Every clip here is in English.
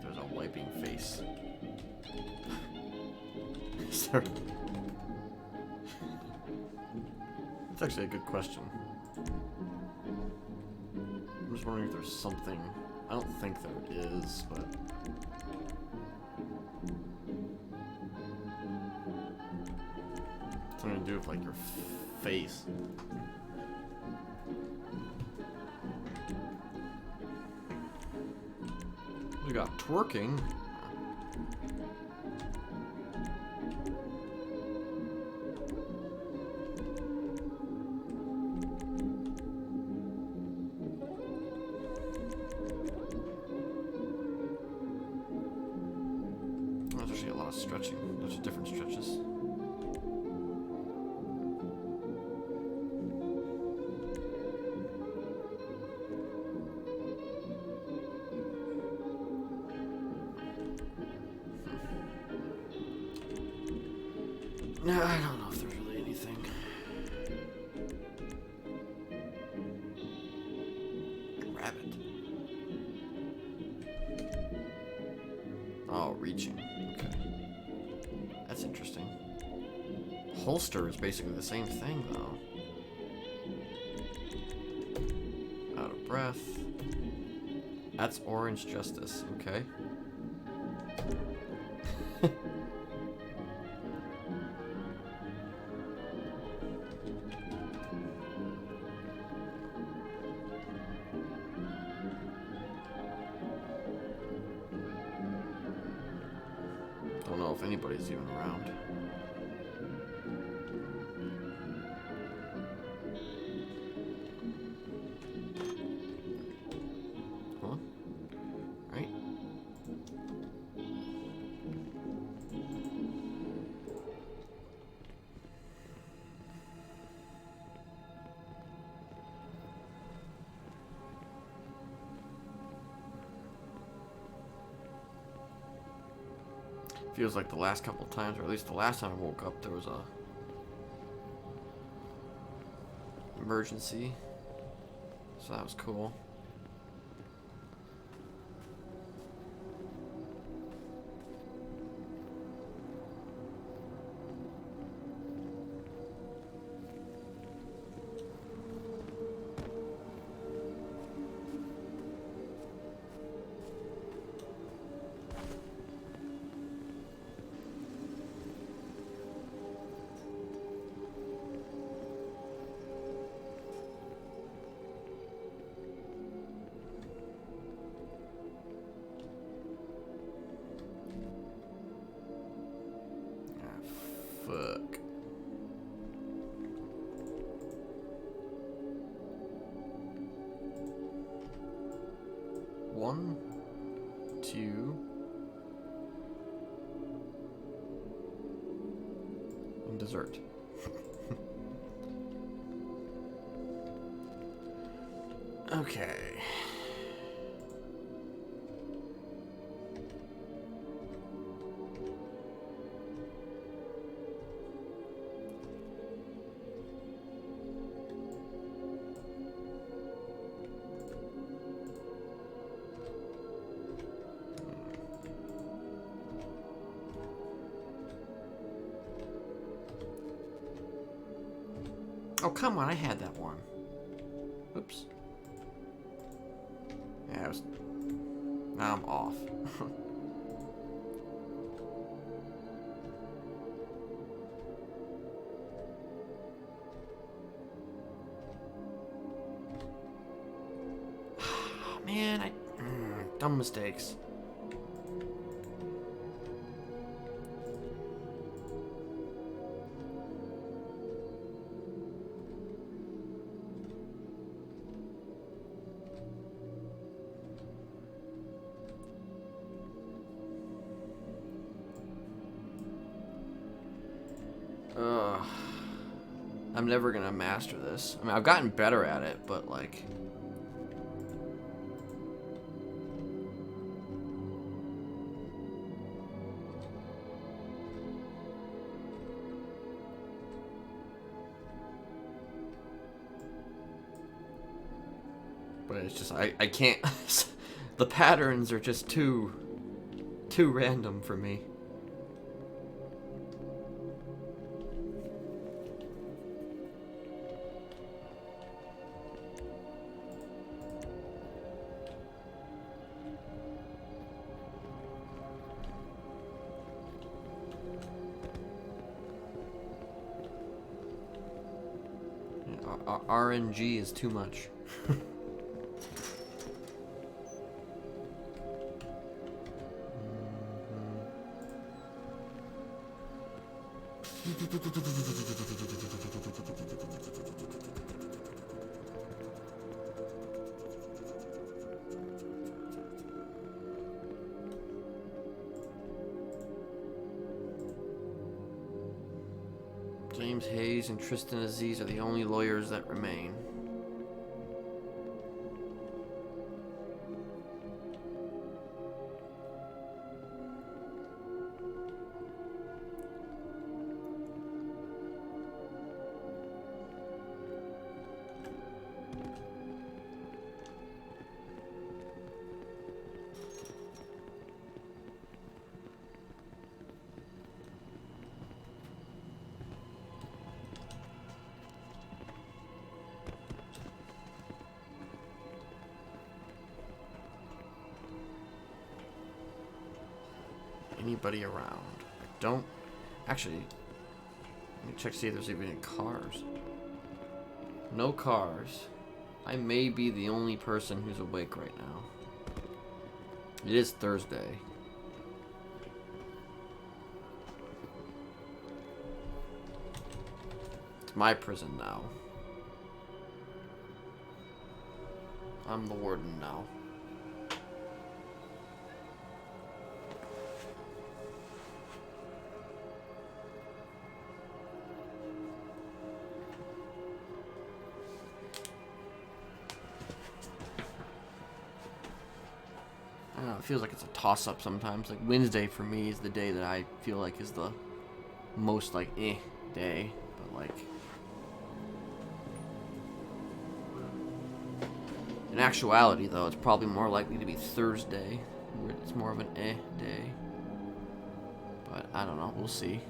there's a wiping face. Is there... That's actually a good question. I'm just wondering if there's something. I don't think there is, but... Something to do with, like, your face. We got twerking. There's actually a lot of stretching. There's different stretches. No, I don't know if there's really anything. Rabbit. Oh, reaching. Okay. That's interesting. Holster is basically the same thing, though. Out of breath. That's Orange Justice. Okay. Don't know if anybody's even around. Huh? Right? Feels like the last couple times, or at least the last time I woke up, there was a emergency. So that was cool. Fuck. One, two, and dessert. Okay. Oh, come on, I had that one. Oops. Yeah, now I'm off. Man, dumb mistakes. I'm never gonna master this. I mean, I've gotten better at it, but like... But it's just, I can't... The patterns are just too too random for me. RNG is too much. James Hayes and Tristan Aziz are the only lawyers that remain. Anybody around? I don't... Actually, let me check to see if there's even any cars. No cars. I may be the only person who's awake right now. It is Thursday. It's my prison now. I'm the warden now. It feels like it's a toss-up sometimes. Like Wednesday for me is the day that I feel like is the most like day, but like in actuality though, it's probably more likely to be Thursday, where it's more of an day. But I don't know. We'll see.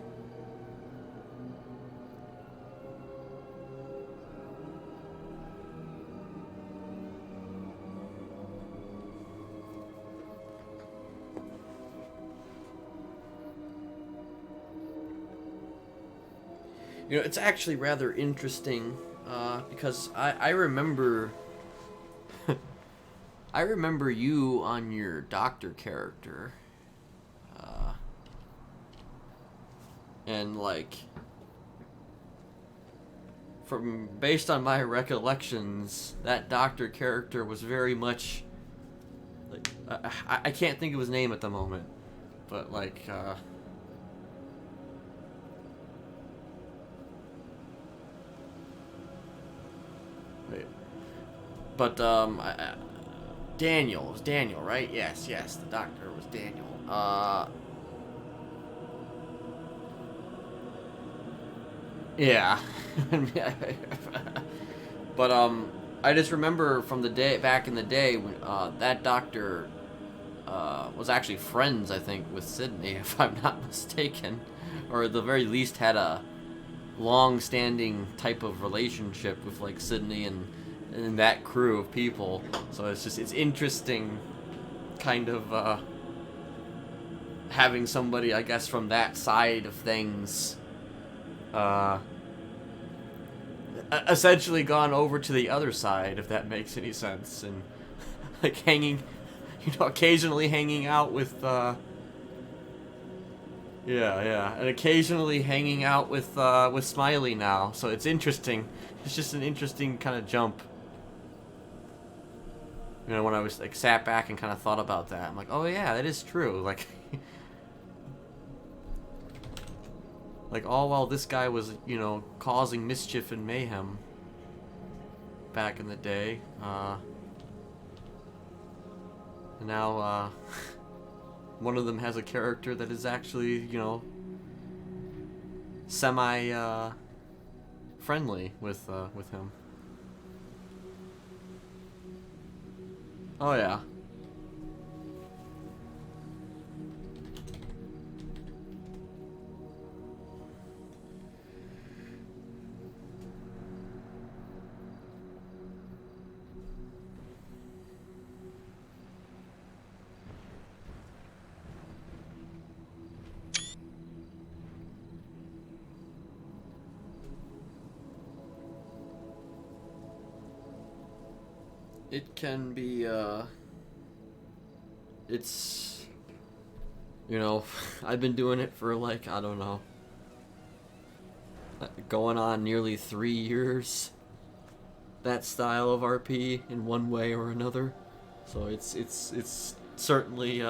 You know, it's actually rather interesting because I remember I remember you on your doctor character, and like from based on my recollections, that doctor character was very much like I can't think of his name at the moment, but like. But Daniel, it was Daniel, right? Yes, the doctor was Daniel. Yeah. But I just remember from the day back in the day when that doctor was actually friends, I think, with Sydney, if I'm not mistaken, or at the very least had a long-standing type of relationship with like Sydney and that crew of people. So it's interesting kind of having somebody, I guess, from that side of things essentially gone over to the other side, if that makes any sense, and like occasionally hanging out with and occasionally hanging out with Smiley now. So it's interesting. It's just an interesting kind of jump. You know, when I was like sat back and kind of thought about that, I'm like, oh yeah, that is true. Like, like all while this guy was, you know, causing mischief and mayhem back in the day. And now one of them has a character that is actually, you know, semi friendly with him. Oh yeah. it can be, it's, you know, I've been doing it for like, I don't know, going on nearly 3 years, that style of RP in one way or another. So it's certainly,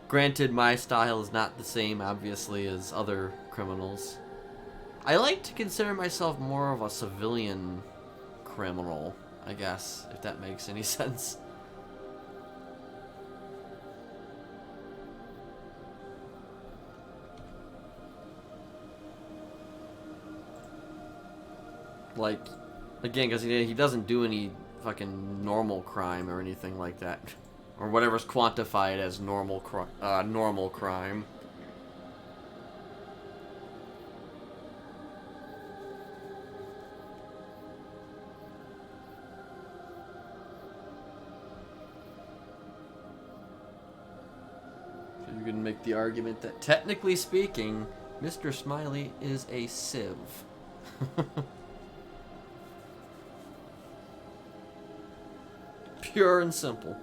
granted my style is not the same, obviously, as other criminals. I like to consider myself more of a civilian criminal, I guess, if that makes any sense. Like, again, because he doesn't do any fucking normal crime or anything like that. Or whatever's quantified as normal crime. So you can make the argument that, technically speaking, Mr. Smiley is a civ. Pure and simple.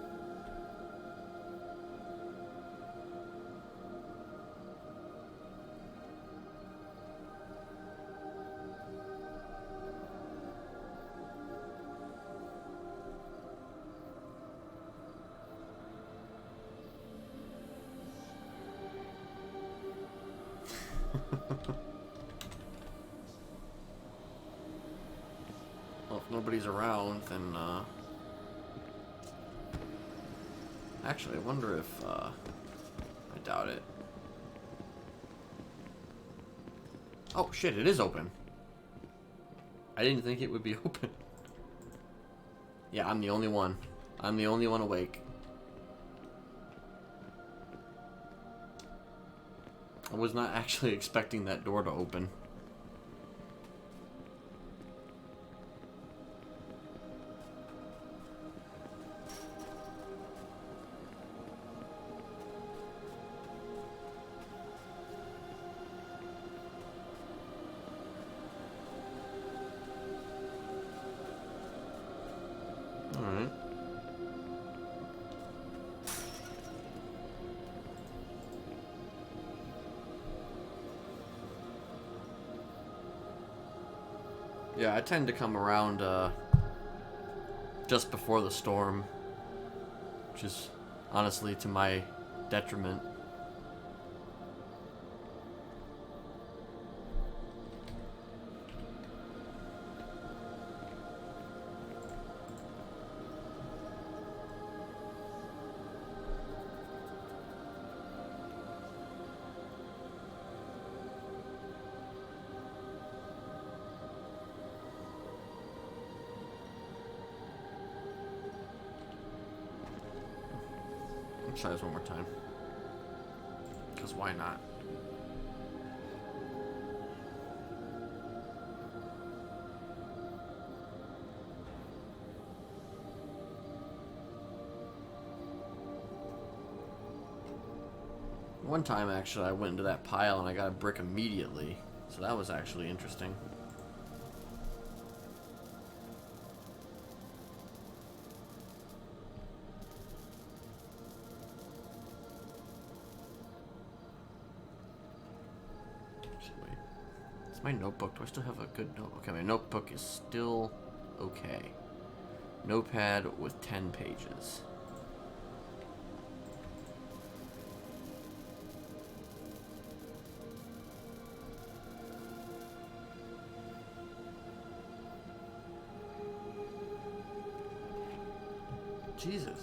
Well, if nobody's around, then, actually, I wonder if, I doubt it. Oh, shit, it is open. I didn't think it would be open. Yeah, I'm the only one. I'm the only one awake. I was not actually expecting that door to open. Alright. Yeah, I tend to come around just before the storm, which is honestly to my detriment. Try this one more time. Because why not? One time, actually, I went into that pile and I got a brick immediately. So that was actually interesting. My notebook, do I still have a good notebook? Okay, my notebook is still okay. Notepad with 10 pages. Jesus.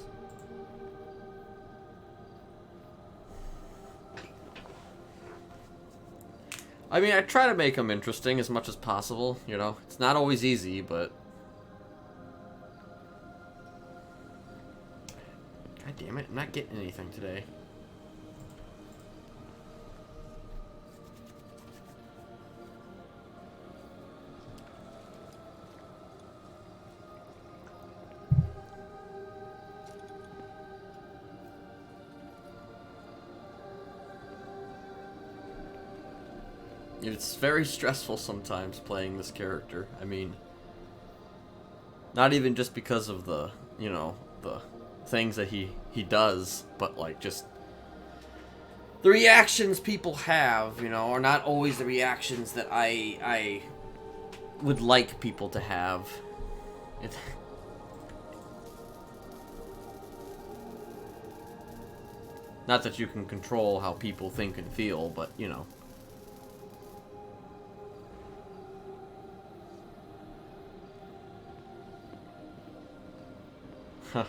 I mean, I try to make them interesting as much as possible, you know? It's not always easy, but... God damn it, I'm not getting anything today. It's very stressful sometimes playing this character. I mean, Not even just because of the, you know, the things that he does, but like just the reactions people have, you know, are not always the reactions that I would like people to have. Not that you can control how people think and feel, but, you know. Huh.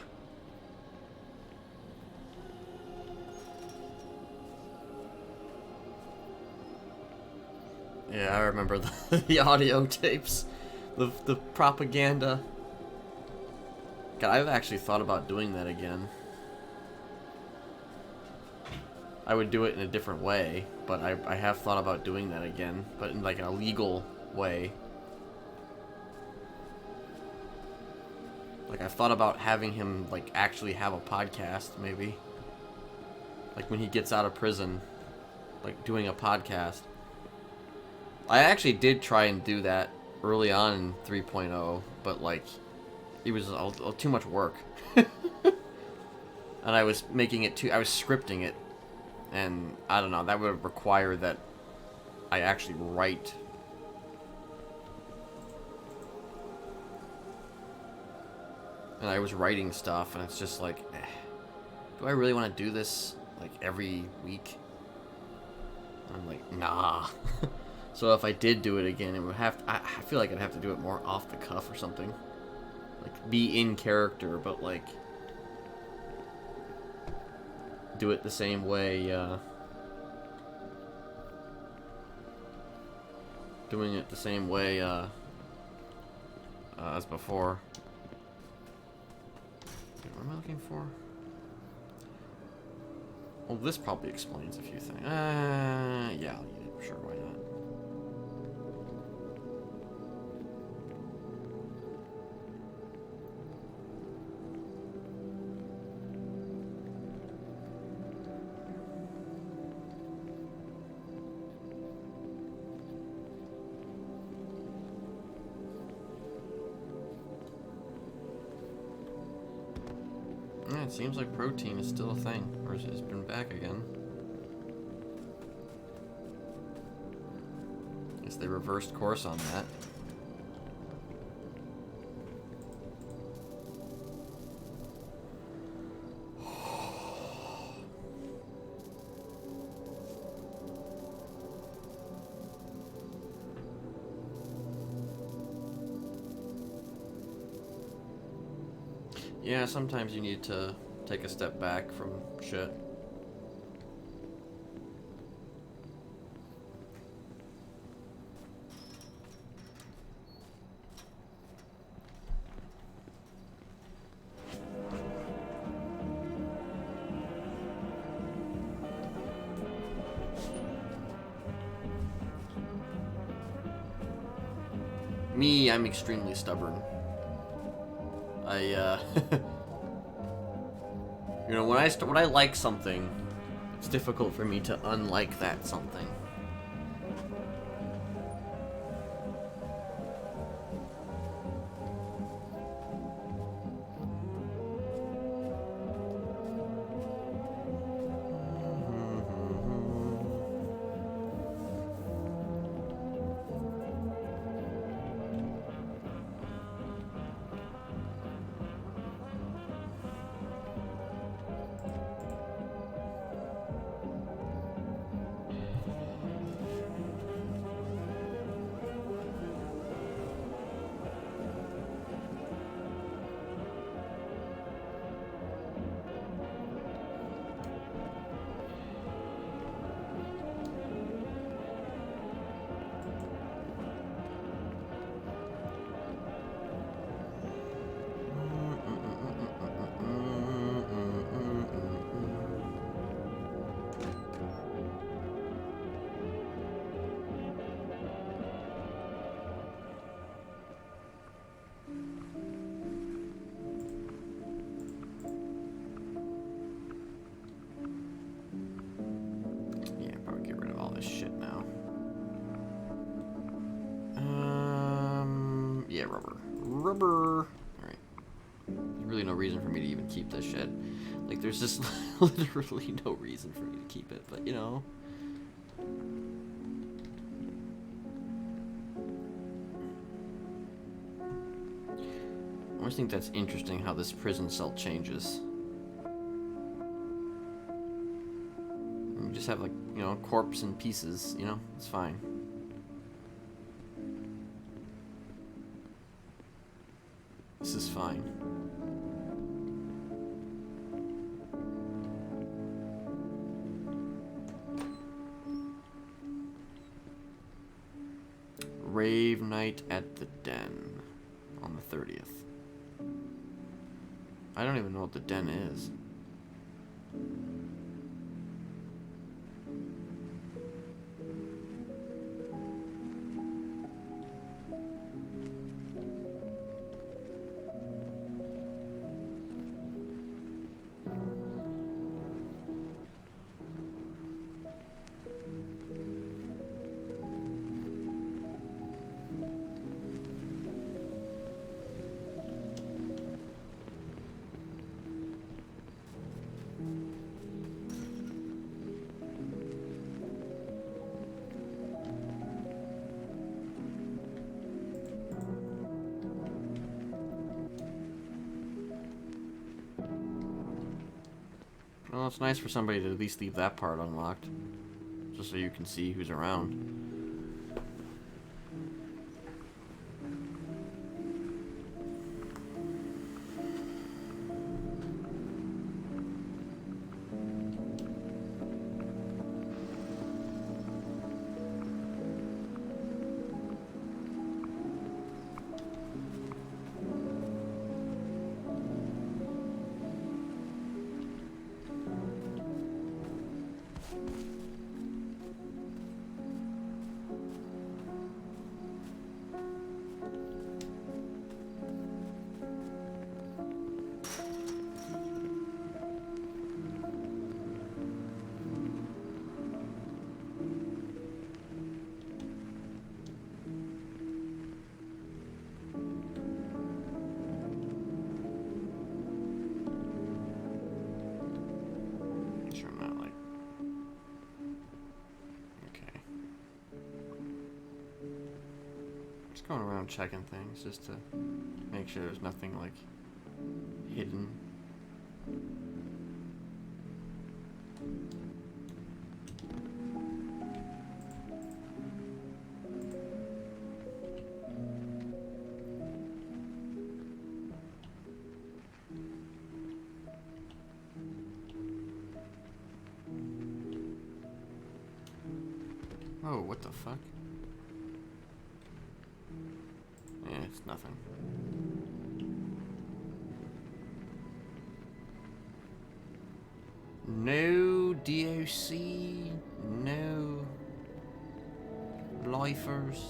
Yeah, I remember the audio tapes. The propaganda. God, I've actually thought about doing that again. I would do it in a different way, but I have thought about doing that again, but in like a legal way. Like, I've thought about having him, like, actually have a podcast, maybe. Like, when he gets out of prison, like, doing a podcast. I actually did try and do that early on in 3.0, but, like, it was too much work. And I was making it I was scripting it. And, I don't know, that would require that I actually write. And I was writing stuff, and it's just like, do I really want to do this, like, every week? And I'm like, nah. So if I did do it again, it would have to, I feel like I'd have to do it more off the cuff or something. Like, be in character, but, like, do it the same way, doing it the same way, as before. What am I looking for? Well, this probably explains a few things. Yeah, I'll use it. Sure, why not? Yeah, it seems like protein is still a thing, or it's been back again. Guess they reversed course on that. Yeah, sometimes you need to take a step back from shit. Me, I'm extremely stubborn. You know, when I like something, it's difficult for me to unlike that something. Yeah, rubber. Rubber. There's really no reason for me to even keep this shit. Like, there's just literally no reason for me to keep it, but, you know. I always think that's interesting how this prison cell changes. You just have, like, you know, corpse and pieces, you know? It's fine. This is fine. Rave night at the Den on the 30th. I don't even know what the Den is. Well, it's nice for somebody to at least leave that part unlocked, just so you can see who's around. Going around checking things just to make sure there's nothing like hidden. Oh, what the fuck? Yeah, it's nothing. No DOC, no lifers.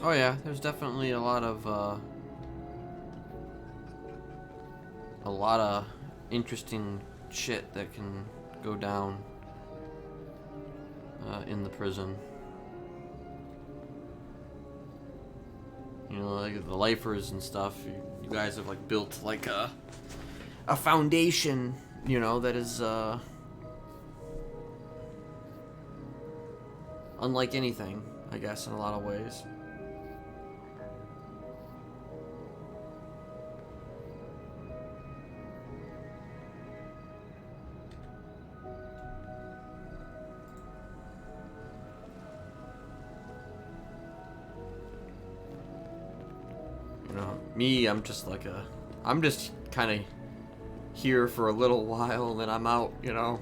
Oh yeah, there's definitely a lot of interesting shit that can go down in the prison. You know, like the lifers and stuff. You guys have like built like a foundation, you know, that is unlike anything, I guess, in a lot of ways. You know, me, I'm just kind of here for a little while, and then I'm out, you know.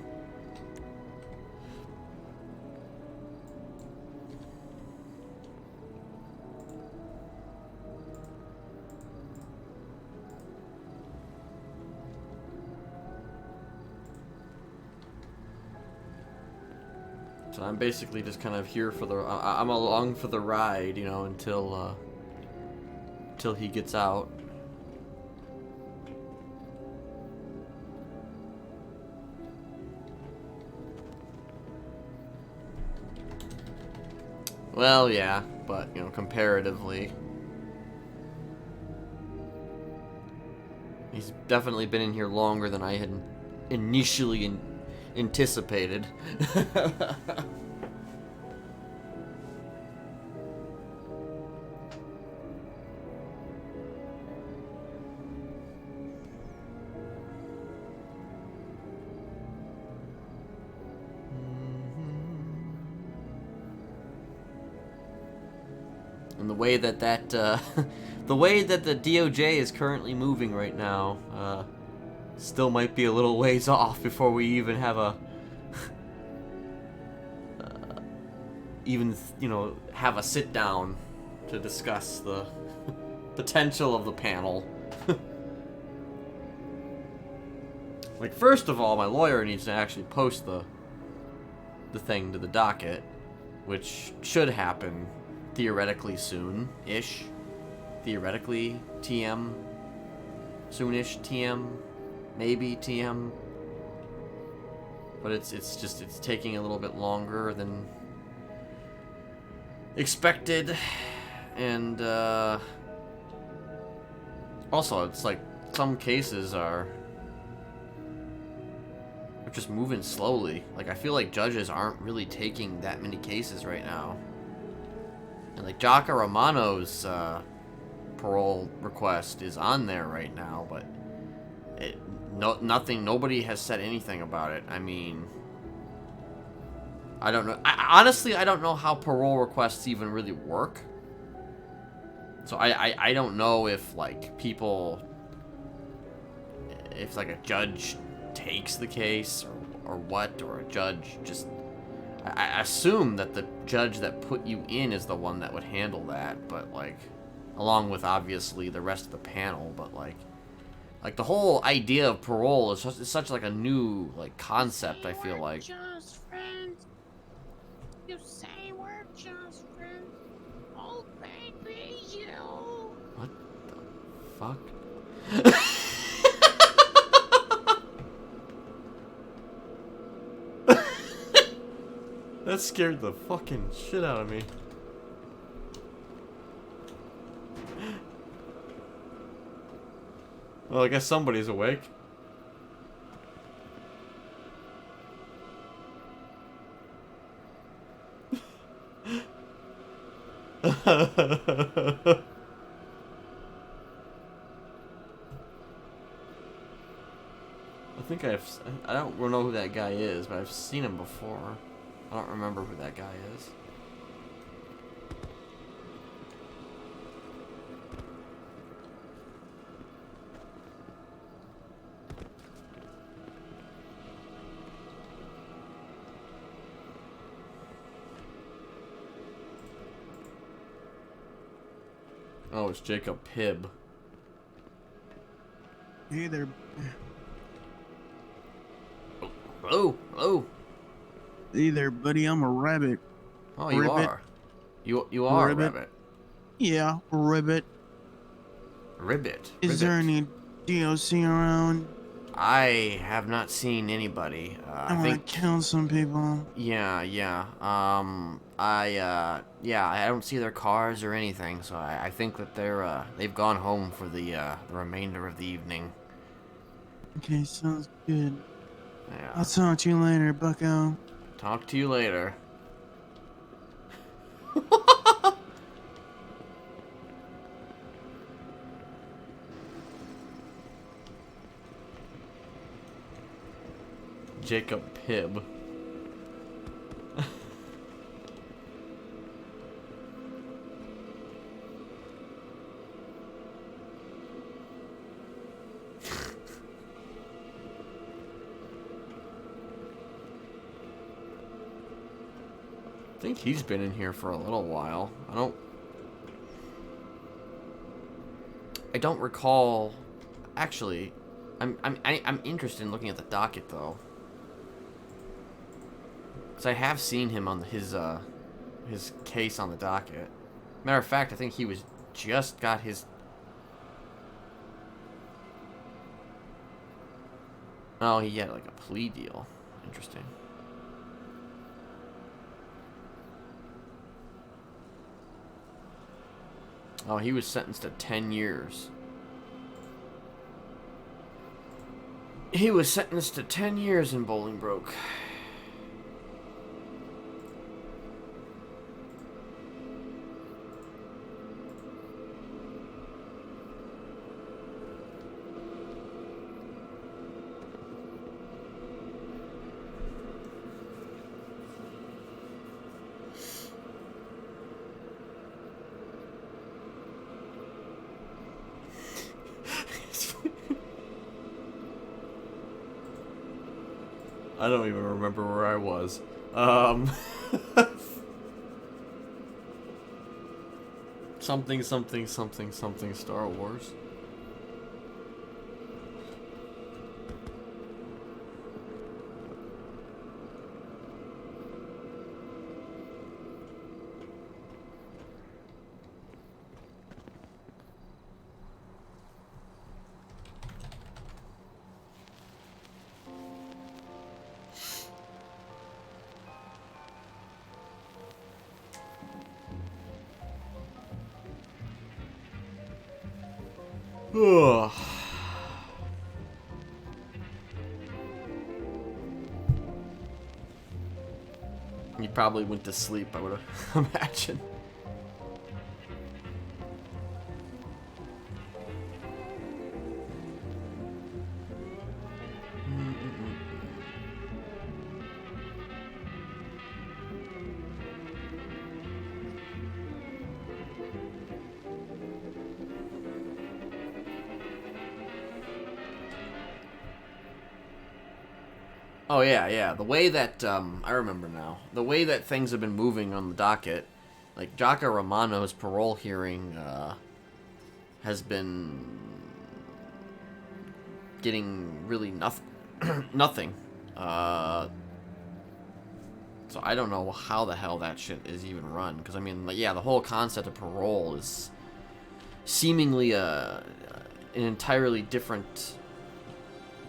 So I'm basically just kind of here for the... I'm along for the ride, you know, until he gets out. Well, yeah, but, you know, comparatively, he's definitely been in here longer than I had initially anticipated. And the way that the way that the DOJ is currently moving right now, still might be a little ways off before we even have a, have a sit down to discuss the potential of the panel. Like, first of all, my lawyer needs to actually post the thing to the docket, which should happen theoretically soon-ish. Theoretically, TM. Soonish, TM. Maybe TM. But it's taking a little bit longer than expected. And, also, it's like, some cases are just moving slowly. Like, I feel like judges aren't really taking that many cases right now. And like Jaka Romano's parole request is on there right now, but nobody has said anything about it. I mean, I don't know. Honestly, I don't know how parole requests even really work. So I don't know if like if like a judge takes the case or what, or a judge just... I assume that the judge that put you in is the one that would handle that, but like, along with obviously the rest of the panel, but like the whole idea of parole is such like a new like concept. I feel like. Just friends. You say we're just friends. Oh baby, you. What the fuck? That scared the fucking shit out of me. Well, I guess somebody's awake. I think I don't know who that guy is, but I've seen him before. I don't remember who that guy is. Oh, it's Jacob Pibb. Hey there. Hello, hello. Hey there, buddy. I'm a rabbit. Oh, you Ribbit. are. You are Ribbit. a rabbit. Yeah, ribbit. Ribbit. Is there any DOC around? I have not seen anybody. I want to kill some people. Yeah. I don't see their cars or anything, so I think that they've gone home for the remainder of the evening. Okay, sounds good. Yeah. I'll talk to you later, bucko. Talk to you later. Jacob Pibb. I think he's been in here for a little while. I don't recall. Actually, I'm interested in looking at the docket though. So I have seen him on his case on the docket. Matter of fact, I think he was just got his... Oh, he had like a plea deal. Interesting. Oh, he was sentenced to 10 years. He was sentenced to 10 years in Bolingbroke. I don't even remember where I was. Something, something, something, something Star Wars. Ugh. He probably went to sleep, I would imagine. Oh, yeah. The way that, I remember now. The way that things have been moving on the docket, like, Jaka Romano's parole hearing, has been getting really nothing. So I don't know how the hell that shit is even run. Because, I mean, like, yeah, the whole concept of parole is seemingly an entirely different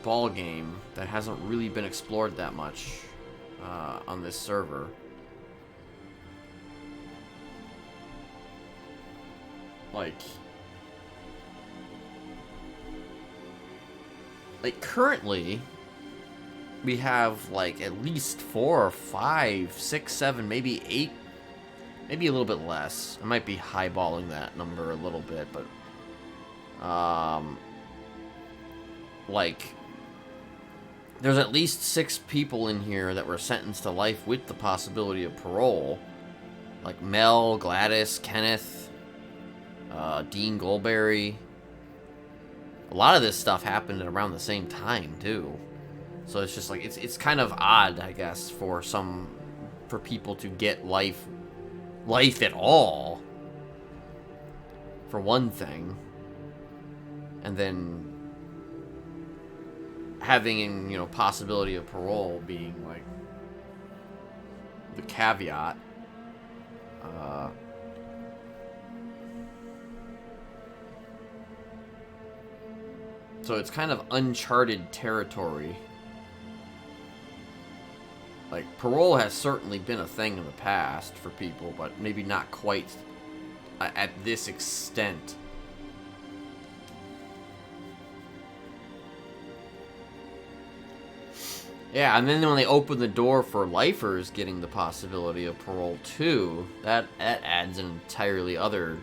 ball game that hasn't really been explored that much on this server. Like currently we have like at least 4 or 5, 6, 7, maybe 8, maybe a little bit less. I might be highballing that number a little bit, but like there's at least 6 people in here that were sentenced to life with the possibility of parole. Like Mel, Gladys, Kenneth, Dean Goldberry. A lot of this stuff happened at around the same time, too. So it's just like, it's kind of odd, I guess, for people to get life at all. For one thing. And then having, possibility of parole being, like, the caveat. So it's kind of uncharted territory. Like, parole has certainly been a thing in the past for people, but maybe not quite at this extent. Yeah, and then when they open the door for lifers getting the possibility of parole too, that adds an entirely other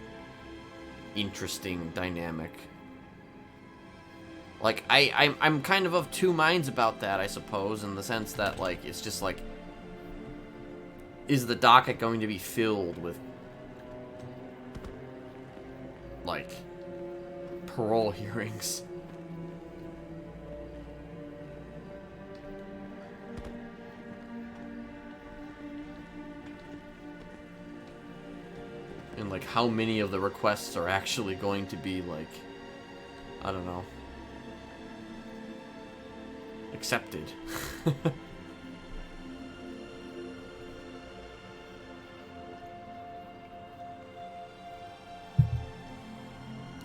interesting dynamic. Like, I'm kind of two minds about that, I suppose, in the sense that, like, it's just like, is the docket going to be filled with, like, parole hearings? And, like, how many of the requests are actually going to be, like, I don't know, accepted.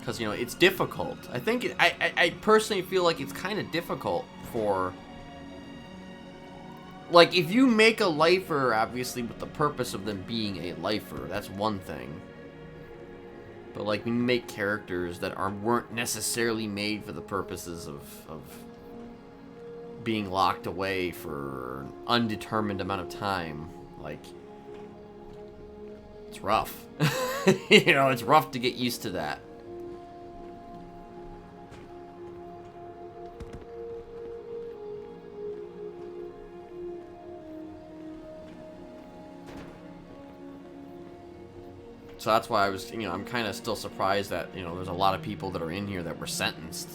because you know it's difficult. I think I personally feel like it's kind of difficult for, like, if you make a lifer obviously with the purpose of them being a lifer, that's one thing. But like when you make characters that weren't necessarily made for the purposes of being locked away for an undetermined amount of time, like, it's rough. You know, it's rough to get used to that. So that's why I was, you know, I'm kind of still surprised that, you know, there's a lot of people that are in here that were sentenced.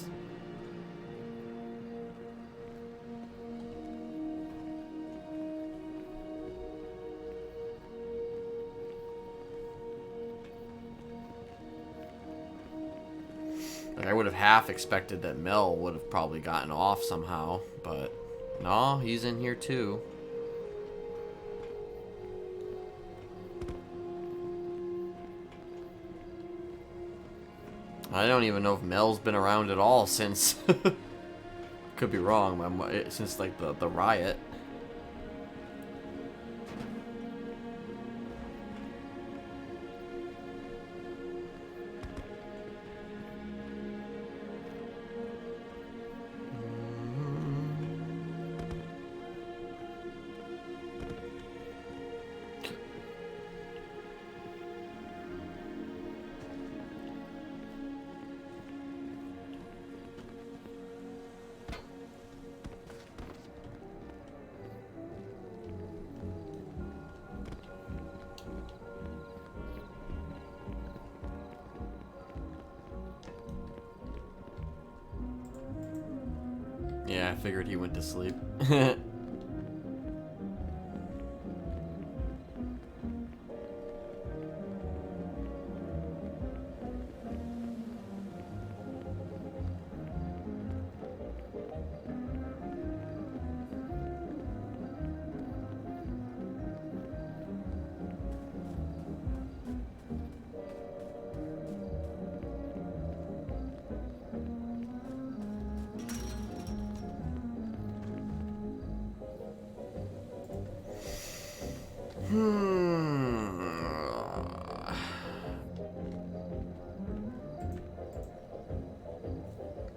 Like, I would have half expected that Mel would have probably gotten off somehow, but no, he's in here too. I don't even know if Mel's been around at all since. Could be wrong, since like the riot. Yeah, I figured he went to sleep.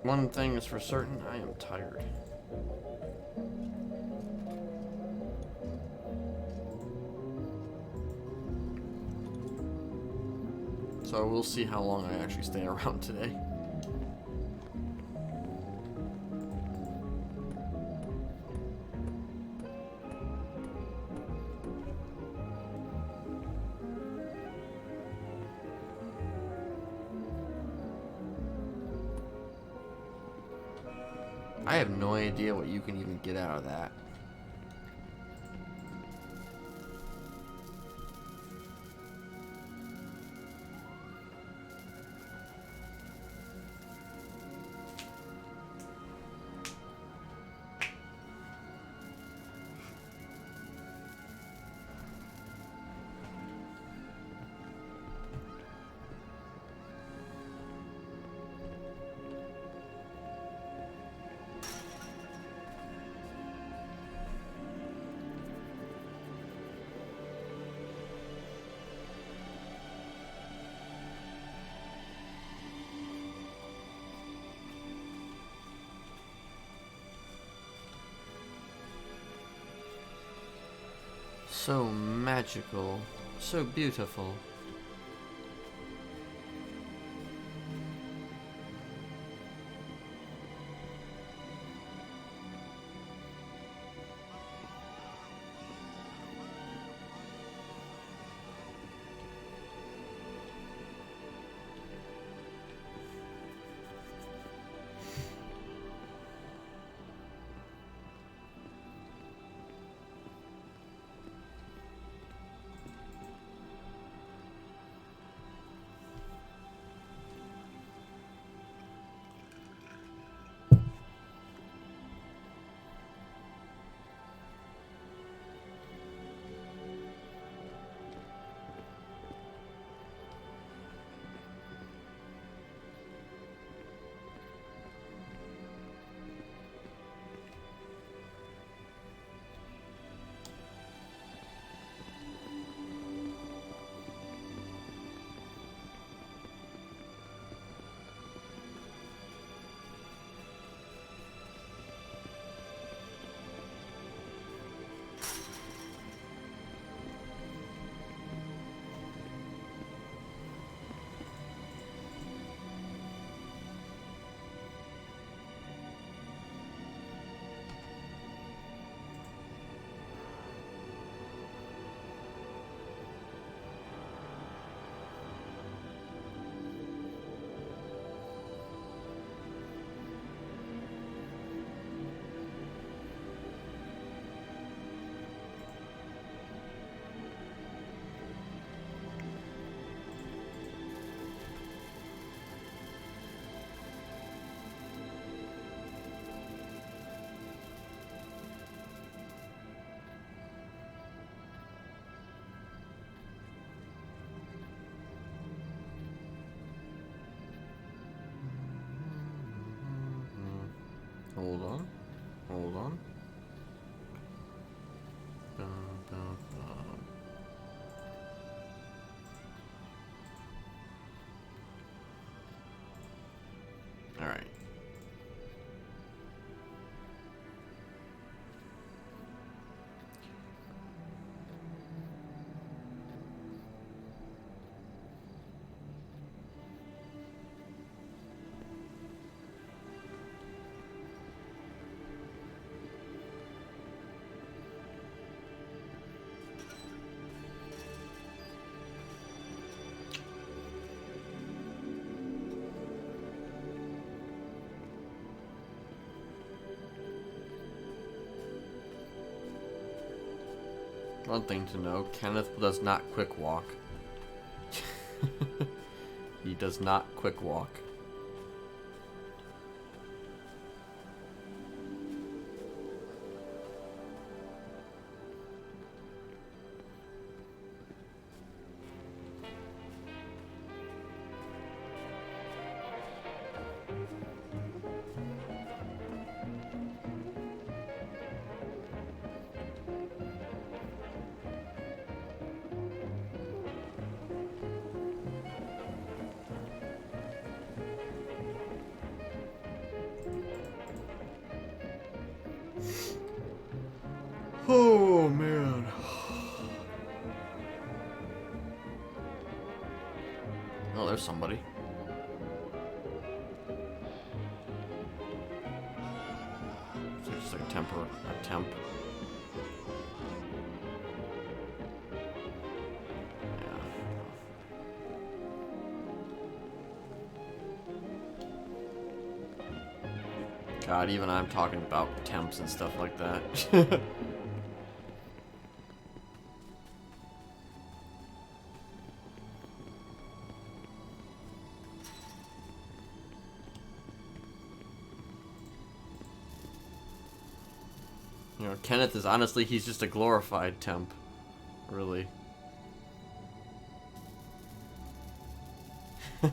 One thing is for certain, I am tired. So we'll see how long I actually stay around today. I have no idea what you can even get out of that. So magical, so beautiful. Alright. One thing to know, Kenneth does not quick walk. He does not quick walk. Oh man. Oh, there's somebody. It's just like a temp. God, even I'm talking about temps and stuff like that. You know, Kenneth is honestly, he's just a glorified temp. Really. I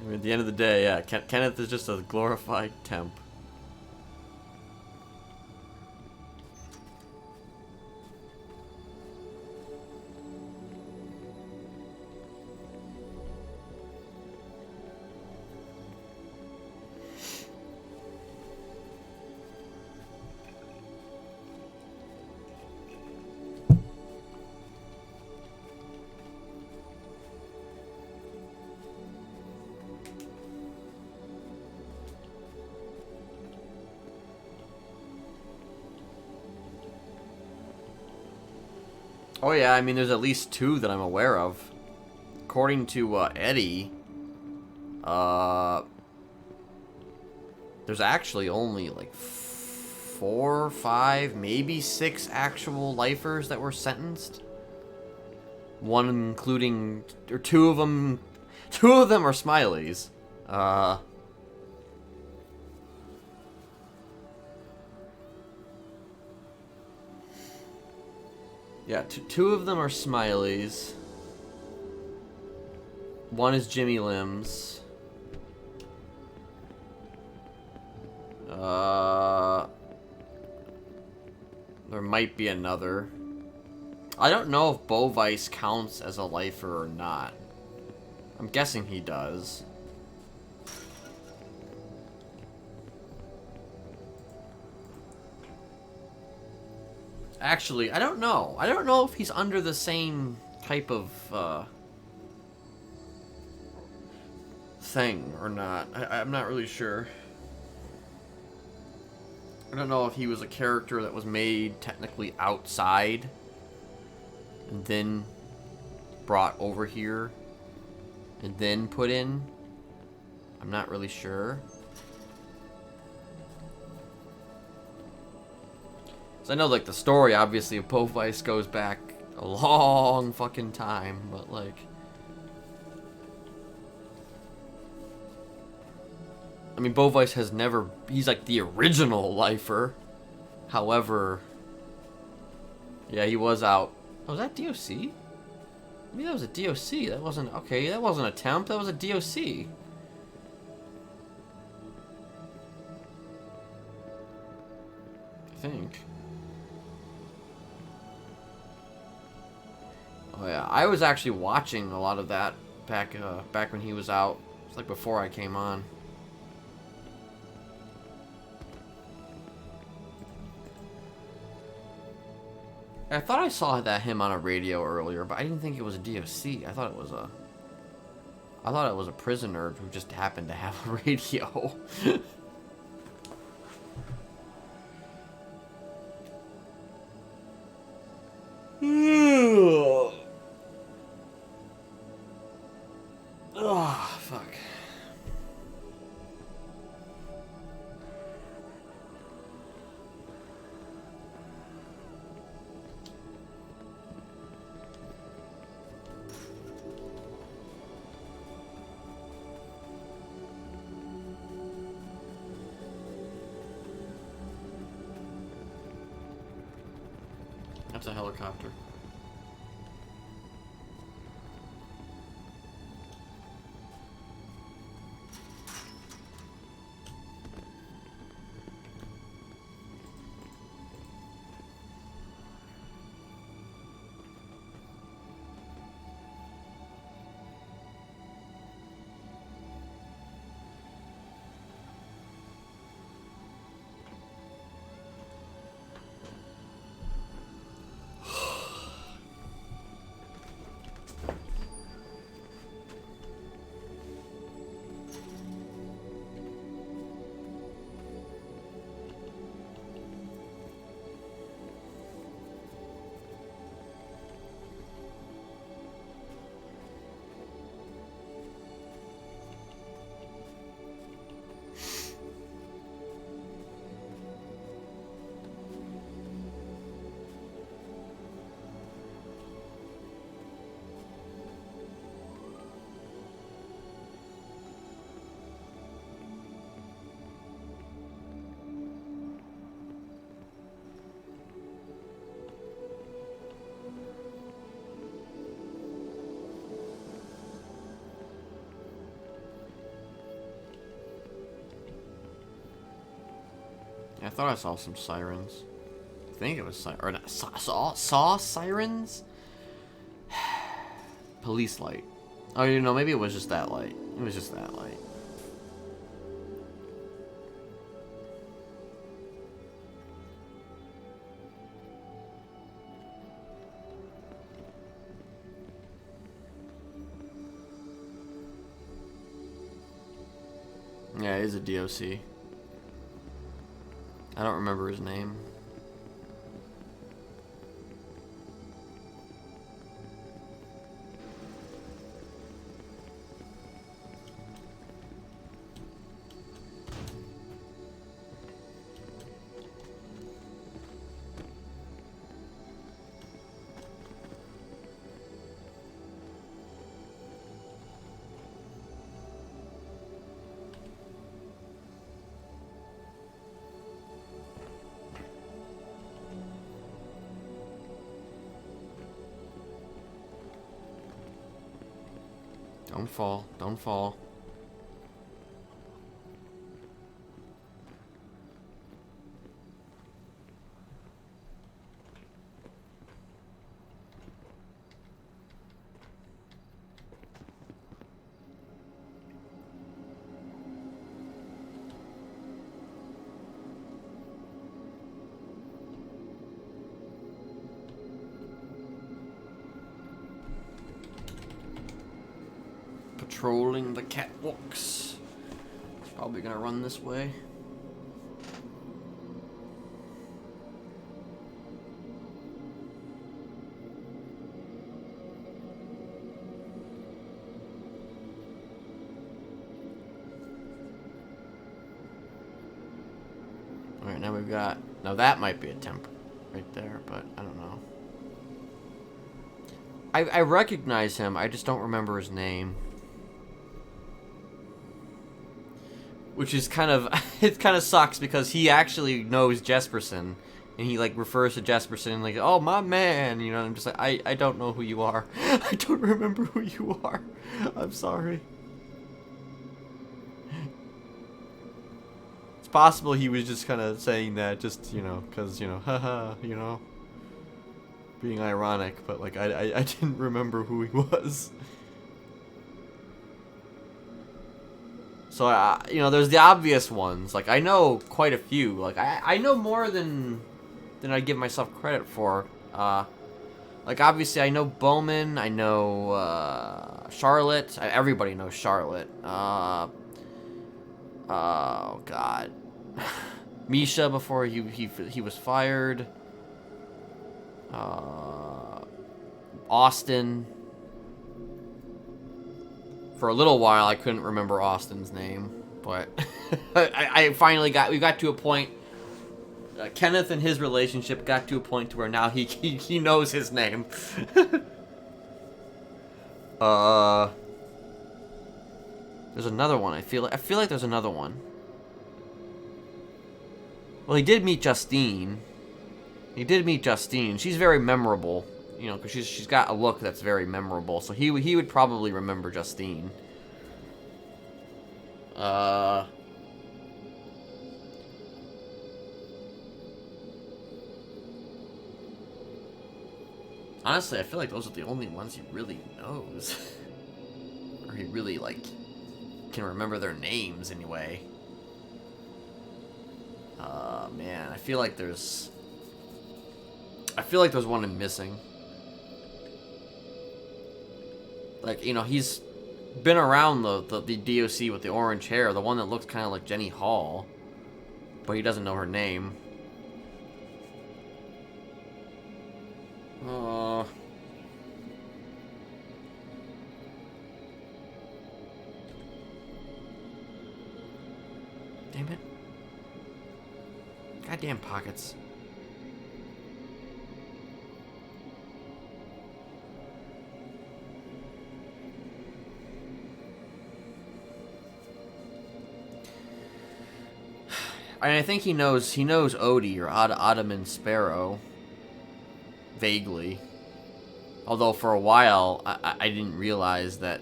mean, at the end of the day, yeah, Kenneth is just a glorified temp. Oh yeah, I mean, there's at least 2 that I'm aware of. According to Eddie, there's actually only like 4 or 5, maybe 6 actual lifers that were sentenced. One including, or 2 of them are Smileys. Yeah, two of them are Smileys. One is Jimmy Limbs. There might be another. I don't know if Bovice counts as a lifer or not. I'm guessing he does. Actually, I don't know. I don't know if he's under the same type of thing or not. I'm not really sure. I don't know if he was a character that was made technically outside and then brought over here and then put in. I'm not really sure. So I know, like, the story, obviously, of Bovice goes back a long fucking time, but, like... I mean, Bovice has never... He's, like, the original lifer. However... Yeah, he was out. Oh, was that DOC? I mean, that was a DOC. That wasn't... Okay, that wasn't a temp. That was a DOC. I think. Oh yeah, I was actually watching a lot of that back when he was out. It's like before I came on. I thought I saw him on a radio earlier, but I didn't think it was a DOC. I thought it was a prisoner who just happened to have a radio. Oh, fuck. That's a helicopter. I thought I saw some sirens. I think it was or not, saw sirens? Police light. Oh, you know, maybe it was just that light. It was just that light. Yeah, it is a DOC. I don't remember his name. Don't fall. Don't fall. Patrolling the catwalks. It's probably gonna run this way. Alright, now we've got... Now that might be a temple right there, but I don't know. I recognize him, I just don't remember his name. Which is kind of... It kind of sucks because he actually knows Jesperson. And he, like, refers to Jesperson like, oh, my man, you know, I'm just like, I don't know who you are. I don't remember who you are. I'm sorry. It's possible he was just kind of saying that just, you know, because, you know, haha, you know, being ironic, but, like, I didn't remember who he was. So, you know, there's the obvious ones. Like, I know quite a few. Like, I know more than I give myself credit for. Like, obviously, I know Bowman. I know Charlotte. Everybody knows Charlotte. Oh, God. Misha before he was fired. Austin. For a little while, I couldn't remember Austin's name, but I finally we got to a point. Kenneth and his relationship got to a point to where now he knows his name. There's another one. I feel like there's another one. Well, he did meet Justine. She's very memorable, you know, because she's got a look that's very memorable. So he would probably remember Justine. Honestly, I feel like those are the only ones he really knows. Or he really, like, can remember their names anyway. Man, I feel like there's one I'm missing. Like, you know, he's been around the DOC with the orange hair, the one that looks kind of like Jenny Hall, but he doesn't know her name. Damn it. Goddamn pockets. And I think he knows Odie or Ottoman Sparrow. Vaguely. Although for a while, I didn't realize that.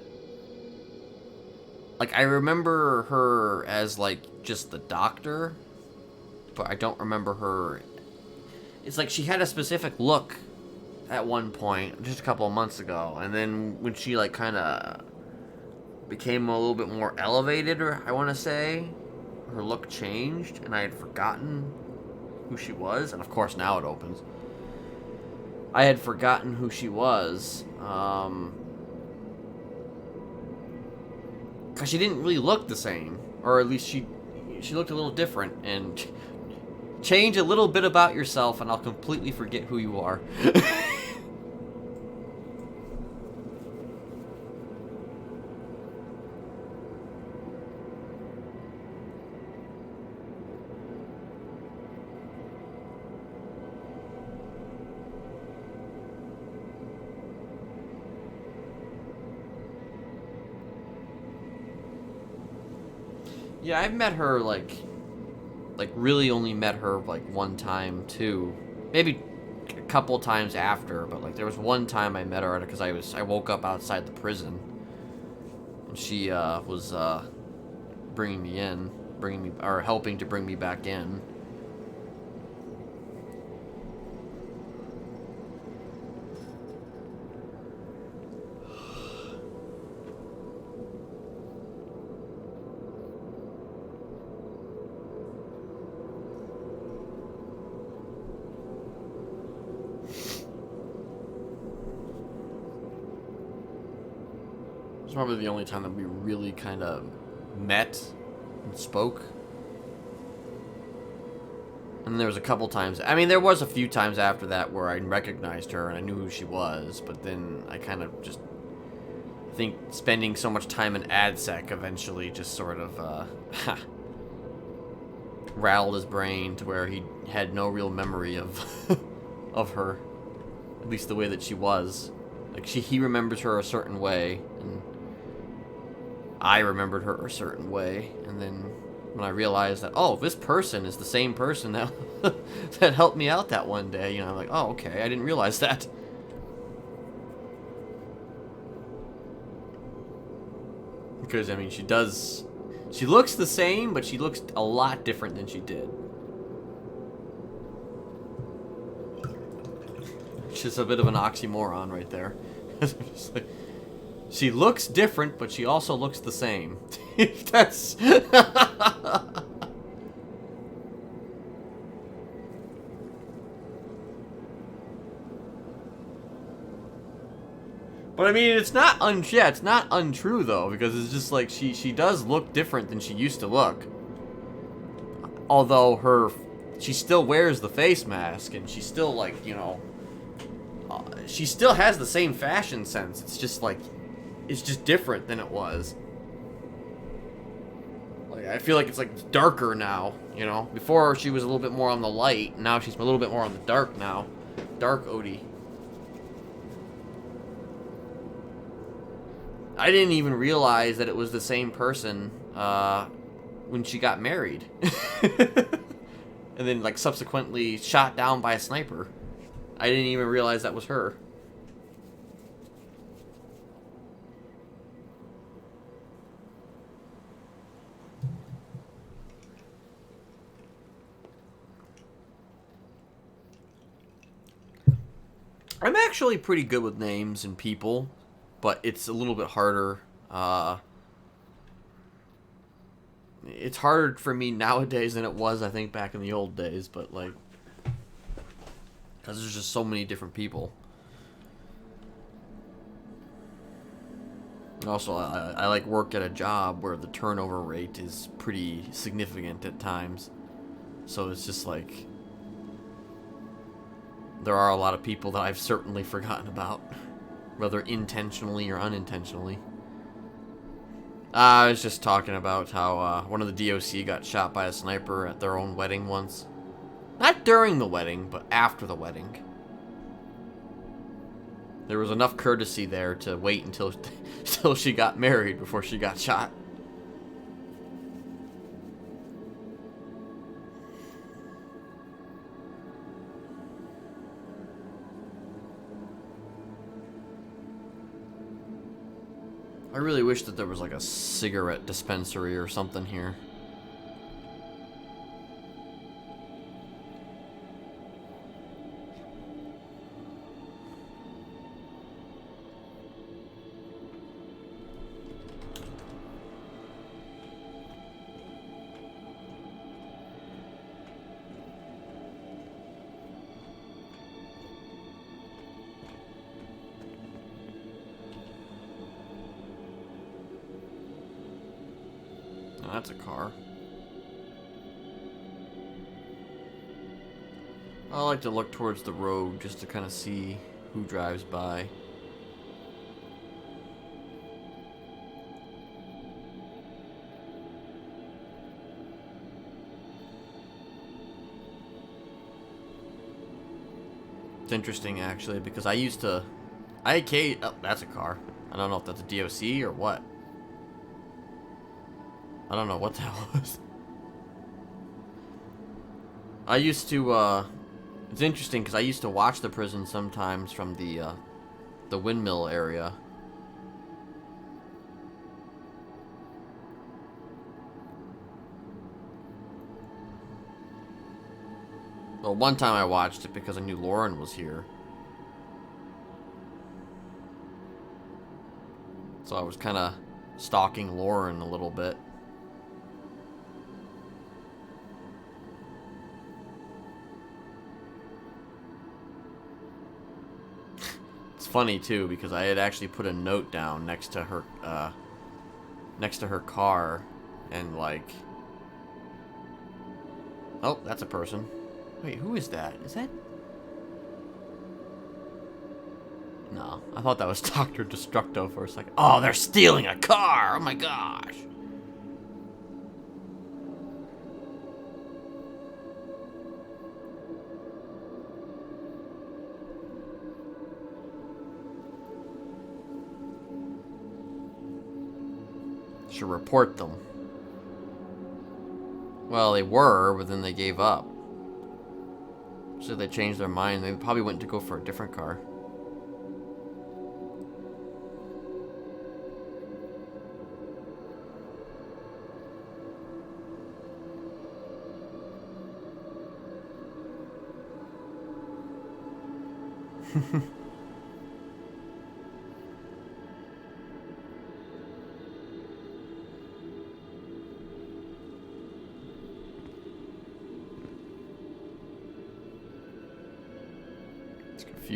Like, I remember her as, like, just the doctor. But I don't remember her. It's like she had a specific look at one point, just a couple of months ago. And then when she, like, kind of became a little bit more elevated, or I want to say, her look changed, and I had forgotten who she was. And of course, now it opens. I had forgotten who she was. Because she didn't really look the same. Or at least she looked a little different. And change a little bit about yourself, and I'll completely forget who you are. Yeah, I've met her, like really only met her, like, one time, too. Maybe a couple times after, but, like, there was one time I met her because I woke up outside the prison. And she, was, helping to bring me back in. It's probably the only time that we really kind of met and spoke. And there was a couple times. I mean, there was a few times after that where I recognized her and I knew who she was. But then I kind of just think spending so much time in AdSec eventually just sort of rattled his brain to where he had no real memory of of her. At least the way that she was. Like, he remembers her a certain way, and I remembered her a certain way, and then when I realized that, oh, this person is the same person that that helped me out that one day, you know, I'm like, oh, okay, I didn't realize that. Because, I mean, she looks the same, but she looks a lot different than she did. It's just a bit of an oxymoron right there. Just like, She looks different, but she also looks the same. That's... But I mean, it's not it's not untrue though, because it's just like she does look different than she used to look. Although she still wears the face mask, and she's still like, you know, she still has the same fashion sense. It's just like, it's just different than it was. Like, I feel like it's like darker now, you know. Before she was a little bit more on the light, now she's a little bit more on the dark now. Dark Odie. I didn't even realize that it was the same person when she got married. And then, like, subsequently shot down by a sniper. I didn't even realize that was her. I'm actually pretty good with names and people, but it's a little bit harder. It's harder for me nowadays than it was, I think, back in the old days, but, like, because there's just so many different people. Also, I like work at a job where the turnover rate is pretty significant at times. So it's just like, there are a lot of people that I've certainly forgotten about, whether intentionally or unintentionally. I was just talking about how one of the DOC got shot by a sniper at their own wedding once. Not during the wedding, but after the wedding. There was enough courtesy there to wait until she got married before she got shot. I really wish that there was like a cigarette dispensary or something here. Oh, that's a car. I like to look towards the road just to kind of see who drives by. It's interesting, actually, because I used to... oh, that's a car. I don't know if that's a DOC or what. I don't know what that was. I used to, it's interesting because I used to watch the prison sometimes from the windmill area. Well, one time I watched it because I knew Lauren was here. So I was kind of stalking Lauren a little bit. It's funny too because I had actually put a note down next to her car, and like, oh, that's a person. Wait, who is that? Is that? No, I thought that was Dr. Destructo for a second. Oh, they're stealing a car! Oh my gosh! Should report them. Well, they were, but then they gave up. So they changed their mind. They probably went to go for a different car.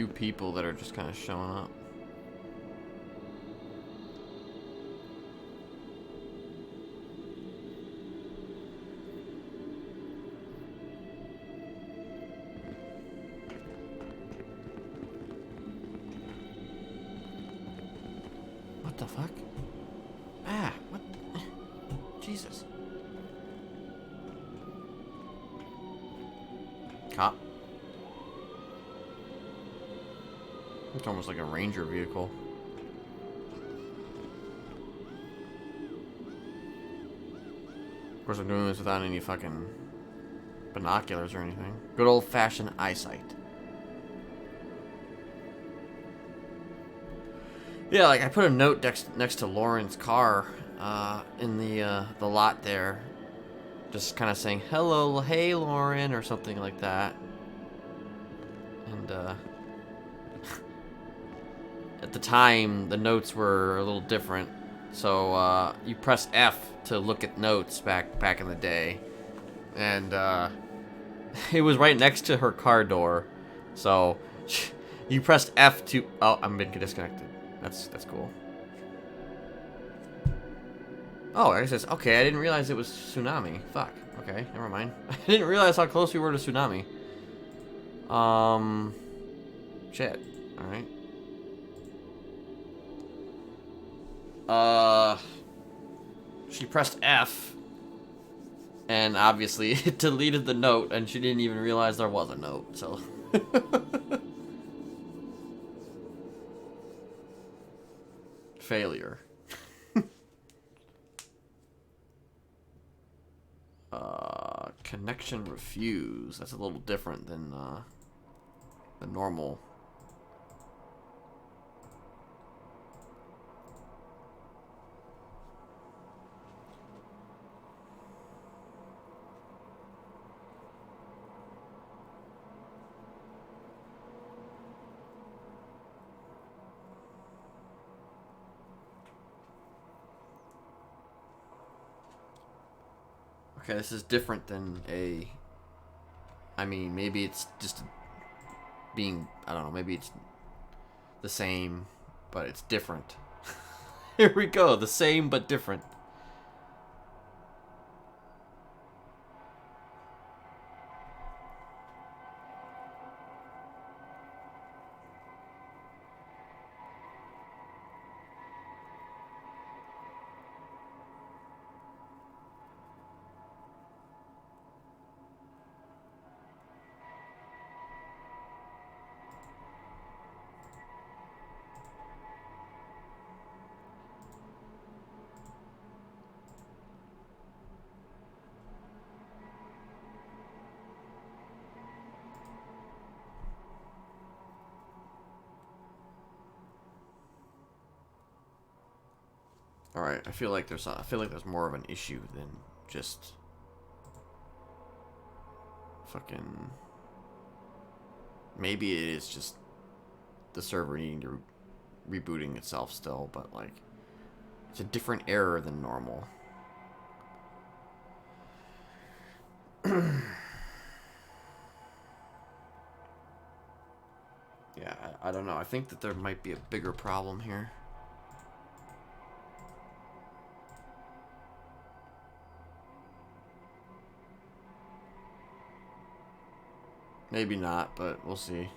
new people that are just kind of showing up. What the fuck? Ah, what? Jesus. Cop. It's almost like a ranger vehicle. Of course, I'm doing this without any fucking binoculars or anything. Good old-fashioned eyesight. Yeah, like I put a note next to Lauren's car in the lot there, just kind of saying hello, hey Lauren, or something like that. And at the time, the notes were a little different, so you press F to look at notes back in the day, and it was right next to her car door, so you pressed F to. Oh, I'm been disconnected. That's cool. Oh, I guess okay. I didn't realize it was tsunami. Fuck. Okay, never mind. I didn't realize how close we were to tsunami. Shit. All right. She pressed F, and obviously it deleted the note, and she didn't even realize there was a note. So. Failure. Connection refused. That's a little different than the normal. Okay, this is different than a... I mean, maybe it's just being... I don't know, maybe it's the same, but it's different. Here we go, the same but different. All right, I feel like there's more of an issue than just fucking. Maybe it is just the server needing to rebooting itself still, but like it's a different error than normal. Yeah, I don't know. I think that there might be a bigger problem here. Maybe not, but we'll see.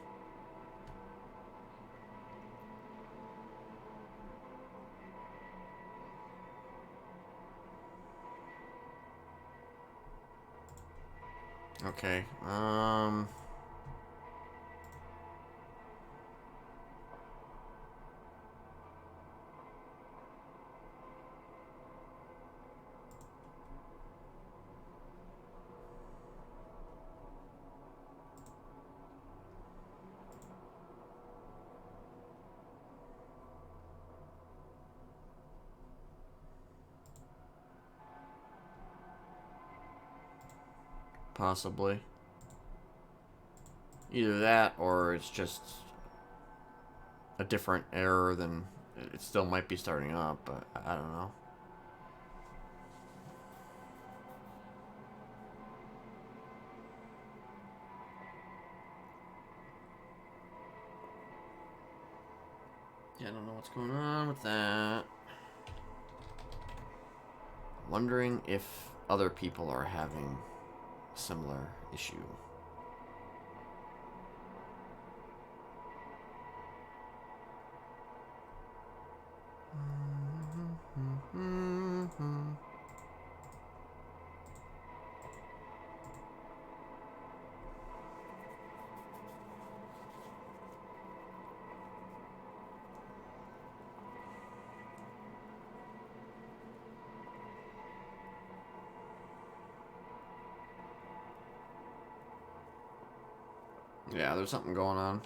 Okay. Possibly. Either that, or it's just a different error than... It still might be starting up, but I don't know. Yeah, I don't know what's going on with that. Wondering if other people are having a similar issue. Yeah, there's something going on.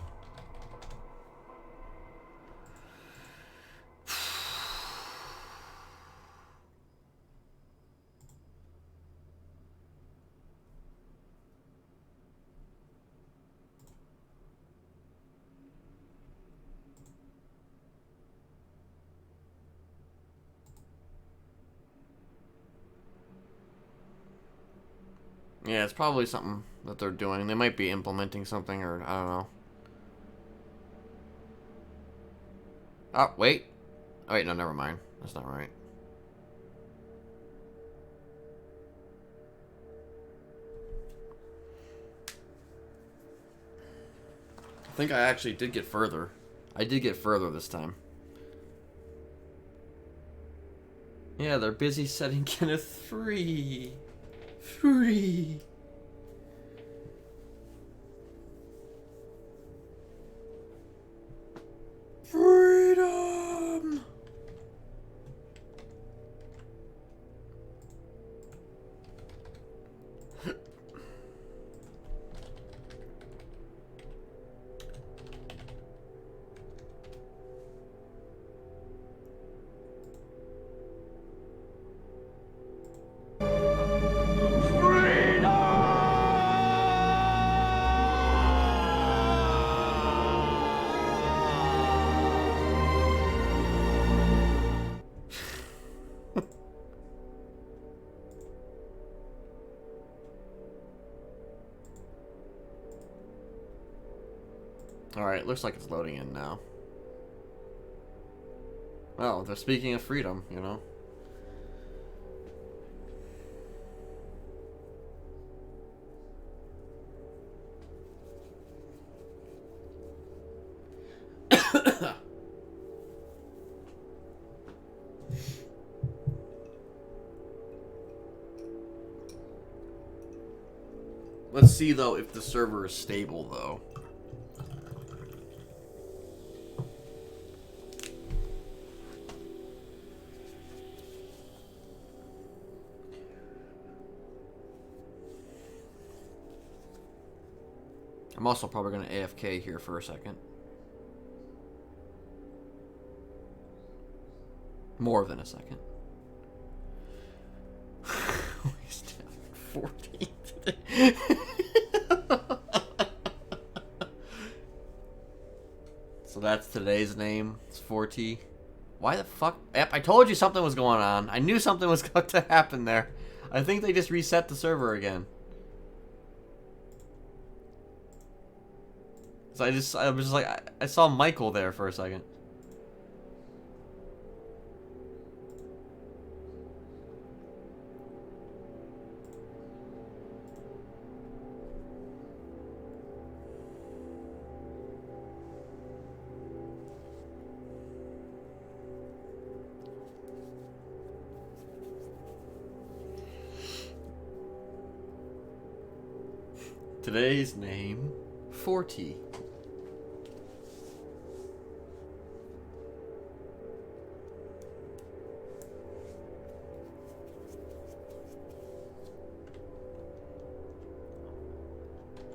Yeah, it's probably something that they're doing. They might be implementing something, or I don't know. Oh, wait. Oh, wait, no, never mind. That's not right. I think I actually did get further. I did get further this time. Yeah, they're busy setting Kenneth free. Free. Freedom! Alright, looks like it's loading in now. Well, they're speaking of freedom, you know. Let's see, though, if the server is stable, though. I'm also probably going to AFK here for a second. More than a second. We still have 14 today. So that's today's name. It's 4T. Why the fuck? Yep, I told you something was going on. I knew something was going to happen there. I think they just reset the server again. So I was just like, I saw Michael there for a second. Today's name, 40.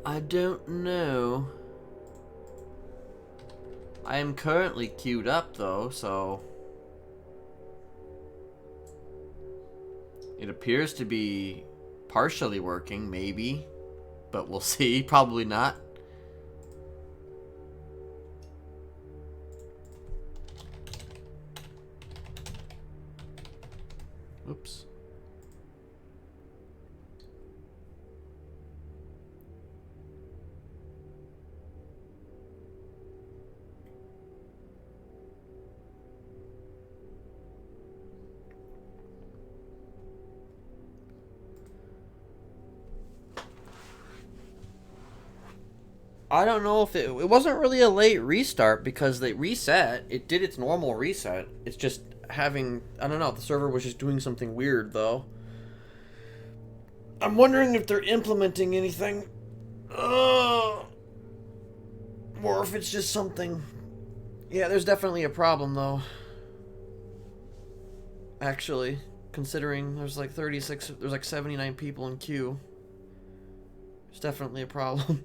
I don't know. I am currently queued up though, so it appears to be partially working, maybe. But we'll see. Probably not. Oops. I don't know if it wasn't really a late restart because they reset. It did its normal reset. It's just having, I don't know, the server was just doing something weird though. I'm wondering if they're implementing anything. Or if it's just something. Yeah, there's definitely a problem though. Actually, considering there's like 79 people in queue. There's definitely a problem.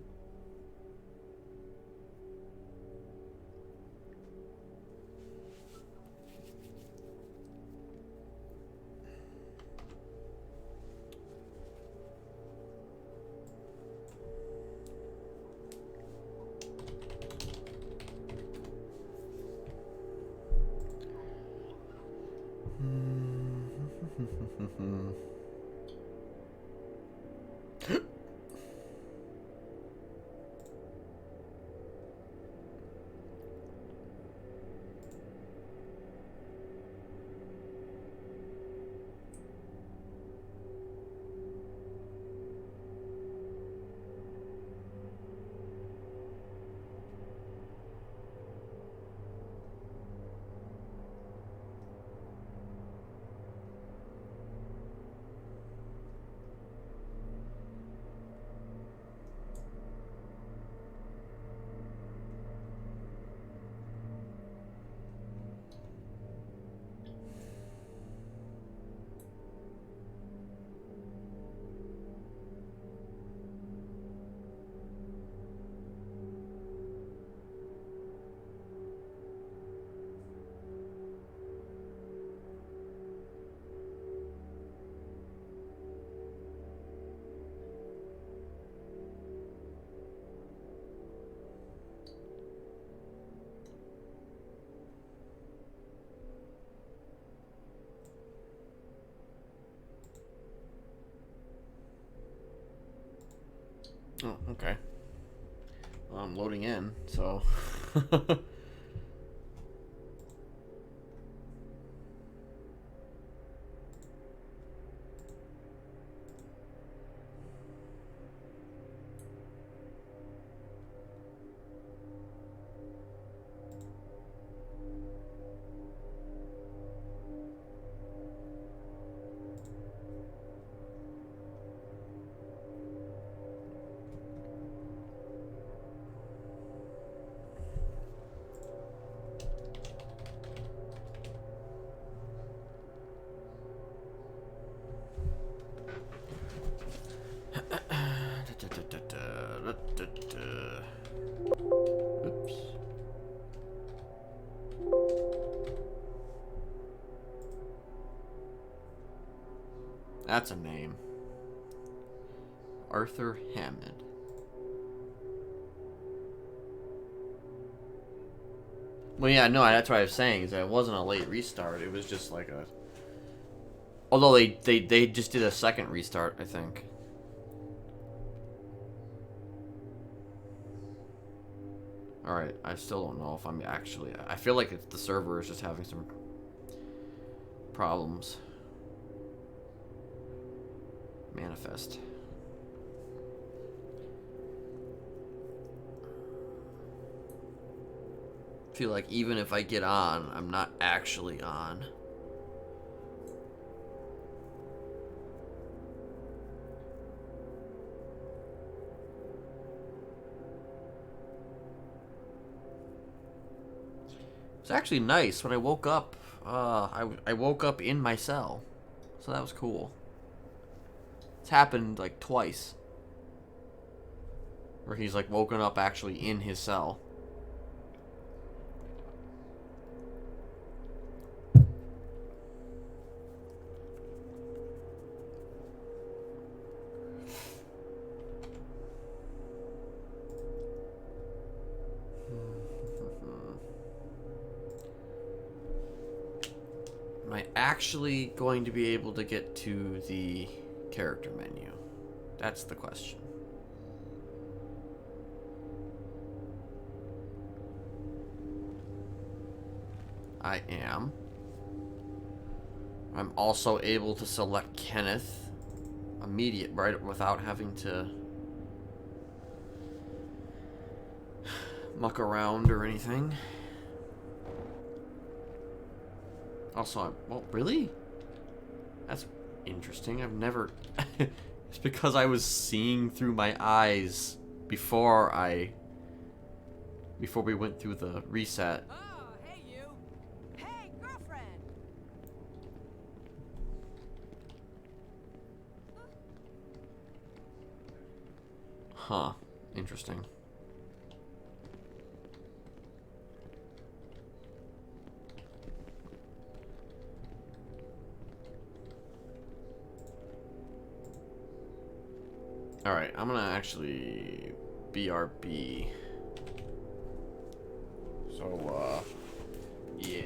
Oh, okay. Well, I'm loading in, so. Oops. That's a name. Arthur Hammond. Well, yeah, no, that's what I was saying, is that it wasn't a late restart. It was just like a... Although they just did a second restart, I think. Alright, I still don't know if I'm actually... I feel like the server is just having some problems. Manifest. I feel like even if I get on, I'm not actually on. It's actually nice. When I woke up, I woke up in my cell. So that was cool. It's happened like twice. Where he's like woken up actually in his cell. Am I actually going to be able to get to the character menu? That's the question. I am. I'm also able to select Kenneth immediate, right, without having to... muck around or anything. Also, well, really? That's interesting. I've never... It's because I was seeing through my eyes before we went through the reset. Oh, hey you. Hey, girlfriend. Huh. Interesting. Alright, I'm gonna actually BRB. So, yeah.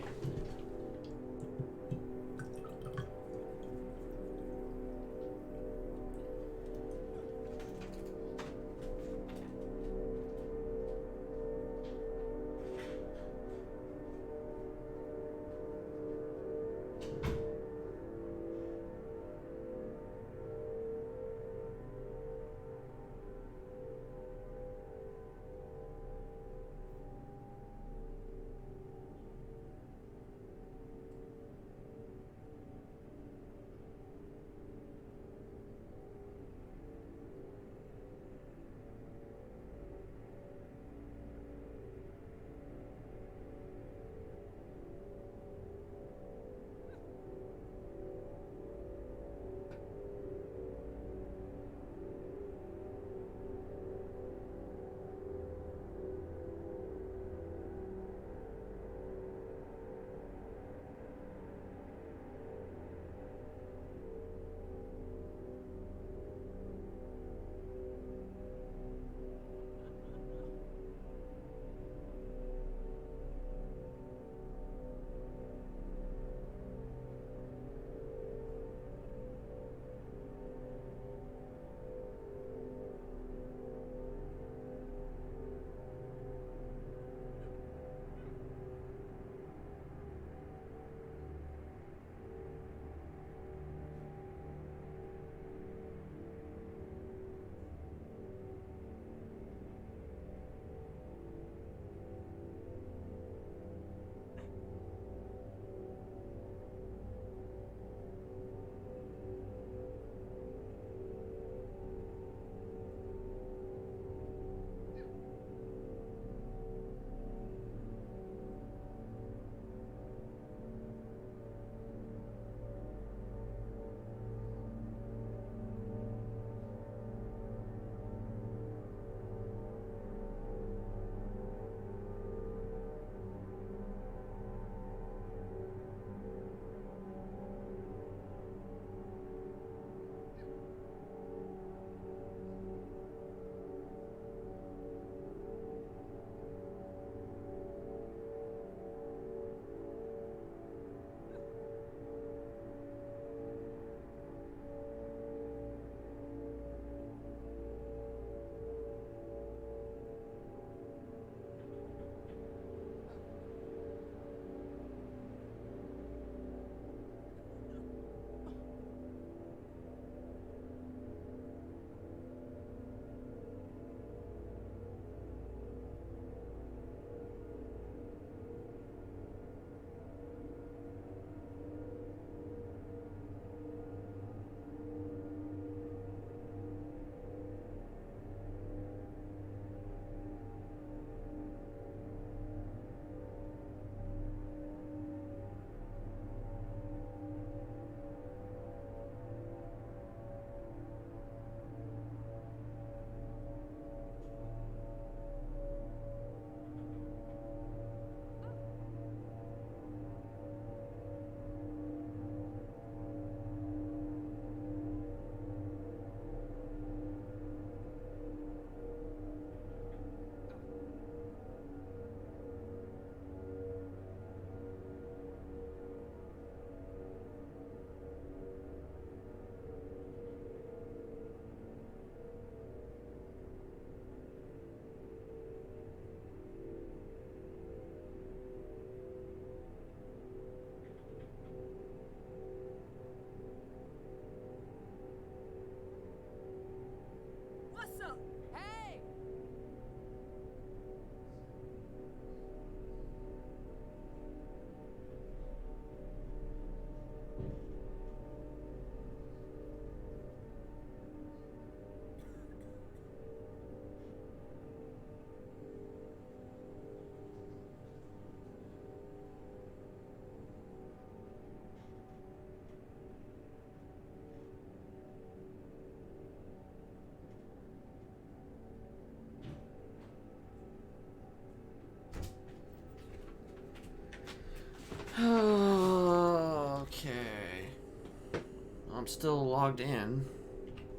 still logged in,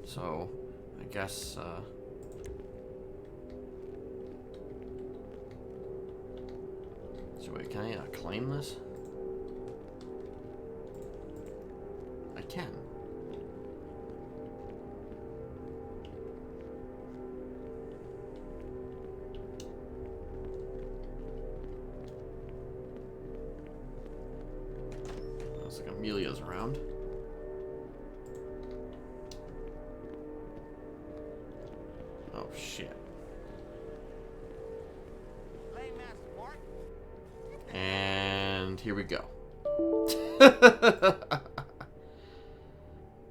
so I guess, so wait, can I claim this? I can. Looks like Amelia's around. Oh shit. And here we go.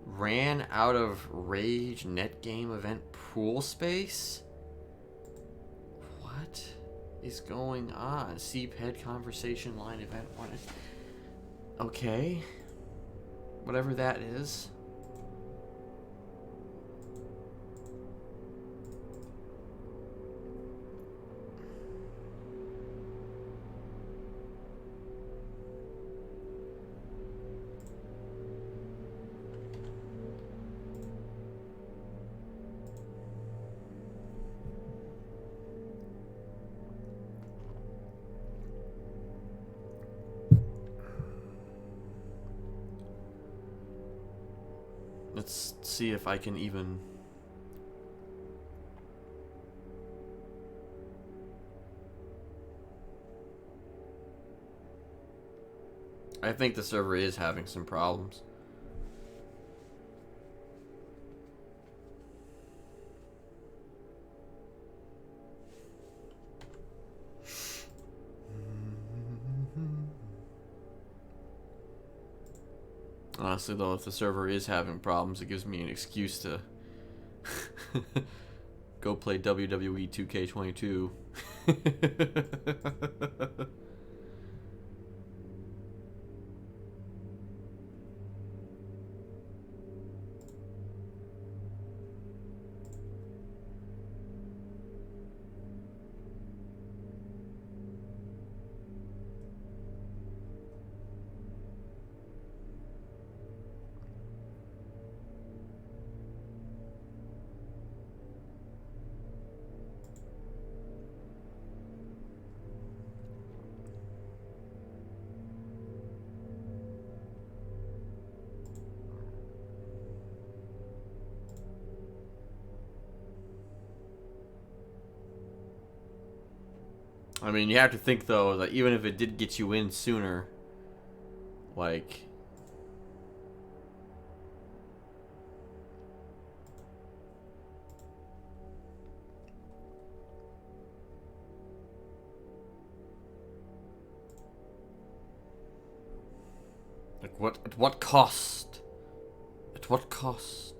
Ran out of rage net game event pool space? What is going on? Seep head conversation line event. What is... Okay. Whatever that is. Let's see if I can even... I think the server is having some problems. Honestly, though, if the server is having problems, it gives me an excuse to go play WWE 2K22. I mean, you have to think, though, that even if it did get you in sooner, like... Like, what, at what cost? At what cost?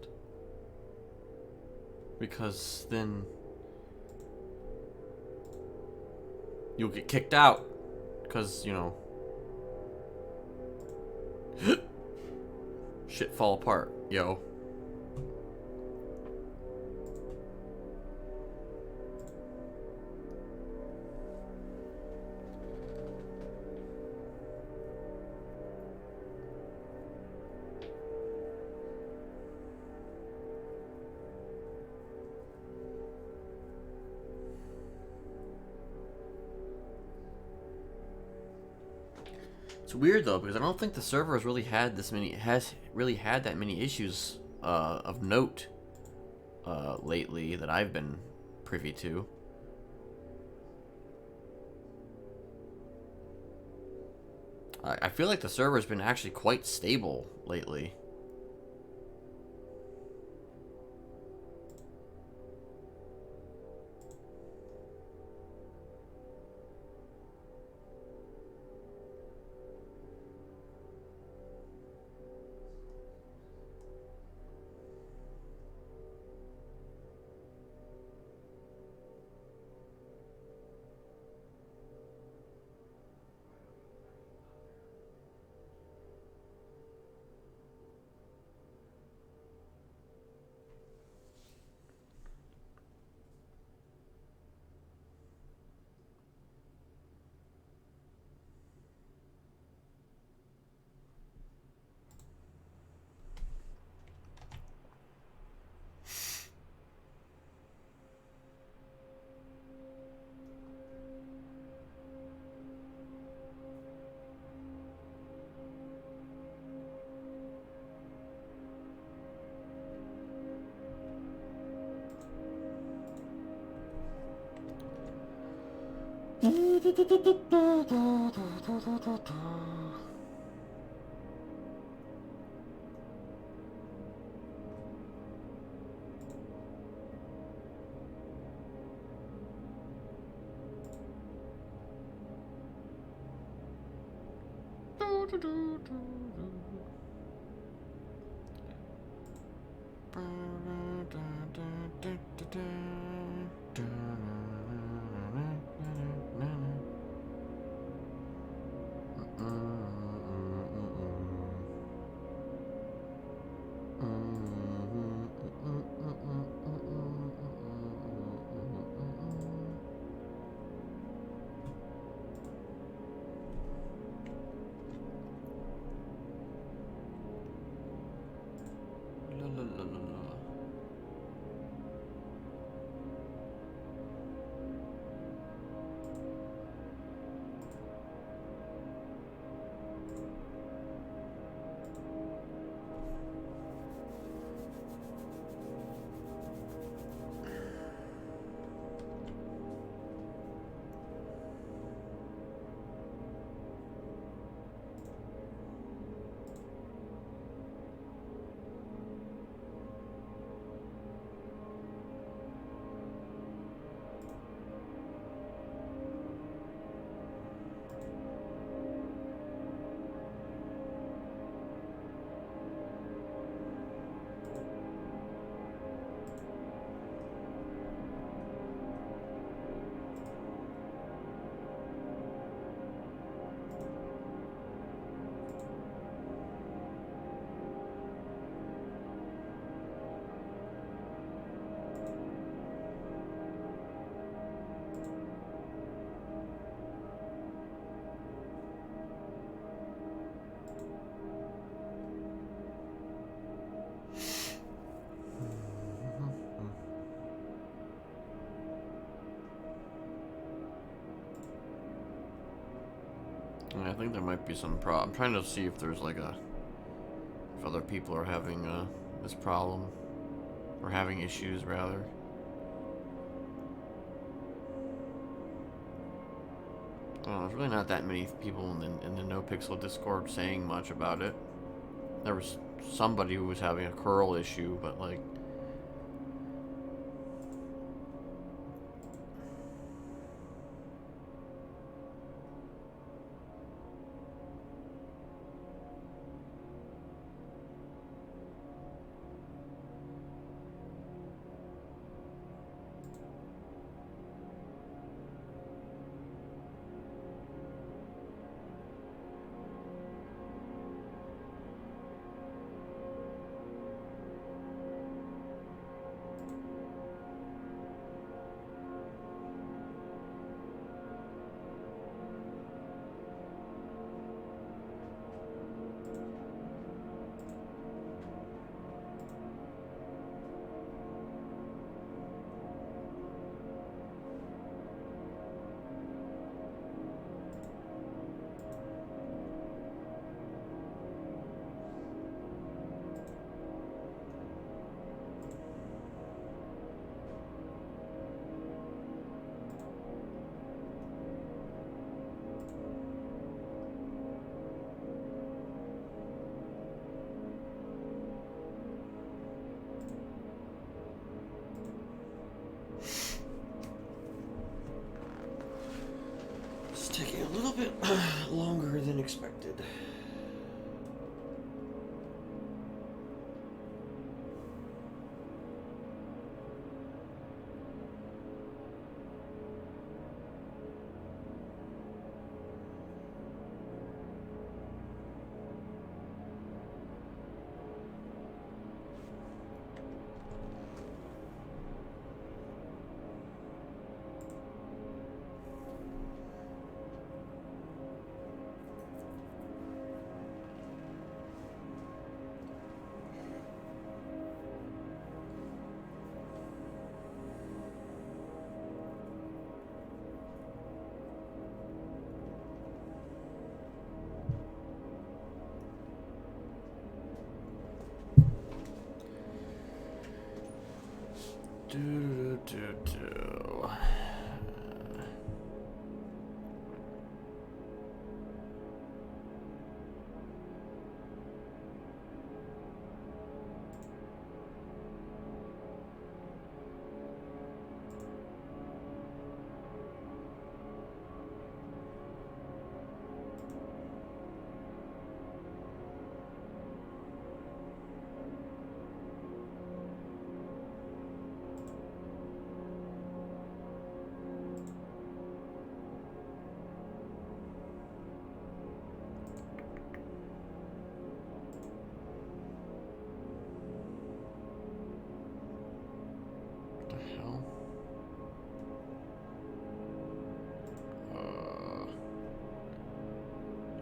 Because then... you'll get kicked out. Because, you know... shit fall apart, yo. It's weird though, because I don't think the server has really had that many issues of note lately that I've been privy to. I feel like the server's been actually quite stable lately. I think there might be some problem. I'm trying to see if there's like if other people are having this problem, or having issues rather. There's really not that many people in the NoPixel Discord saying much about it. There was somebody who was having a curl issue, but like. Taking a little bit longer than expected.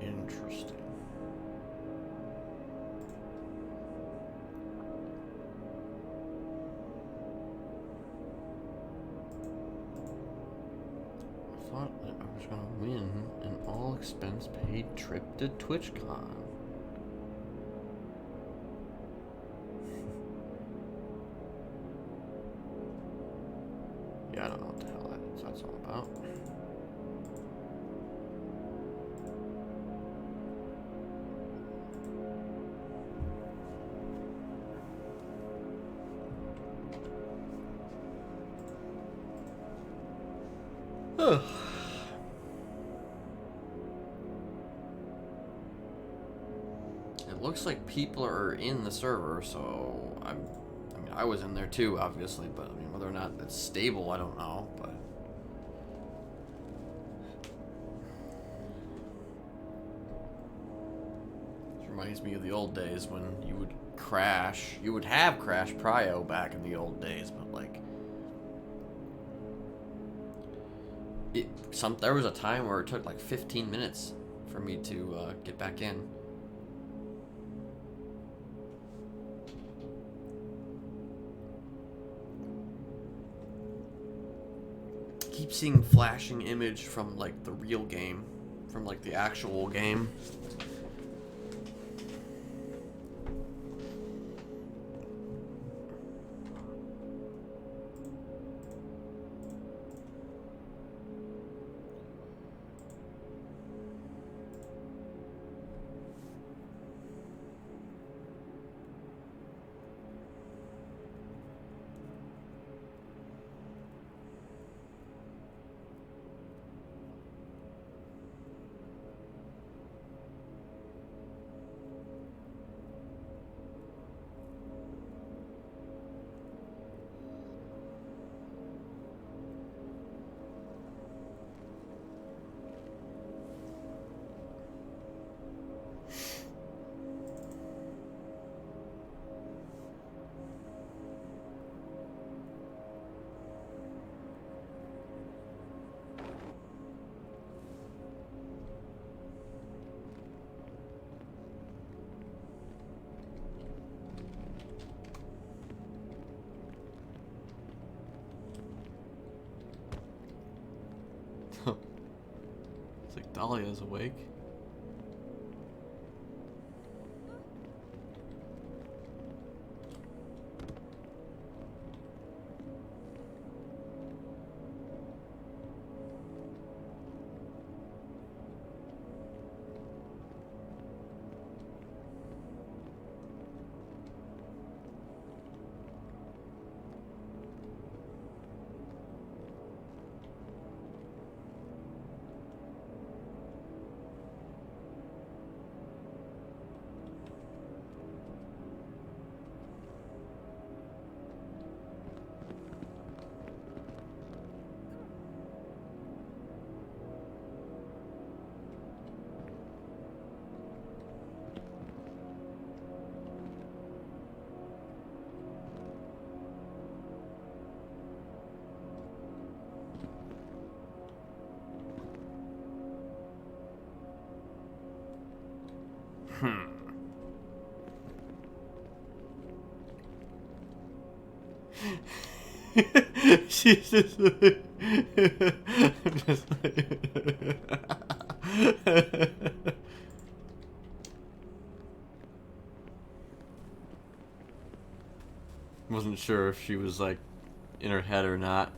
Interesting. I thought that I was gonna win an all-expense paid trip to TwitchCon. Yeah, I don't know what the hell that's all about. It looks like people are in the server, so I mean, I was in there too, obviously, but I mean, whether or not it's stable, I don't know, but. This reminds me of the old days when you would crash. You would have crash prio back in the old days, but like. There was a time where it took like 15 minutes for me to get back in. Keep seeing flashing image from like the real game, from like the actual game. It's like Dahlia's awake. She's just like, I'm just like wasn't sure if she was like in her head or not.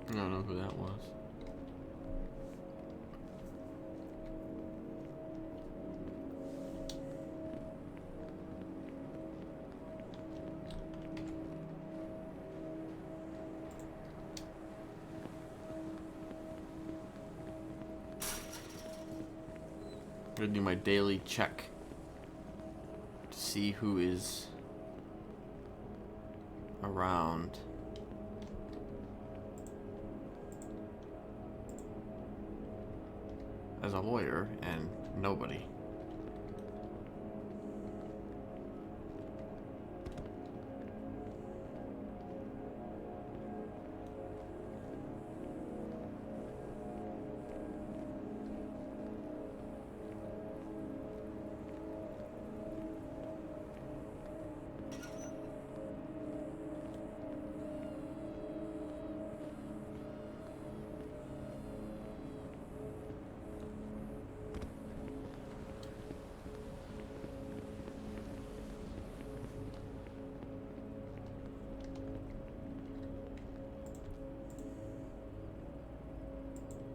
I don't know who that was. I'm gonna do my daily check to see who is around. as a lawyer and nobody.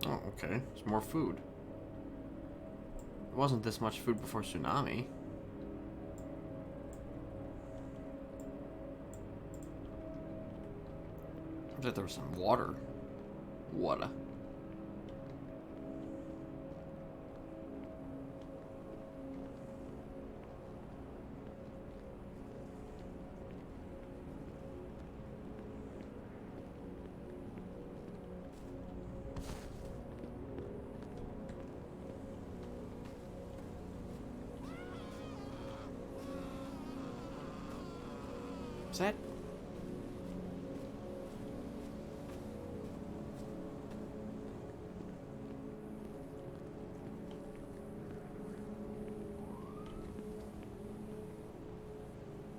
Oh, okay. There's more food. It wasn't this much food before tsunami. Looks like there was some water. Water. Is that?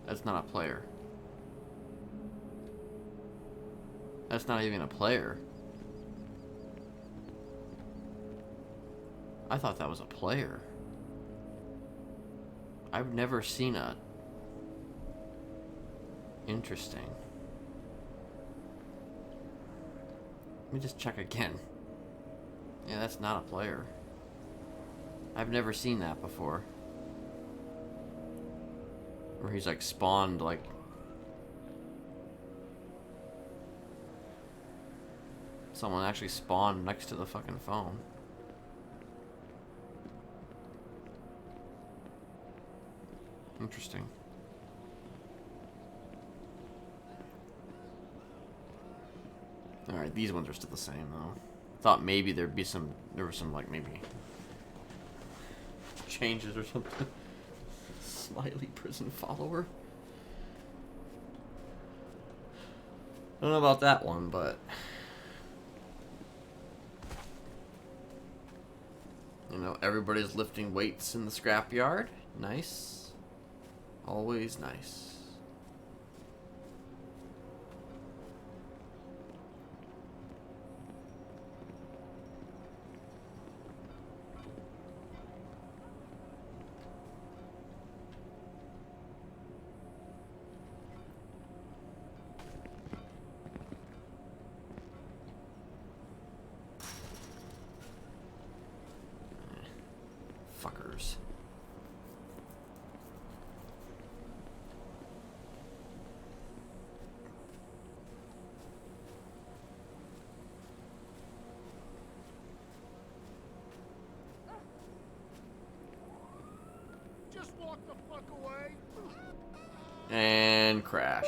That's not a player. That's not even a player. I thought that was a player. I've never seen a... Interesting. Let me just check again. Yeah, that's not a player. I've never seen that before. Where he's like spawned like... Someone actually spawned next to the fucking phone. Interesting. Alright, these ones are still the same though. Thought maybe there were some like maybe changes or something. Smiley prison follower. I don't know about that one, but you know, everybody's lifting weights in the scrapyard. Nice. Always nice. Fuckers. Just walk the fuck away. And crash.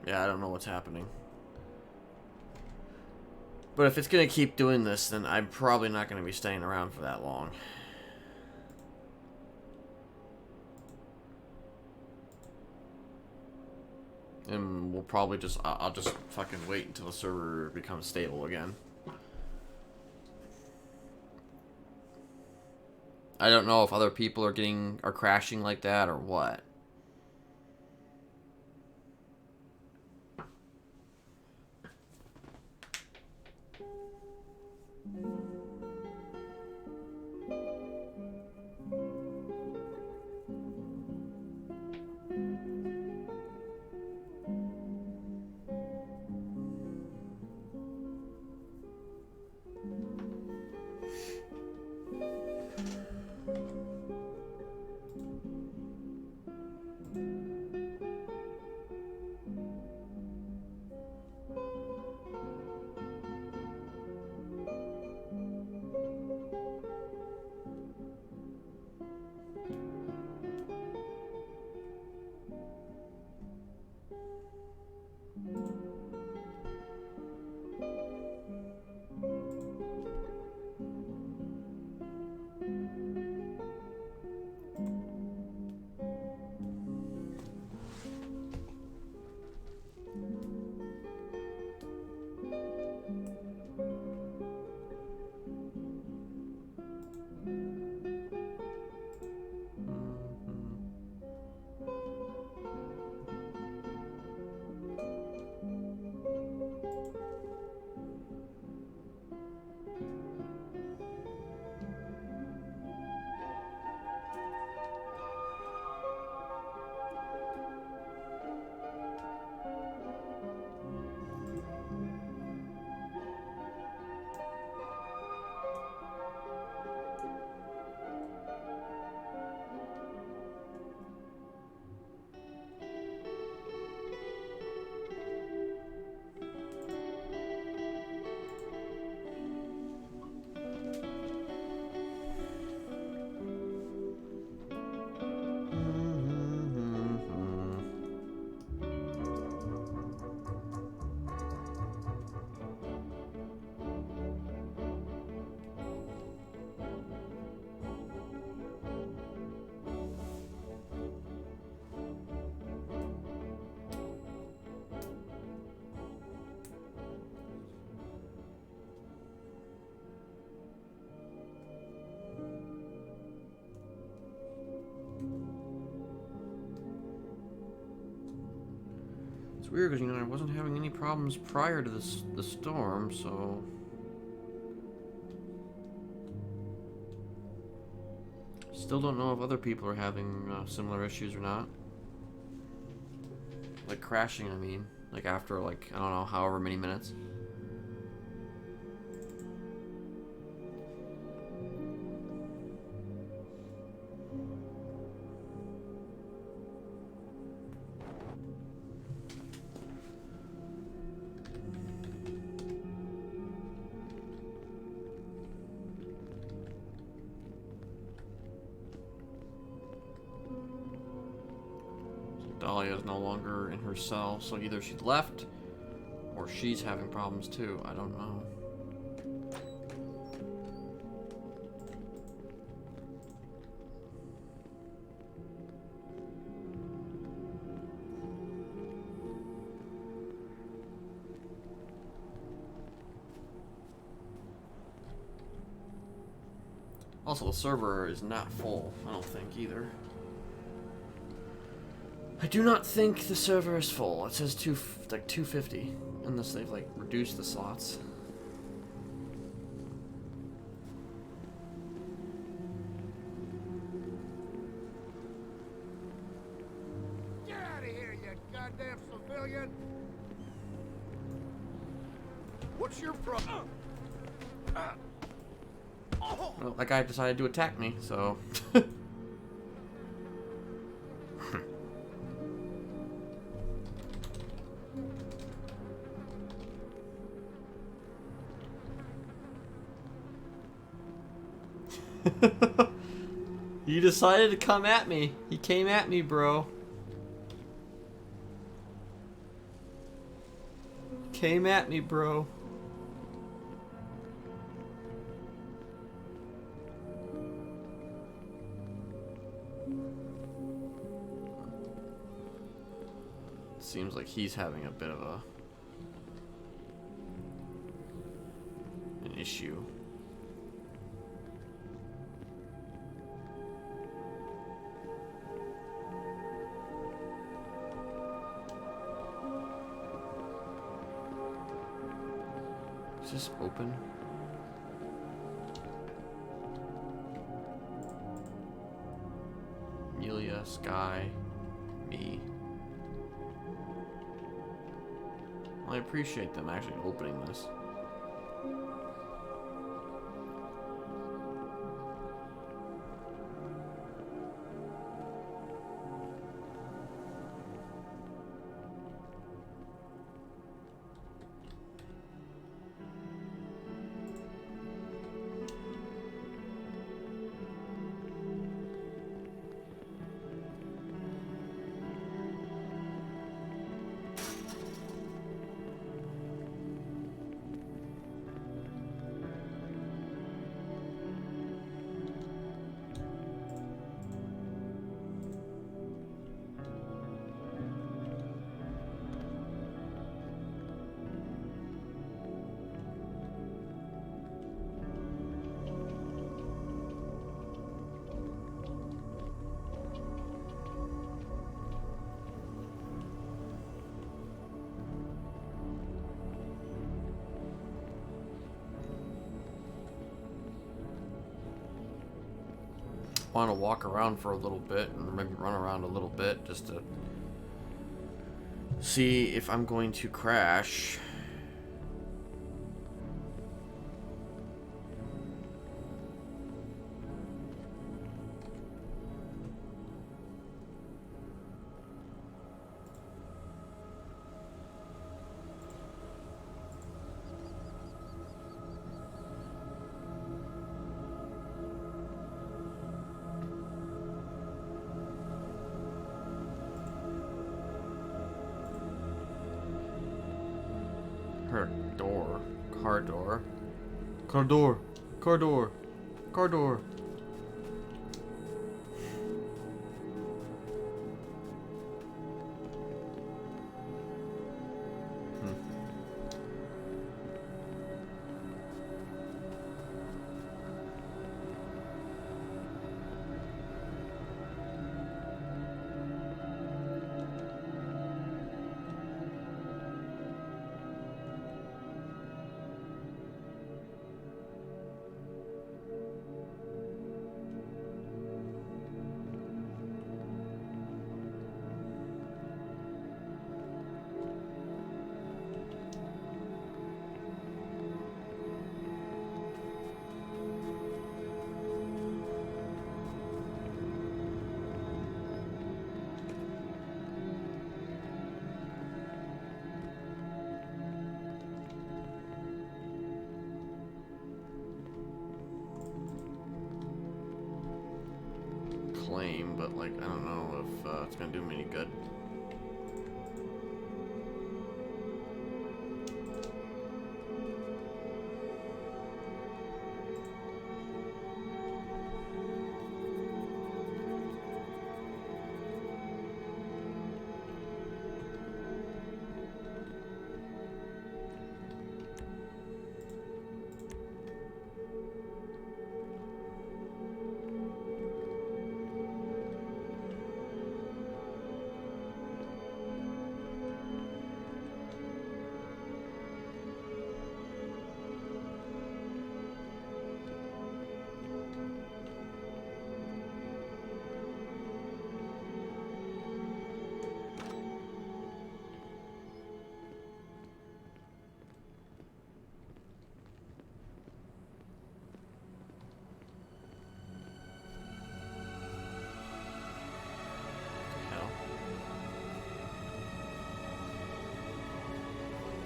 Yeah, I don't know what's happening. But if it's gonna keep doing this, then I'm probably not gonna be staying around for that long. And we'll probably just... I'll just fucking wait until the server becomes stable again. I don't know if other people are crashing like that or what. weird because, you know, I wasn't having any problems prior to the storm, so... Still don't know if other people are having similar issues or not. Like crashing, I mean. Like after, like, I don't know, however many minutes. Dahlia is no longer in her cell, so either she's left or she's having problems too. I don't know. Also, the server is not full, I don't think, either. I do not think the server is full. It says like 250, unless they've like reduced the slots. Get out of here, you goddamn civilian! What's your problem? Well, that guy decided to attack me, so... He decided to come at me. He came at me, bro. Came at me, bro. Seems like he's having a bit of an issue. Is this open? Amelia, Sky, me. I appreciate them actually opening this. Want to walk around for a little bit and maybe run around a little bit just to see if I'm going to crash. Her door. Car door. Car door. Car door. Car door. flame, but like I don't know if it's gonna do me any good.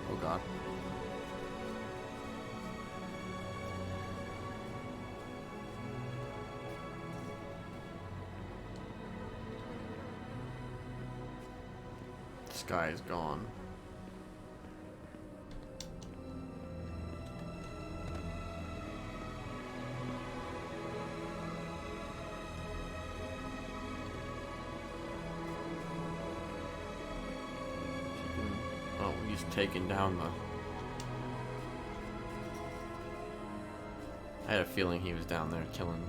Oh god. This guy is gone. Oh, he's taking down the... I had a feeling he was down there killing...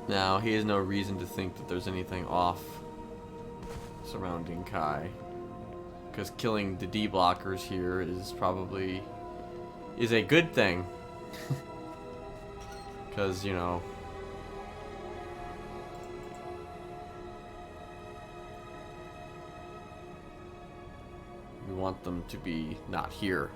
Now, he has no reason to think that there's anything off surrounding Kai. Because killing the D-blockers here is probably... is a good thing. Because, you know... we want them to be not here.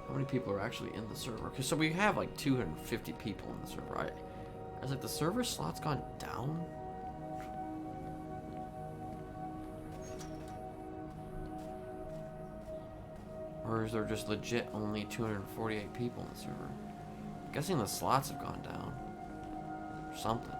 How many people are actually in the server? Cause so we have like 250 people in the server. I was like, the server slot's gone down? Or is there just legit only 248 people in the server? I'm guessing the slots have gone down. Or something.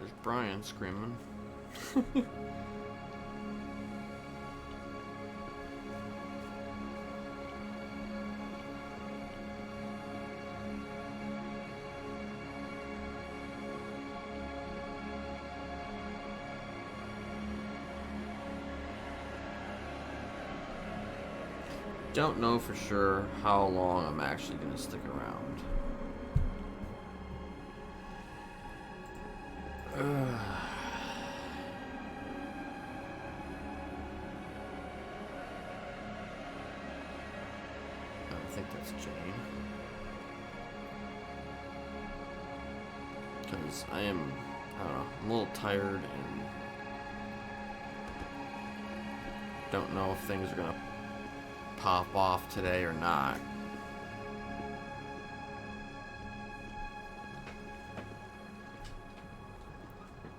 There's Brian screaming. Don't know for sure how long I'm actually gonna stick around. I think that's Jane. Because I don't know, I'm a little tired and don't know if things are gonna pop off today or not.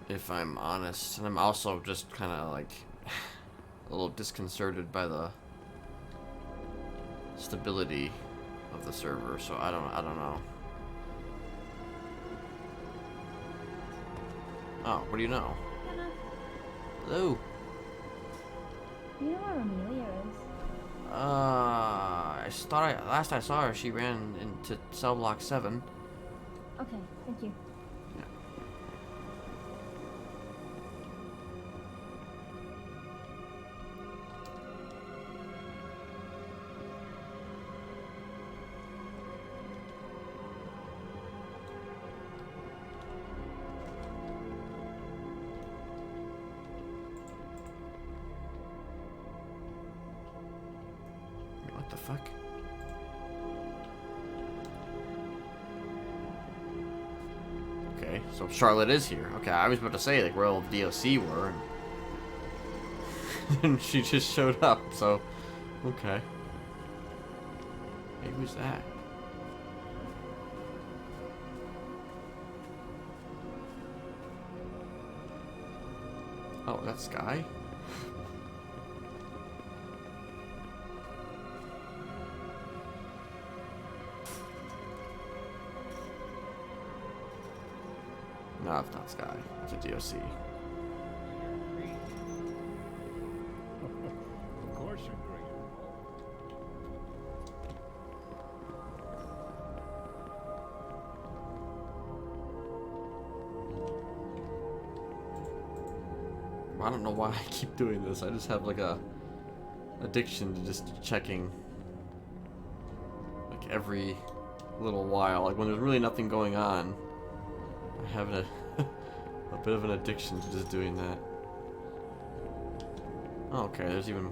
If I'm honest, and I'm also just kind of like a little disconcerted by the stability of the server, so I don't know. Oh, what do you know? Kenneth, Hello. you know where Amelia is? Last I saw her, she ran into cell block 7. Okay, thank you. What the fuck? Okay, so Charlotte is here. Okay, I was about to say like where all the DOC were, and she just showed up. So, okay. Hey, who's that? Oh, that's Sky. No, it's not Sky. It's a DOC. Of course you're doing it. I don't know why I keep doing this. I just have like a addiction to just checking like every little while. Like when there's really nothing going on, I have a bit of an addiction to just doing that. Oh, okay, there's even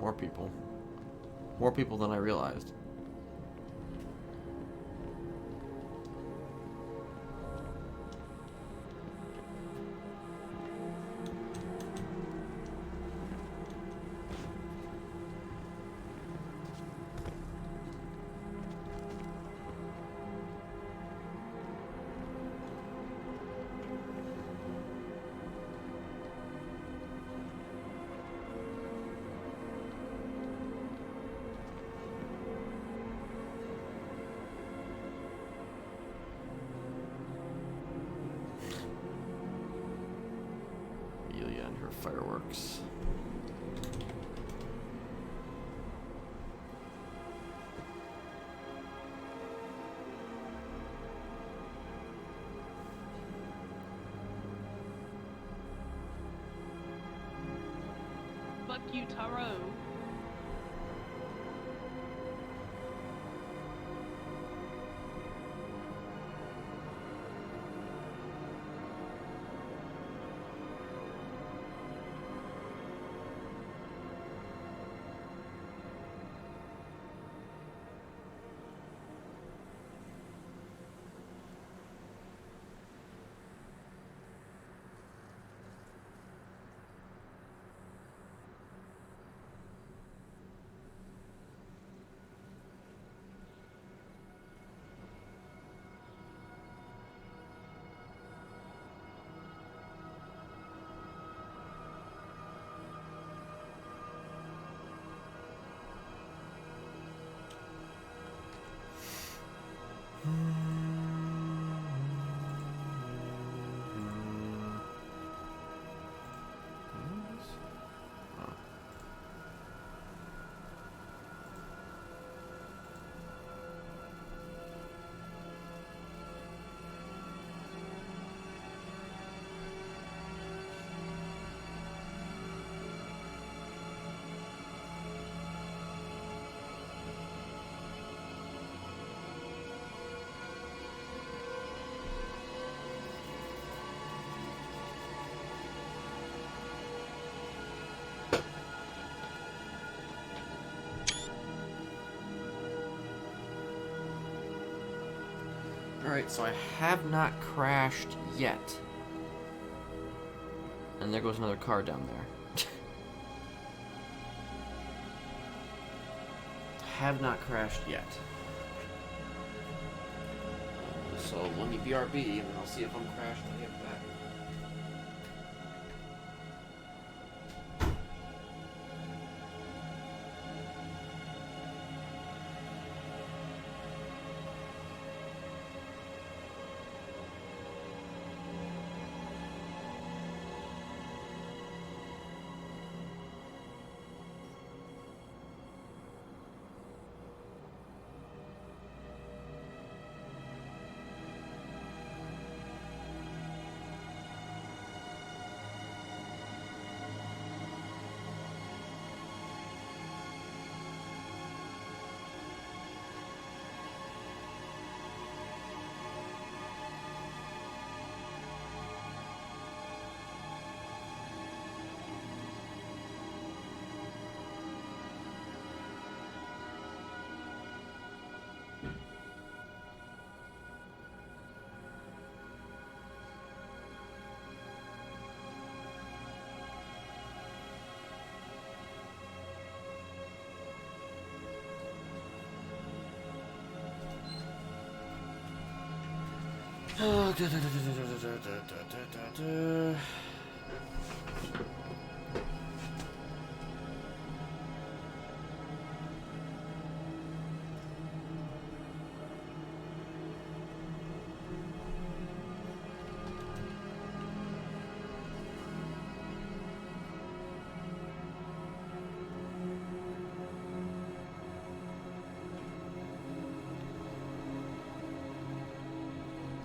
more people. More people than I realized. Amelia and her fireworks. Fuck you, Taro. Alright, so I have not crashed yet. And there goes another car down there. Have not crashed yet. So let me BRB and then I'll see if I'm crashed when I get back.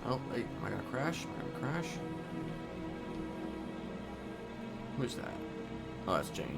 Oh, wait, am I gonna crash? Am I gonna crash? Who's that? Oh, that's Jane.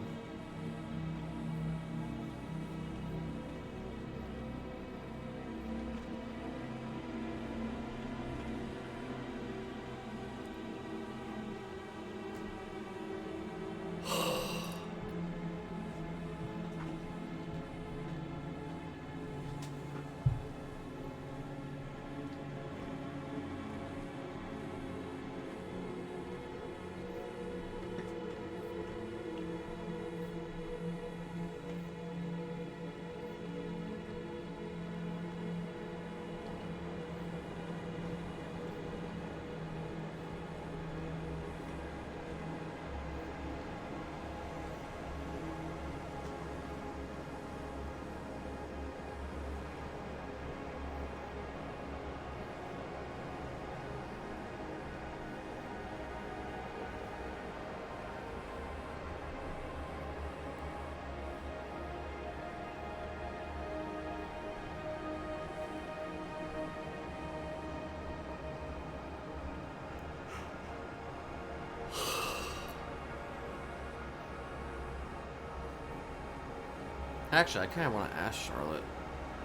Actually, I kind of want to ask Charlotte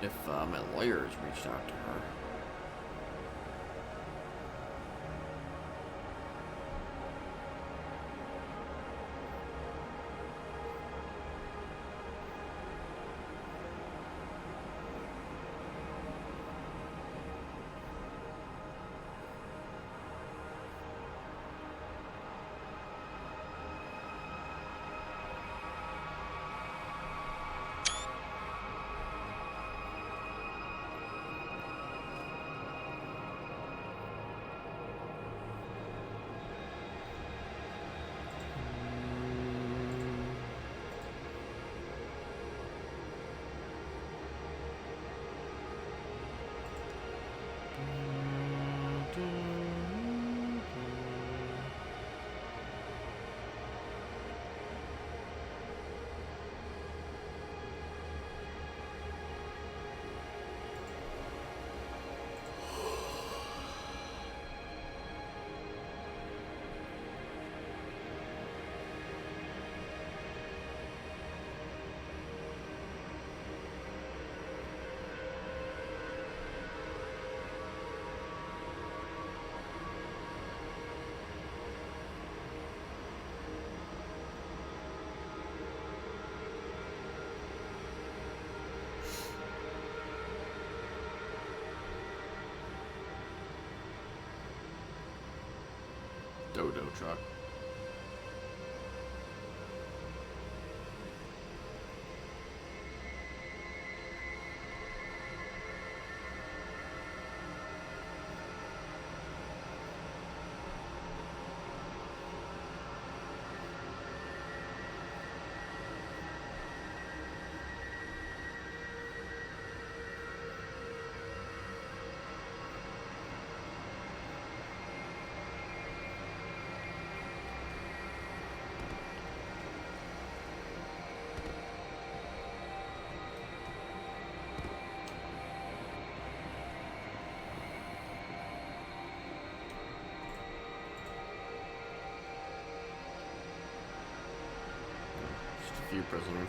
if my lawyer has reached out to her. Dodo truck. Just a few prisoners.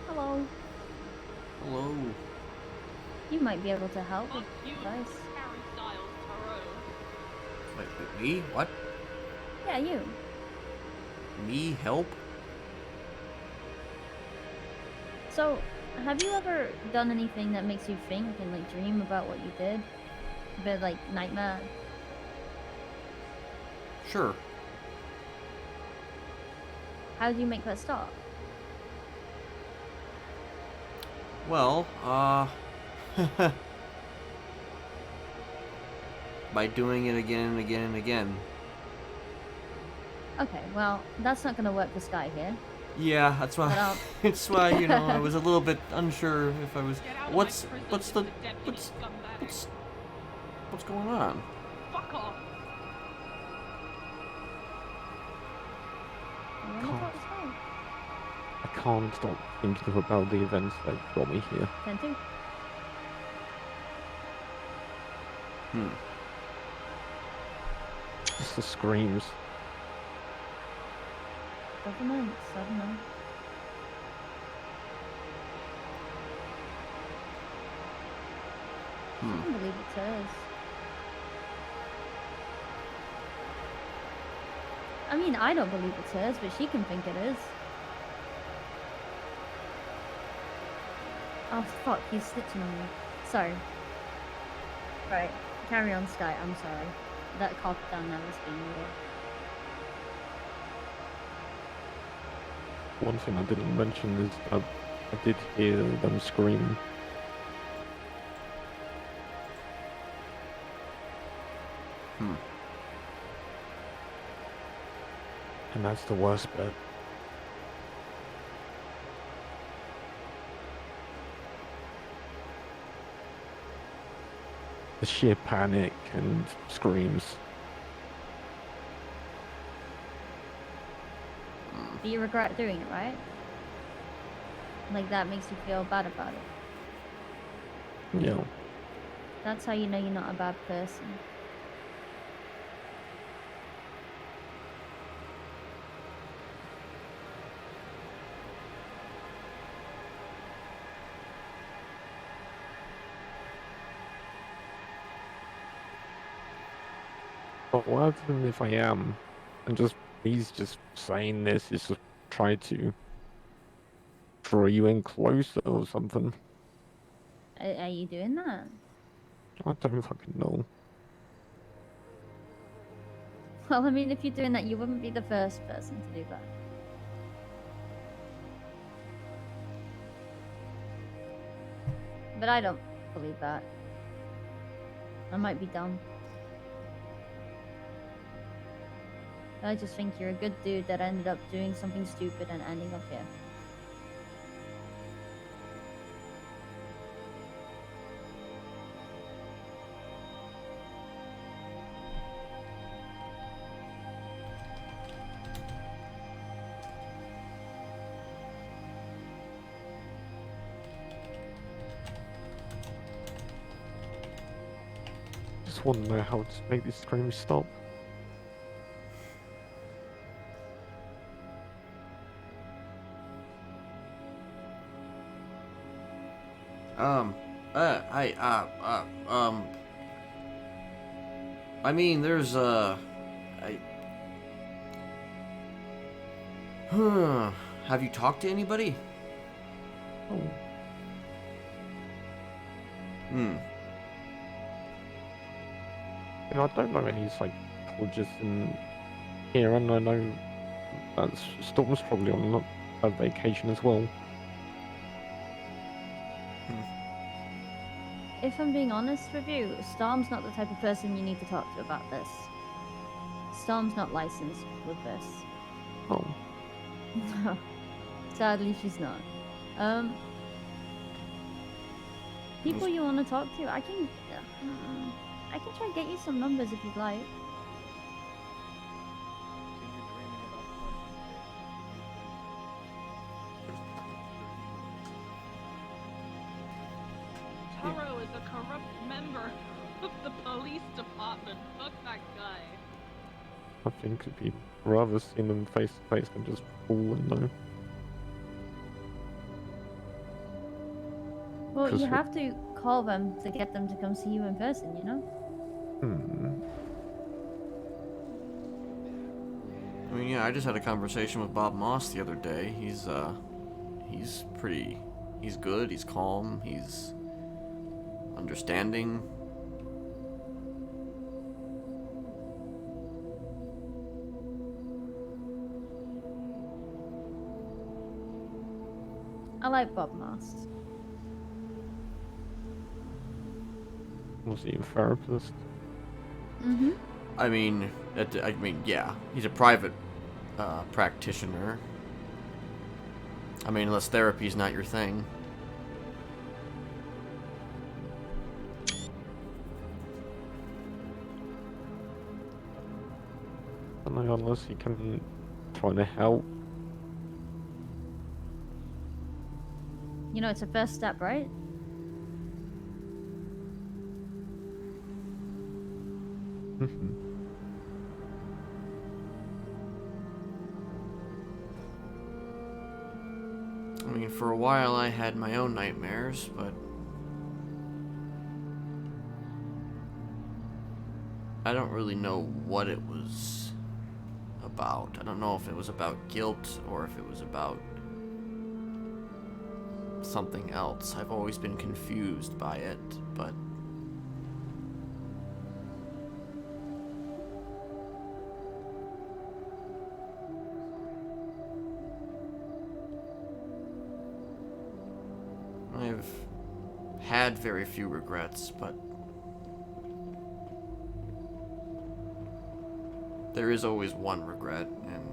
Hello. Hello. You might be able to help Fuck with you, advice. Harry Styles, Taro. Wait, me? What? Yeah, you. Me? Help? So, have you ever done anything that makes you think and like dream about what you did? A bit like nightmare. Sure. How do you make that stop? Well, by doing it again and again and again. Okay, well, that's not gonna work for Sky here. Yeah, that's why. But, It's why, you know, I was a little bit unsure if I was. Get out of What's my prison, what's the Mr. Deputy what's Scumbag. what's going on? Fuck off. You wanna talk to Sky? I can't stop thinking about the events that got me here. Can do. Hmm. It's the screams. Governments, I don't know. I Hmm. can't believe it's hers. I mean, I don't believe it's hers, but she can think it is. Oh fuck, he's snitching on me. Sorry. Right, carry on, Sky. I'm sorry. That cop down there was being weird. One thing I didn't mention is I did hear them scream. Hmm. And that's the worst bit. The sheer panic and screams. But you regret doing it, right? Like that makes you feel bad about it. Yeah. That's how you know you're not a bad person. But what happens if I am? And just he's just saying this is to try to draw you in closer or something. Are you doing that? I don't fucking know. Well, I mean, if you're doing that, you wouldn't be the first person to do that. But I don't believe that. I might be dumb. I just think you're a good dude that ended up doing something stupid and ending up here. just want to know how to make this scream stop. I mean, there's, have you talked to anybody? Oh, Hmm. I don't know any psychologists in here, and I know that Storm's probably on a vacation as well. If I'm being honest with you, Storm's not the type of person you need to talk to about this. Storm's not licensed with this. Oh, No. Sadly, she's not. People you want to talk to, I can try and get you some numbers if you'd like. Taro is a corrupt member of the police department. Fuck that guy. I think it'd be rather seeing them face to face than just fooling though. Well, 'Cause you it- have to call them to get them to come see you in person, you know? I mean, yeah, I just had a conversation with Bob Moss the other day. He's good, he's calm, he's understanding. I like Bob Moss. Was he a therapist? Mm-hmm. I mean, yeah, he's a private practitioner. I mean, unless therapy's not your thing. I don't know, unless he can try to help. You know, it's a first step, right? I mean, for a while I had my own nightmares, but I don't really know what it was about. I don't know if it was about guilt or if it was about something else. I've always been confused by it, but I've had very few regrets, but there is always one regret, and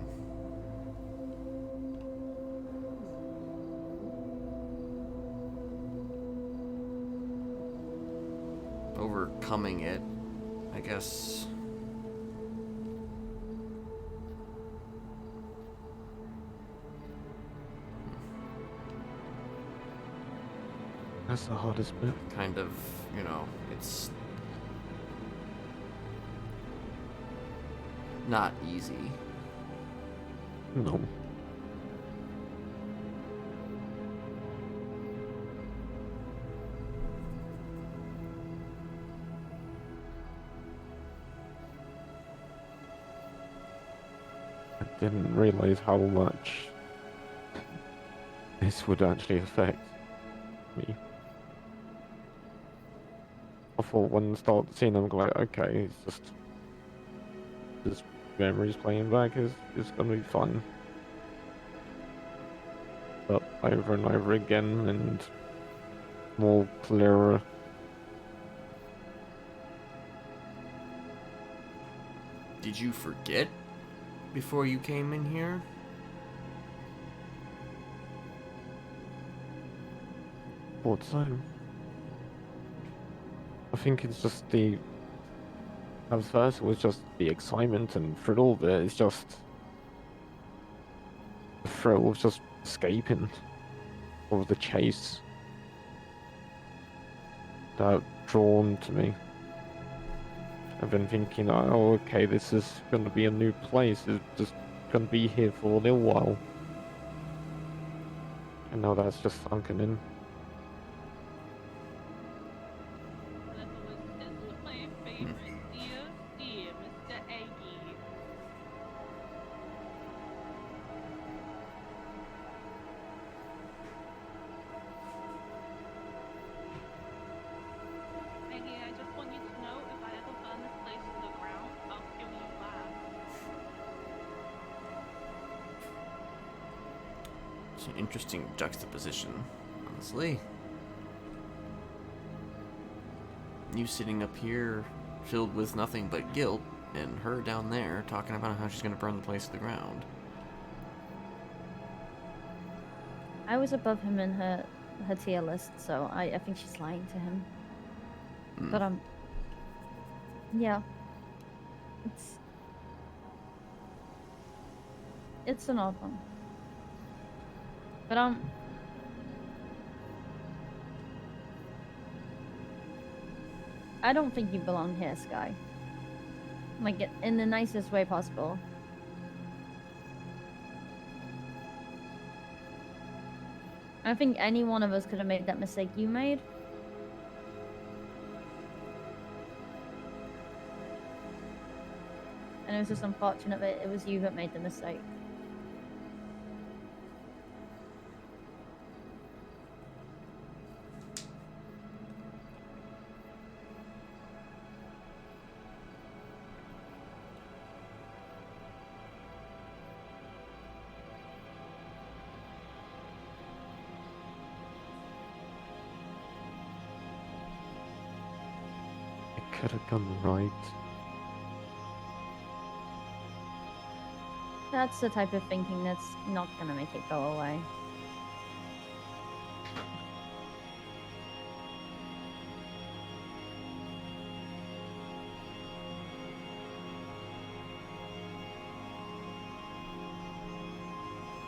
overcoming it, I guess. That's the hardest bit. Kind of, it's not easy. No. I didn't realize how much this would actually affect me. I thought when I started seeing them, like, okay, it's just memories playing back is gonna be fun. But over and over again and more clearer. Did you forget before you came in here? Thought so. I think it's just at first it was just the excitement and thrill of it. It's just the thrill of just escaping, or the chase that drawn to me. I've been thinking, oh, okay, this is gonna be a new place. It's just gonna be here for a little while. And now that's just sunken in. This was my favorite. Dear Mr. Aggie. Aggie, I just want you to know if I ever burn this place to the ground, I'll kill you last. It's an interesting juxtaposition, honestly. You sitting up here filled with nothing but guilt, and her down there talking about how she's gonna burn the place to the ground. I was above him in her tier list, so I think she's lying to him. But yeah, it's an odd one. But I don't think you belong here, Sky. Like, in the nicest way possible. I think any one of us could have made that mistake you made. And it was just unfortunate that it was you that made the mistake. Could have gone right. That's the type of thinking that's not gonna make it go away.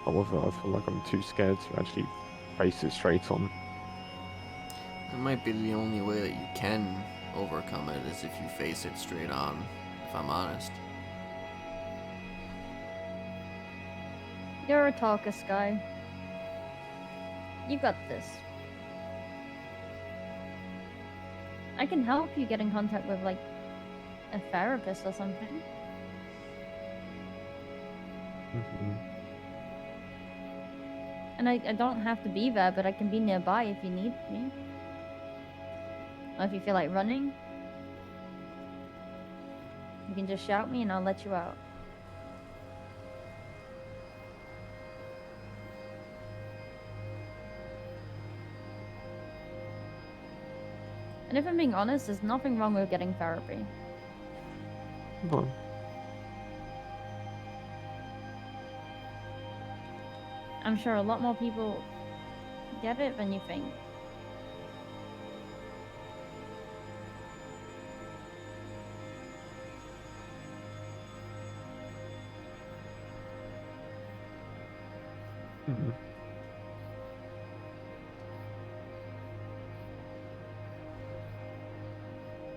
However, I feel like I'm too scared to actually face it straight on. It might be the only way that you can overcome it is if you face it straight on, if I'm honest. You're a talker, Sky. You got this. I can help you get in contact with, like, a therapist or something. And I don't have to be there, but I can be nearby if you need me. Or if you feel like running, you can just shout me and I'll let you out. And if I'm being honest, there's nothing wrong with getting therapy. No. I'm sure a lot more people get it than you think. Mhm.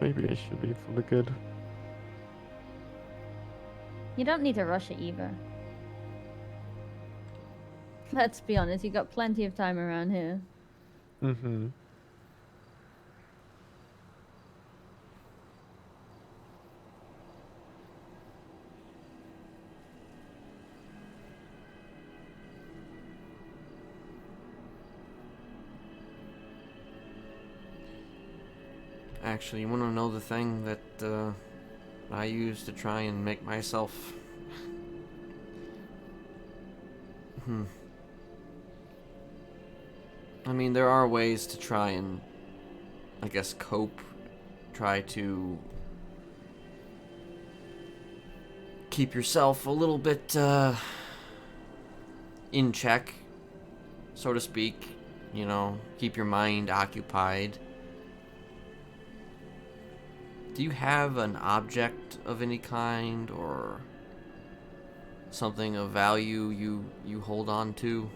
Maybe it should be for the good. You don't need to rush it either. Let's be honest, you got plenty of time around here. Mm-hmm. Actually, you want to know the thing that I use to try and make myself... I mean, there are ways to try and, I guess, cope. Try to keep yourself a little bit in check, so to speak. You know, keep your mind occupied. Do you have an object of any kind or something of value you hold on to?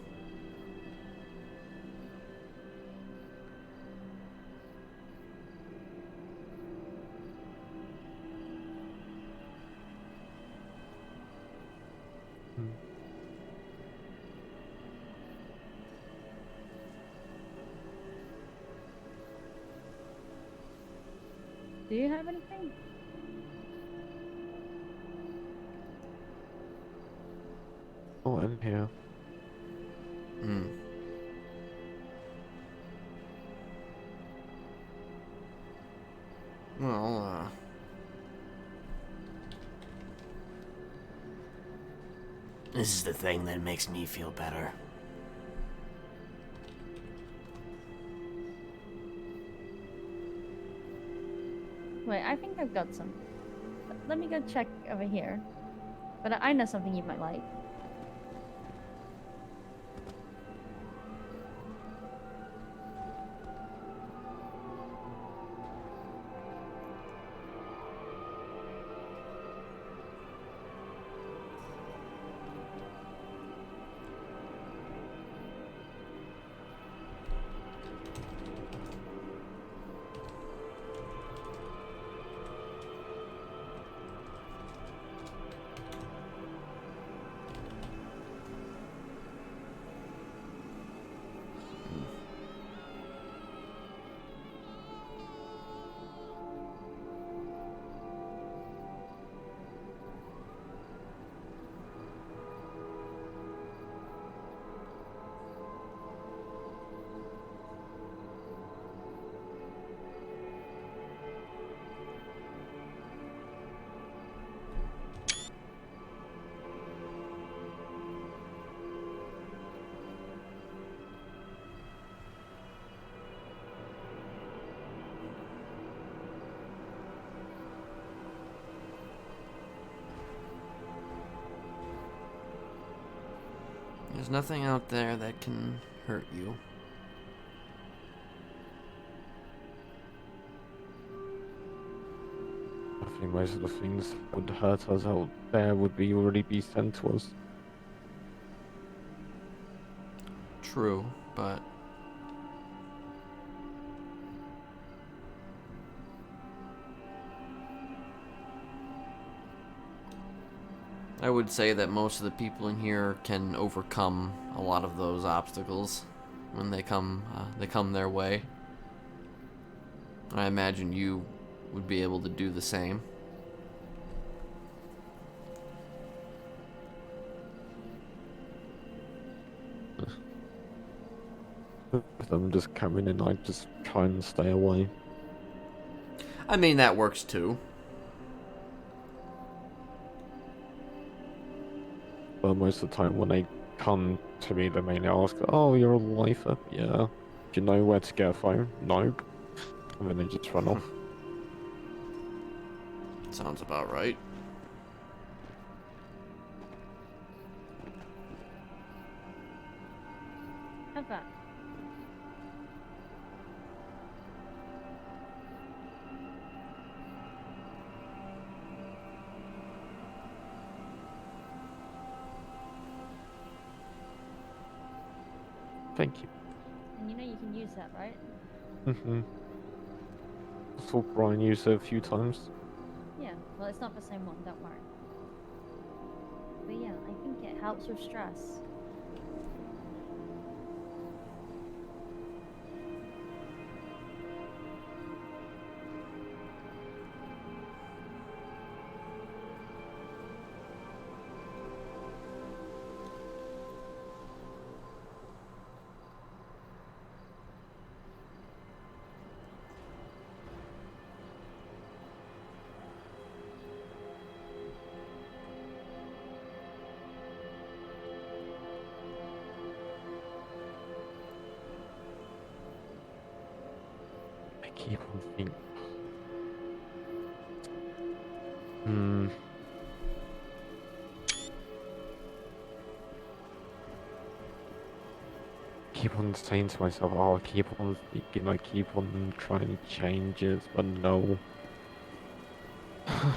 Hmm. Do you have anything? Oh, in here. Hmm. Well, this is the thing that makes me feel better. Wait, I think I've got some. Let me go check over here. But I know something you might like. There's nothing out there that can hurt you. I think most of the things that would hurt us out there would be already be sent to us. True, but I would say that most of the people in here can overcome a lot of those obstacles when they come their way. I imagine you would be able to do the same. If them just come in and I just try and stay away. I mean, that works too. But most of the time when they come to me, they mainly ask, "Oh, you're a lifer? Yeah. Do you know where to get a phone? Nope." And then they just run off. Sounds about right. Have that. Thank you. And you know you can use that, right? Mm-hmm. I saw Brian use it a few times. Yeah. Well, it's not the same one, don't worry. But yeah, I think it helps with stress. I keep on thinking. Hmm. Keep on saying to myself, "Oh, I keep on thinking, I keep on trying to change it, but no." Hey,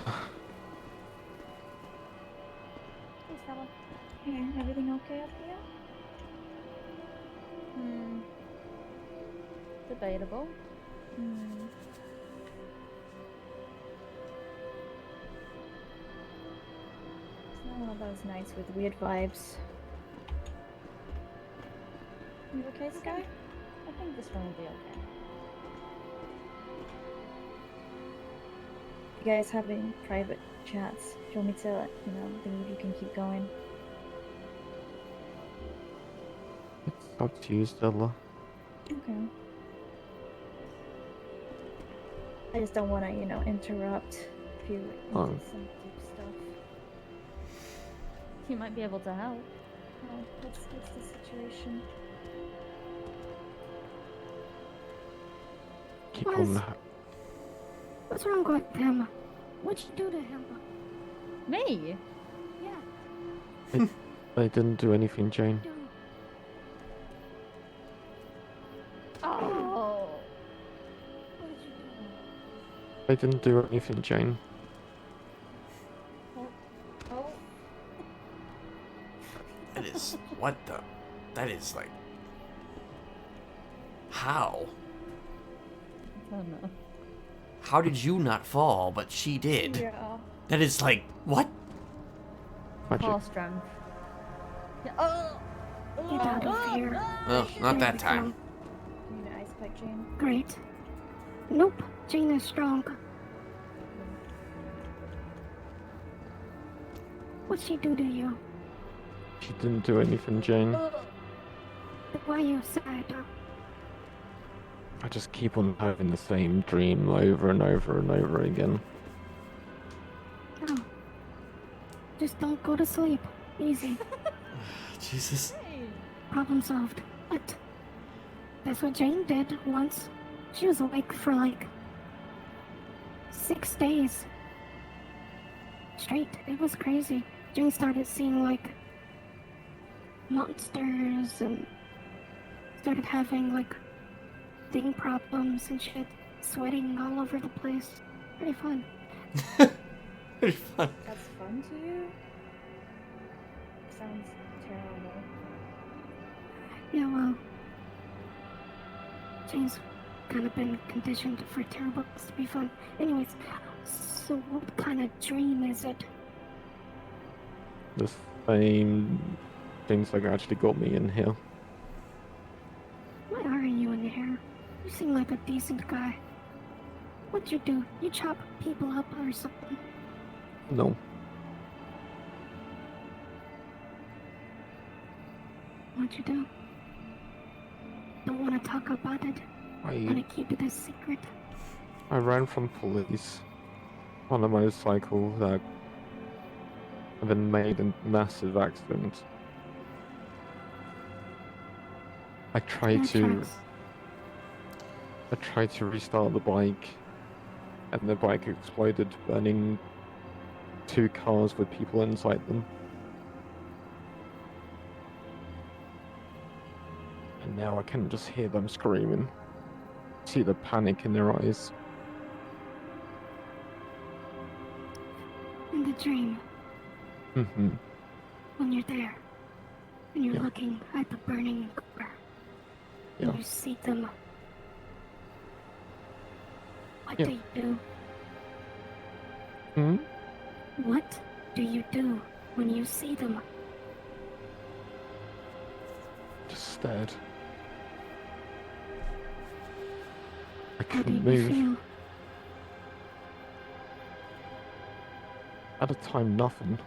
Stella. Hey, everything okay up here? Hmm. Debatable. Hmm. It's not a that was nice with weird vibes. You okay, Sky? I think this one will be okay. You guys having private chats? Do you want me to, leave? You can keep going. It's up to you, Stella. Okay. I just don't want to, interrupt if you into Oh. some deep stuff. You might be able to help. Oh, what's the situation? Keep What on. is- What's wrong with him? What'd you do to him? Me? Yeah, They didn't do anything, Jane. do. Oh. What did you do? They didn't do anything, Jane. Oh. That is what the. That is like. How? I don't know. How did you not fall, but she did? Yeah. That is like what? Magic. Call strength. Yeah. Oh. Get out of here. Well, not that There we time. go. You need an ice pick, Jane. Great. Nope, Jane is strong. What'd she do to you? She didn't do anything, Jane. Why are you sad? I just keep on having the same dream over and over and over again. No. Just don't go to sleep. Easy. Jesus. Hey. Problem solved. But that's what Jane did once. She was awake for like 6 days straight. It was crazy. Jane started seeing like monsters and started having like thing problems and shit, sweating all over the place. Pretty fun. Pretty fun. That's fun to you? Sounds terrible. Yeah, well, Jane's kind of been conditioned for terrible things to be fun. Anyways, so what kind of dream is it? The same things that actually got me in here. Why are you in here? You seem like a decent guy. What'd you do? You chop people up or something? No. What'd you do? Don't want to talk about it. Want to keep it a secret. I ran from police on a motorcycle that had been made a massive accident. I tried That to tracks. restart the bike, and the bike exploded, burning 2 cars with people inside them. And now I can just hear them screaming. See the panic in their eyes. In the dream, Mm-hmm. when you're there, and you're Yeah. looking at the burning car, Yeah. and you see them. What Yeah. do you do? Hmm? What do you do when you see them? Just stared. I How do couldn't you move. feel? At the time, nothing.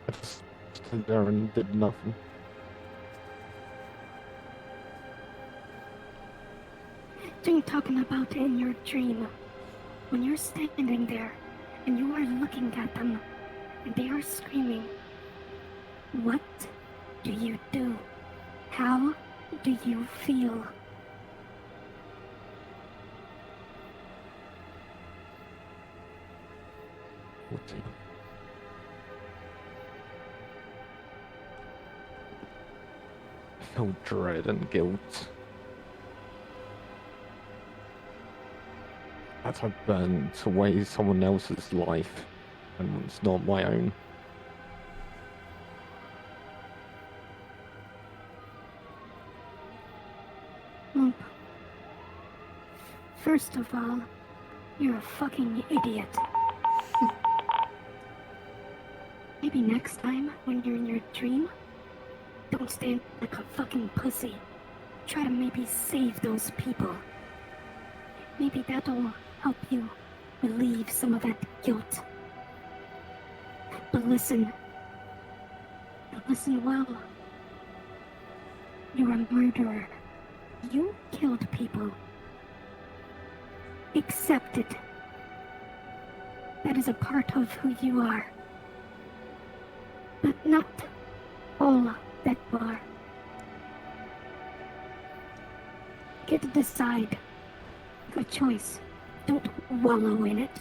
I just stood there and did nothing. Jane talking about in your dream. When you're standing there and you are looking at them and they are screaming. What do you do? How do you feel? Guilty. I felt dread and guilt. That I burnt away someone else's life, and it's not my own. Nope. First of all, You're a fucking idiot. Maybe next time, when you're in your dream, don't stand like a fucking pussy. Try to maybe save those people. Maybe that'll help you relieve some of that guilt. But listen. Listen well. You're a murderer. You killed people. Accept it. That is a part of who you are. But not all that you are. Get to decide. Your choice. Don't wallow in it.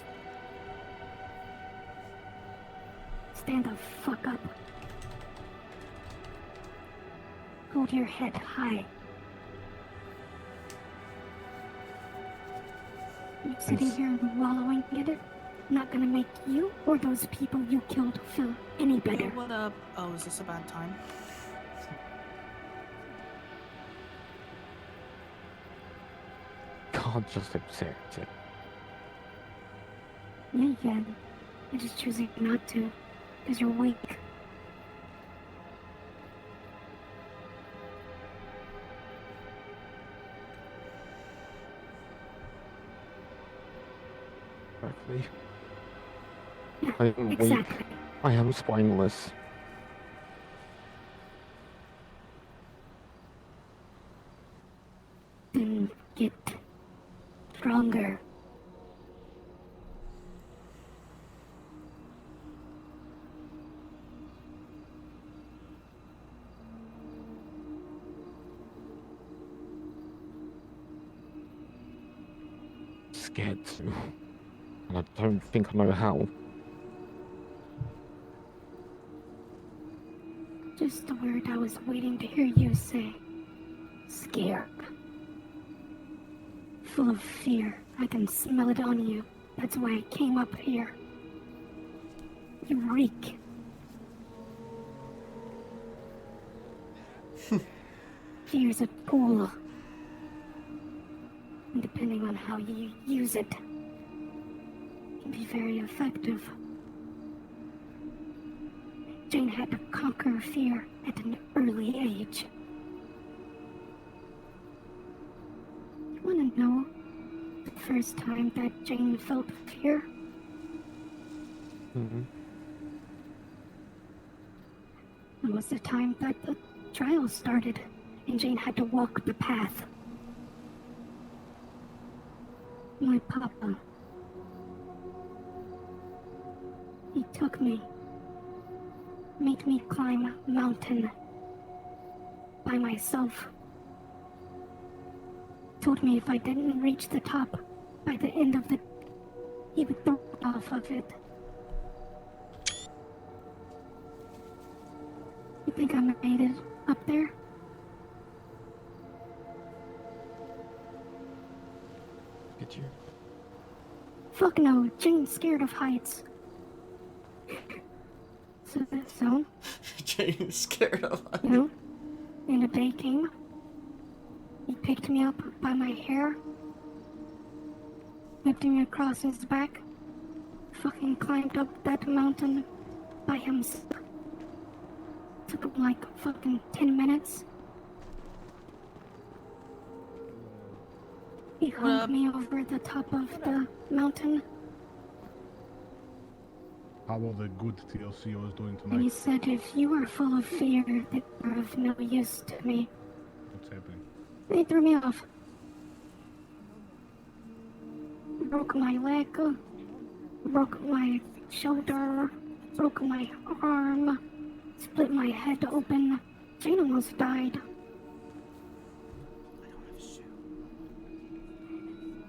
Stand the fuck up. Hold your head high. You sitting here and wallowing in it, not gonna make you or those people you killed feel any better. What up? Oh, is this a bad time? Can't just accept it. Yeah, you can. You're just choosing not to, because you're weak. Exactly. Yeah, I am weak. exactly. I am spineless. Then get stronger. Scared to. And I don't think I know how. Just the word I was waiting to hear you say. Scared. Full of fear. I can smell it on you. That's why I came up here. You reek. Fear's a tool. And depending on how you use it, can be very effective. Jane had to conquer fear at an early age. You wanna know the first time that Jane felt fear? Mm-hmm. It was the time that the trial started, and Jane had to walk the path. My papa. He took me. Made me climb a mountain. By myself. Told me if I didn't reach the top by the end of the... he would throw me off of it. You think I made it up there? Did you? Fuck no, Jane's scared of heights. So, Jane's scared of us. you know, and a day came. He picked me up by my hair, whipped me across his back, fucking climbed up that mountain by himself. Took him like fucking 10 minutes. He hung me over the top of the mountain, How about the good TLC I was doing and he tonight? said if you are full of fear, that you're of no use to me. What's happening? He threw me off. Broke my leg, broke my shoulder, broke my arm, split my head open. Jane almost died.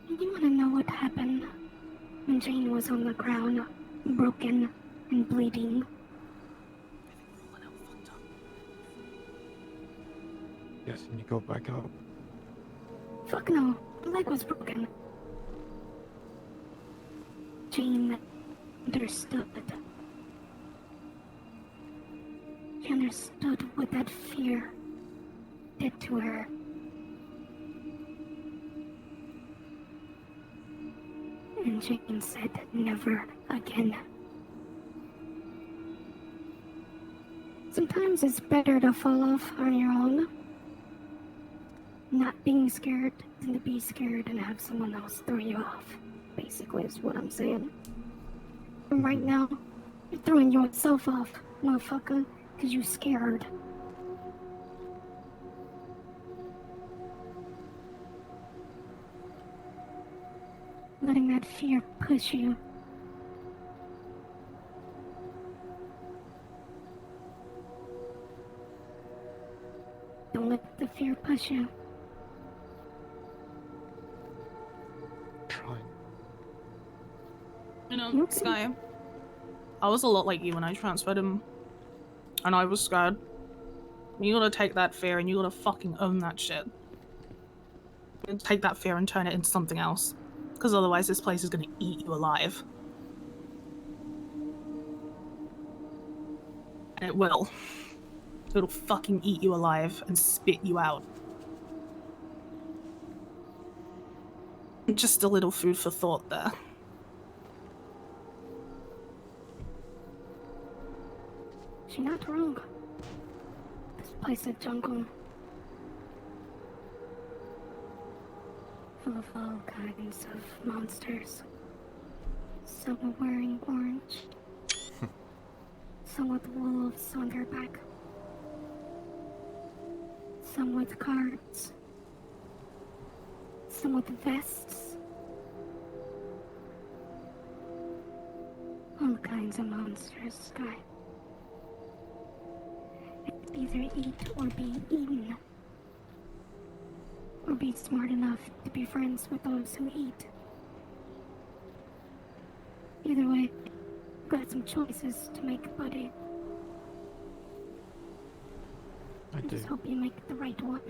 You wanna know what happened when Jane was on the ground, broken and bleeding? Yes, and you go back up. Fuck no, my leg was broken. Jane understood. She understood what that fear did to her. And And Jane said never again. Sometimes it's better to fall off on your own. Not being scared than to be scared and have someone else throw you off. Basically is what I'm saying. And right now, you're throwing yourself off, motherfucker, because you're scared. Letting that fear push you. Don't let the fear push you. Trying. You know, You okay? Sky, I was a lot like you when I transferred him, and I was scared. You gotta take that fear and you gotta fucking own that shit. And take that fear and turn it into something else. Because otherwise this place is gonna eat you alive. And it will. It'll fucking eat you alive and spit you out. Just a little food for thought there. She's not wrong. This place is jungle. Full of all kinds of monsters. Some are wearing orange. Some with wolves on their back. Some with cards. Some with vests. All kinds of monsters, Sky. It's either eat or be eaten. Or be smart enough to be friends with those who eat. Either way, you've got some choices to make, buddy. I do. Just hope you make the right one.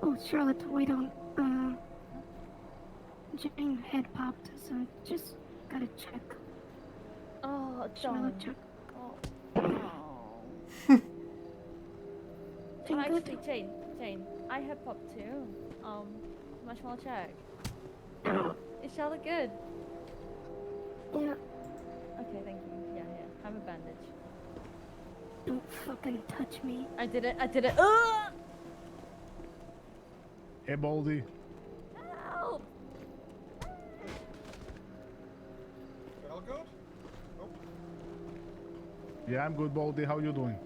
Oh, Charlotte, wait on. Jane head popped, so just gotta check. Oh, Charlotte, check. Oh. Jane, good? Actually, Jane, I have popped too. Marshmallow check. Is Charlotte good? Yeah, Okay, thank you. Yeah, have a bandage. don't fucking touch me. I did it. Ugh! Hey, Baldy. Help! All good? Yeah, I'm good, Baldy. How you doing?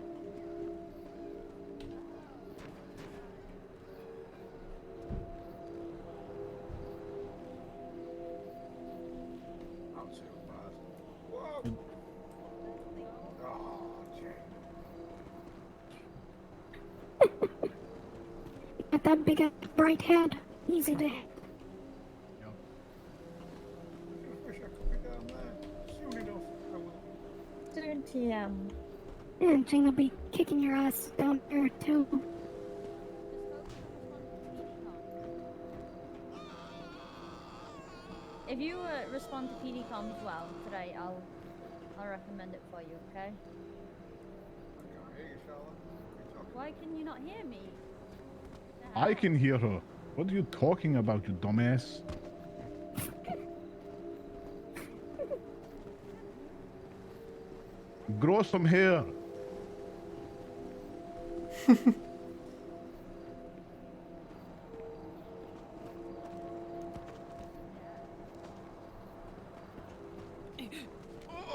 Not too bad. Whoa! Oh, Jane. Got that big bright head. Easy to hit. I wish I could be down there. Soon enough, I will. Soon, TM. And Jane will be kicking your ass down there too. If you respond to PDCom as well today, I'll recommend it for you, okay? I can't hear you, Charlotte. You're talking. Why can you not hear me? I can hear her. What are you talking about, you dumbass? Grow some hair.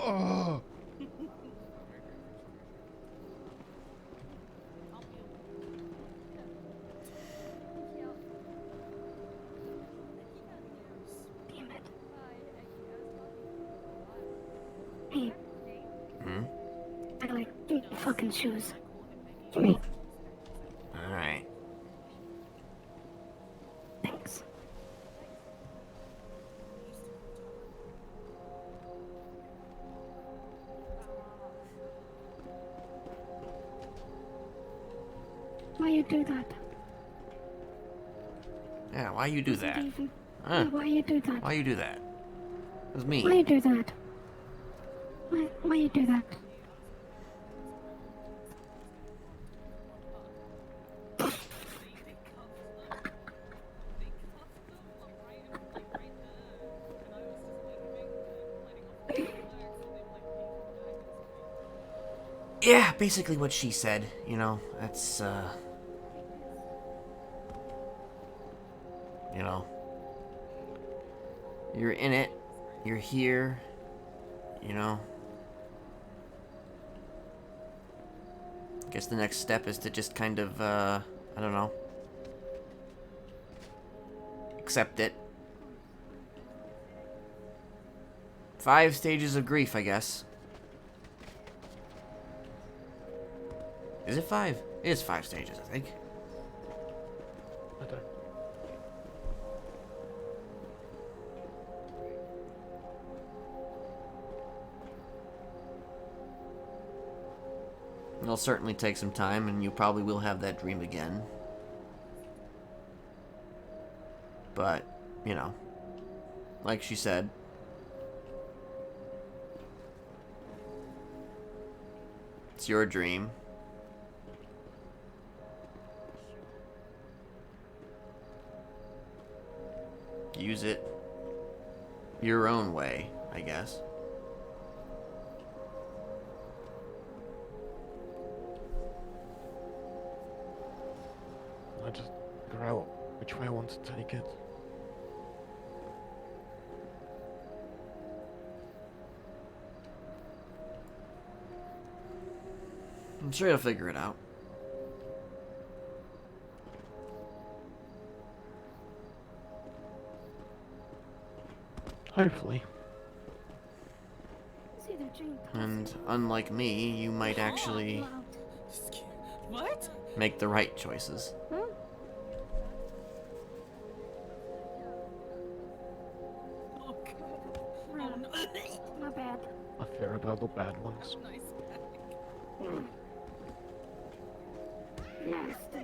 Oh. Damn it. Hey, Hmm? I like give me your fucking shoes. Give me. Alright. Thanks. Why you do that? Yeah, why you do that? Even- Huh? Yeah, why you do that? Why you do that? It was me. Why you do that? Why you do that? Yeah, basically what she said, you know, that's, you know, you're in it, you're here, you know. I guess the next step is to just kind of, I don't know, accept it. 5 stages of grief, I guess. Is it 5? It is 5 stages, I think. I don't. It'll certainly take some time, and you probably will have that dream again. But, you know, like she said, it's your dream. Use it your own way, I guess. I just figure out which way I want to take it. I'm sure you'll figure it out. Hopefully. See the dream And unlike me, you might actually What? make the right choices. Okay. Rude. My bad. I fear about the bad ones. Nice. Nasty.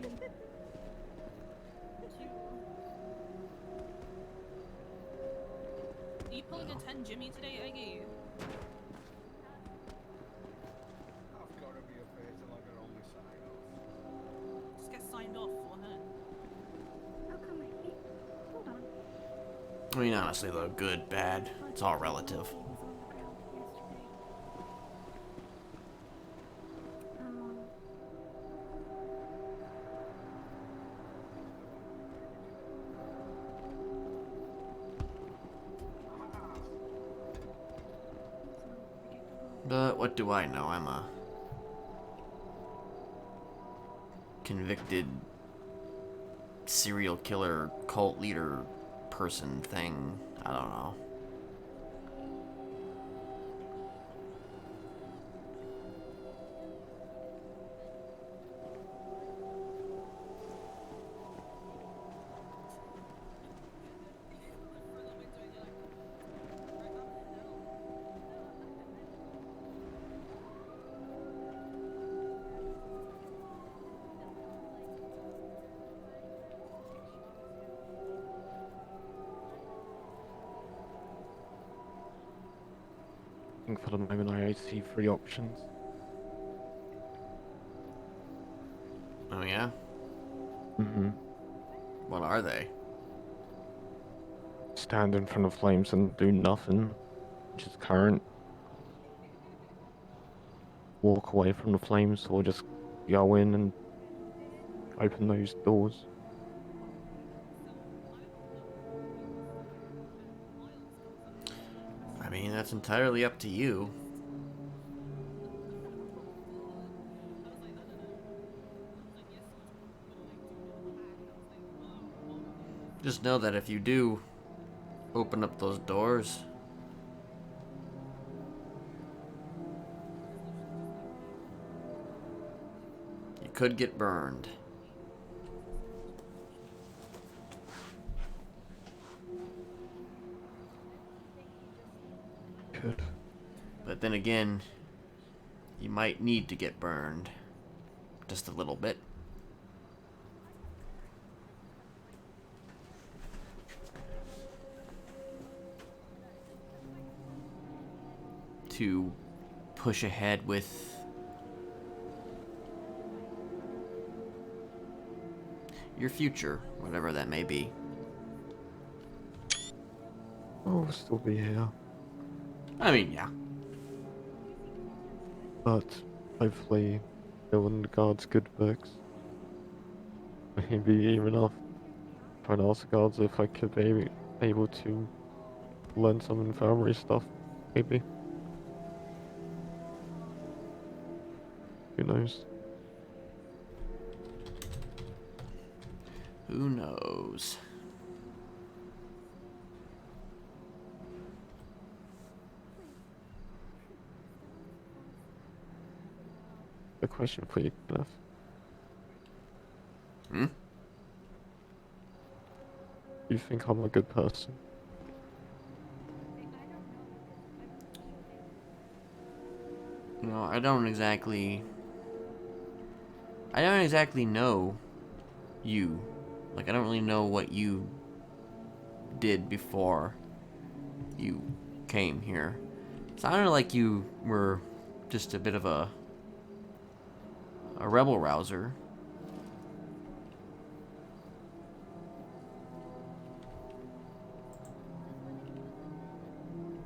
Are you pulling a 10 Jimmy today, Eggy? I've got to be afraid till I get on my side off. Just get signed off for her. How come I... Hold on. I mean, honestly, though, good, bad, it's all relative. He was on the ground yesterday. But what do I know? I'm a convicted serial killer, cult leader person thing. I don't know. I think for the moment I see 3 options. Oh yeah? Mm-hmm. What are they? Stand in front of flames and do nothing, which is current. Walk away from the flames, or just go in and open those doors. I mean, that's entirely up to you. Just know that if you do open up those doors, you could get burned. Good. But then again, you might need to get burned. Just a little bit. To push ahead with your future, whatever that may be. I'll still be here. I mean, yeah. But hopefully fill in the guards' good books. Maybe even if trying to ask the guards if I could be able to learn some infirmary stuff. Maybe. Who knows? Who knows? A question for you, Kenneth. Hmm? Do you think I'm a good person? No, I don't exactly know you. Like, I don't really know what you did before you came here. Sounded like you were just a bit of a rebel rouser.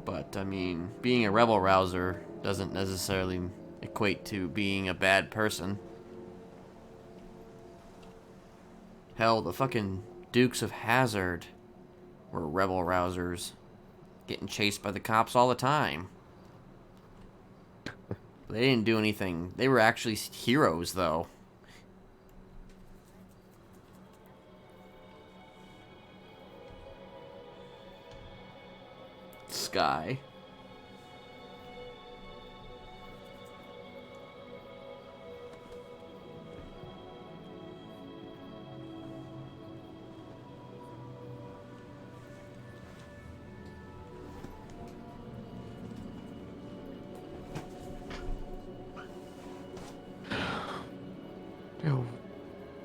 But, I mean, being a rebel rouser doesn't necessarily equate to being a bad person. Hell, the fucking Dukes of Hazzard were rebel rousers, getting chased by the cops all the time. They didn't do anything. They were actually heroes, though. Sky.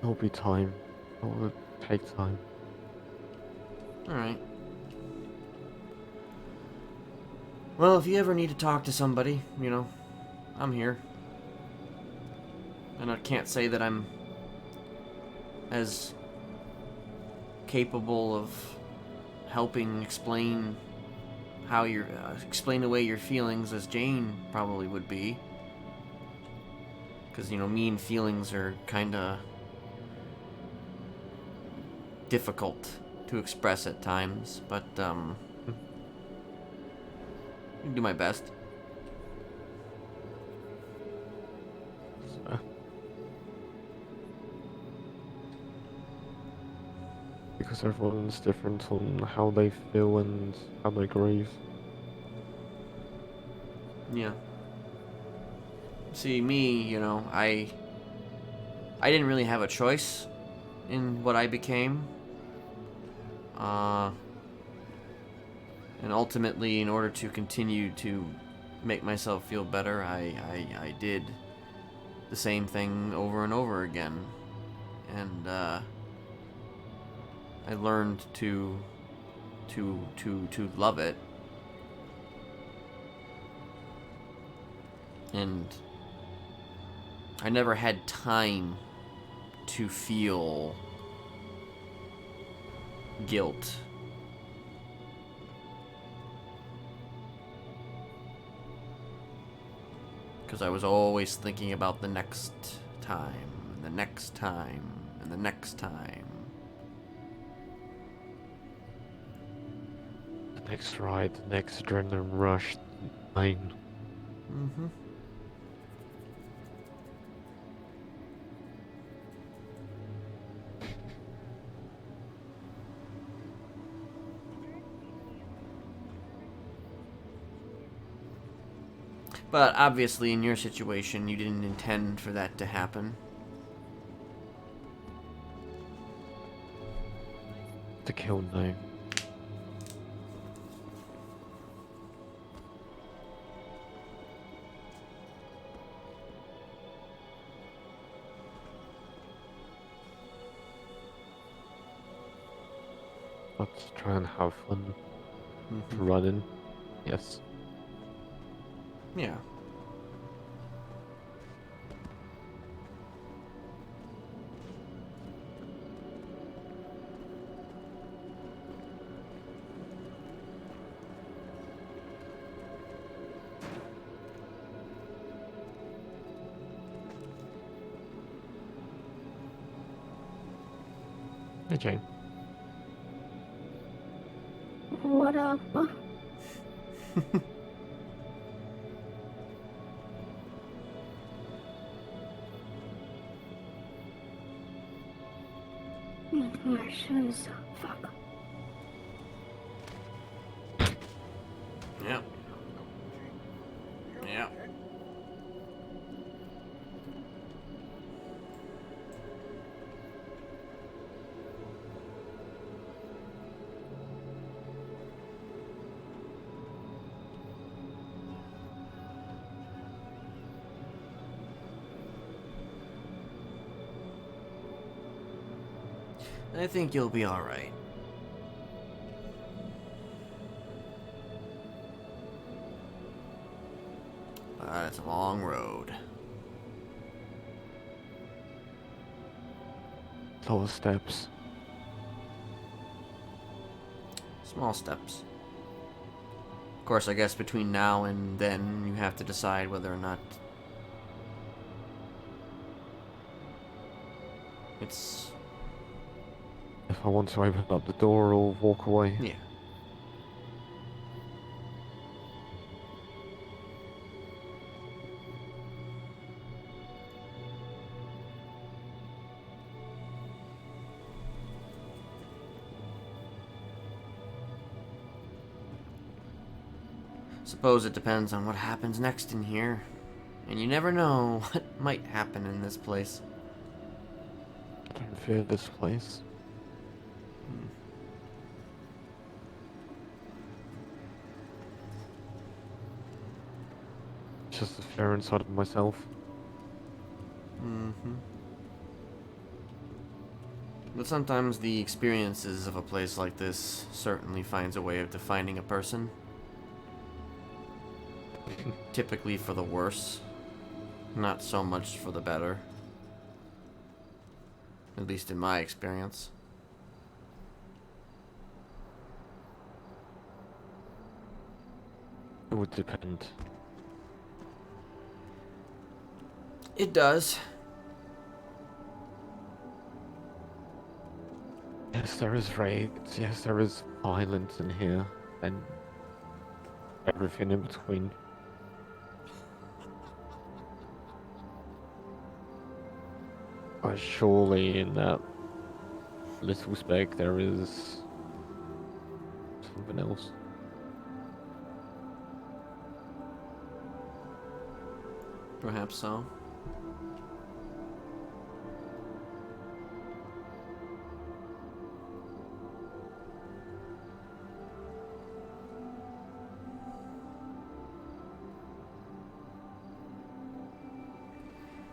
It'll be time. It will take time. Alright. Well, if you ever need to talk to somebody, you know, I'm here. And I can't say that I'm as capable of helping explain how you're explain away your feelings as Jane probably would be, because you know, me and feelings are kind of difficult to express at times, but I can do my best. Because everyone's different on how they feel and how they grieve. Yeah. See, me, you know, I didn't really have a choice in what I became. And ultimately, in order to continue to make myself feel better, I did the same thing over and over again. And I learned to love it. And I never had time to feel guilt. Because I was always thinking about the next time, and the next time, and the next time. The next ride, the next adrenaline rush, pain. Mm-hmm. But obviously, in your situation, you didn't intend for that to happen. To kill, no. Let's try and have fun. Running, yes. Yeah. Hey, Jane. What up? My shoes. Fuck. Yeah. Yeah. I think you'll be alright. But it's a long road. Lower steps. Small steps. Of course, I guess between now and then, you have to decide whether or not it's... If I want to open up the door or walk away. Yeah. Suppose it depends on what happens next in here. And you never know what might happen in this place. I don't fear this place. It's just the fear inside of myself. Mm-hmm. But sometimes the experiences of a place like this certainly finds a way of defining a person. Typically for the worse, not so much for the better. At least in my experience. It would depend. It does. Yes, there is raids. Yes, there is violence in here. And everything in between. But surely in that little speck there is something else. Perhaps so.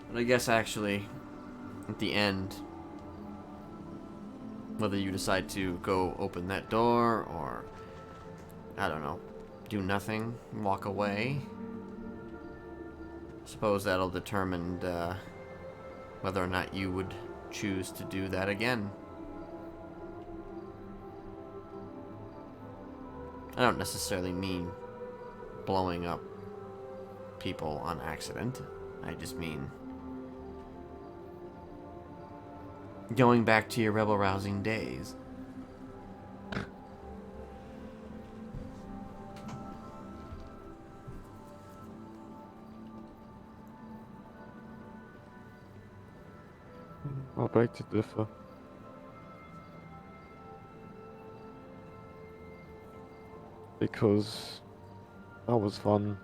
But I guess actually, at the end, whether you decide to go open that door or, I don't know, do nothing, walk away, suppose that'll determine whether or not you would choose to do that again. I don't necessarily mean blowing up people on accident. I just mean going back to your rebel-rousing days. I beg to differ. Because that was fun.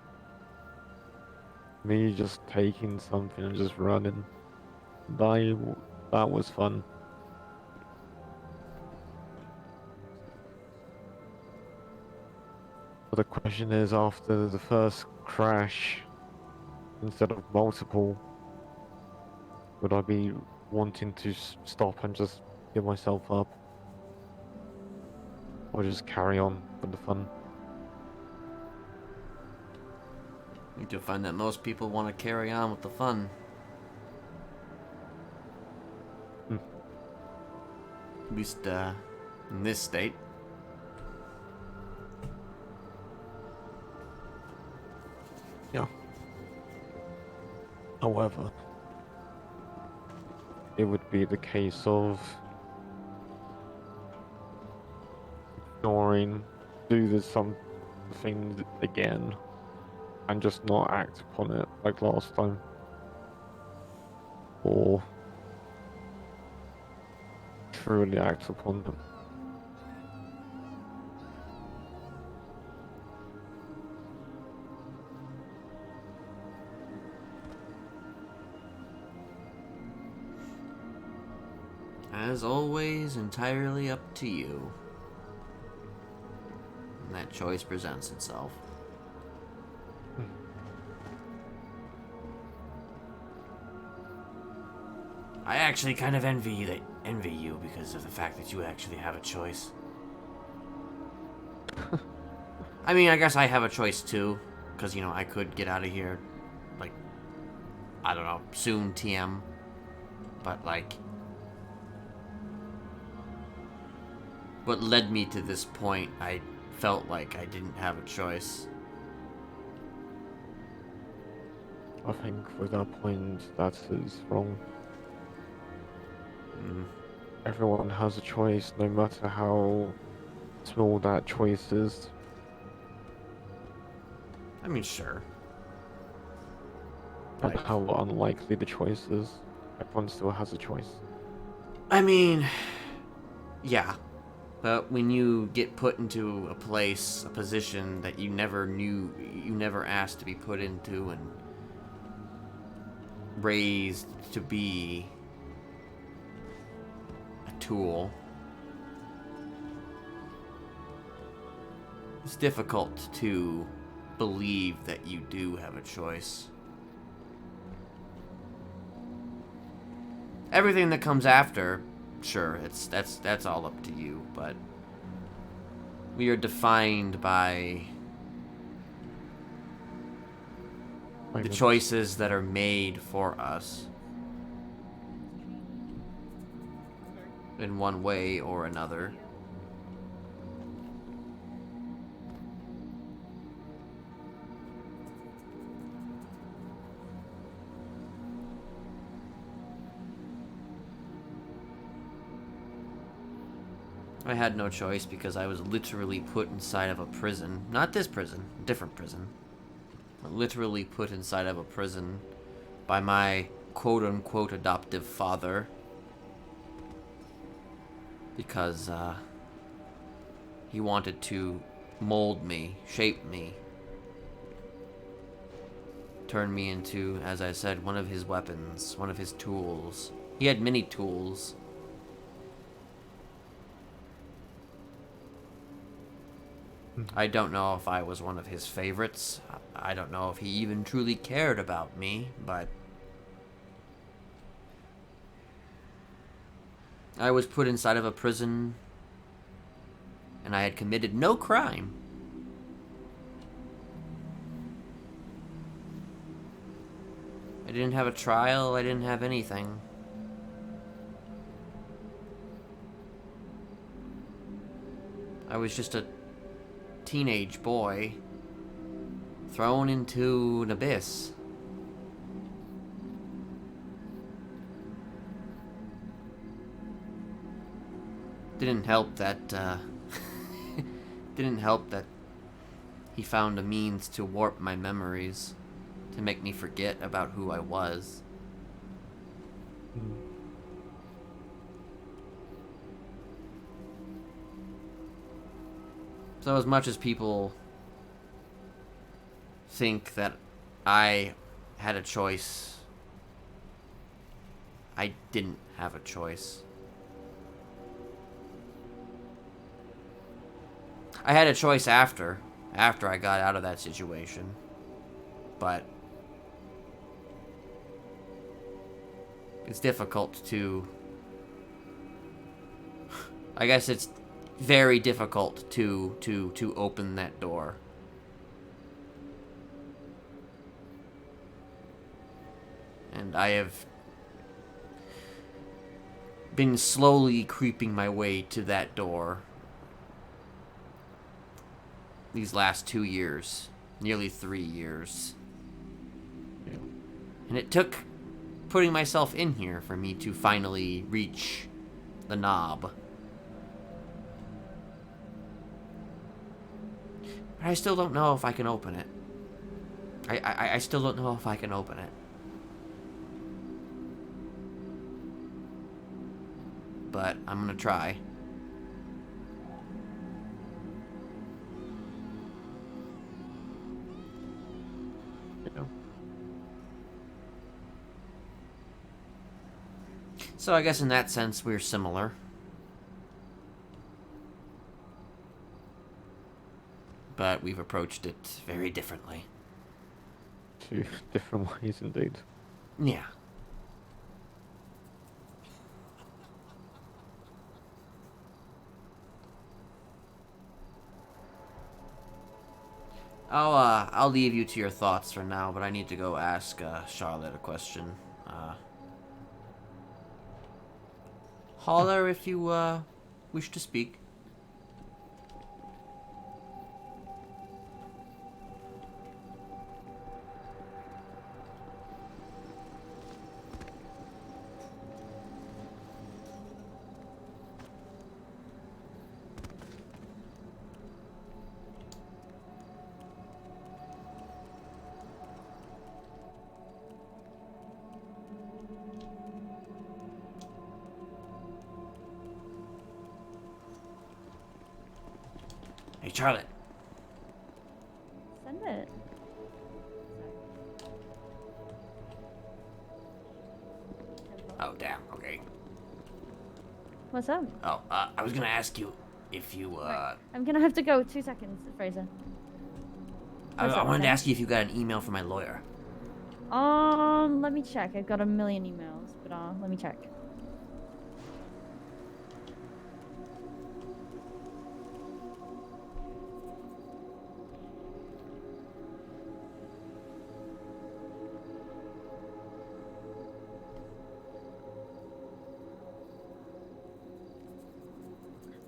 Me just taking something and just running. That was fun. But the question is, after the first crash, instead of multiple, would I be wanting to stop and just give myself up? Or just carry on with the fun? I think you'll find that most people want to carry on with the fun. At least, in this state. Yeah. However, it would be the case of ignoring, do this something again, and just not act upon it like last time, or truly act upon them. As always, entirely up to you. And that choice presents itself. I actually kind of envy you because of the fact that you actually have a choice. I mean, I guess I have a choice too, because, you know, I could get out of here, like, I don't know, soon, TM. But, like, what led me to this point, I felt like I didn't have a choice. I think with that point, that is wrong. Everyone has a choice, no matter how small that choice is. I mean, sure. And how unlikely the choice is. Everyone still has a choice. I mean, yeah. But when you get put into a place, a position that you never knew, you never asked to be put into and raised to be a tool, it's difficult to believe that you do have a choice. Everything that comes after, sure, that's all up to you, but we are defined by the choices that are made for us in one way or another. I had no choice because I was literally put inside of a prison. Not this prison, different prison. Literally put inside of a prison by my quote-unquote adoptive father. Because, he wanted to mold me, shape me. Turn me into, as I said, one of his weapons, one of his tools. He had many tools. I don't know if I was one of his favorites. I don't know if he even truly cared about me, but I was put inside of a prison and I had committed no crime. I didn't have a trial, I didn't have anything. I was just a teenage boy thrown into an abyss. Didn't help that he found a means to warp my memories, to make me forget about who I was. So as much as people think that I had a choice, I didn't have a choice. I had a choice after I got out of that situation. But it's difficult to, I guess it's very difficult to open that door. And I have been slowly creeping my way to that door these last 2 years, nearly 3 years. And it took putting myself in here for me to finally reach the knob. But I still don't know if I can open it. I still don't know if I can open it. But I'm gonna try. Yeah. So I guess in that sense we're similar. But we've approached it very differently. Two different ways indeed. Yeah. I'll leave you to your thoughts for now, but I need to go ask Charlotte a question. Holler if you wish to speak. Hey, Charlotte. Send it. Oh, damn. Okay. What's up? Oh, I was gonna ask you if you, Right. I'm gonna have to go. 2 seconds, Fraser. I wanted to ask you if you got an email from my lawyer. Let me check. I've got a million emails, but let me check.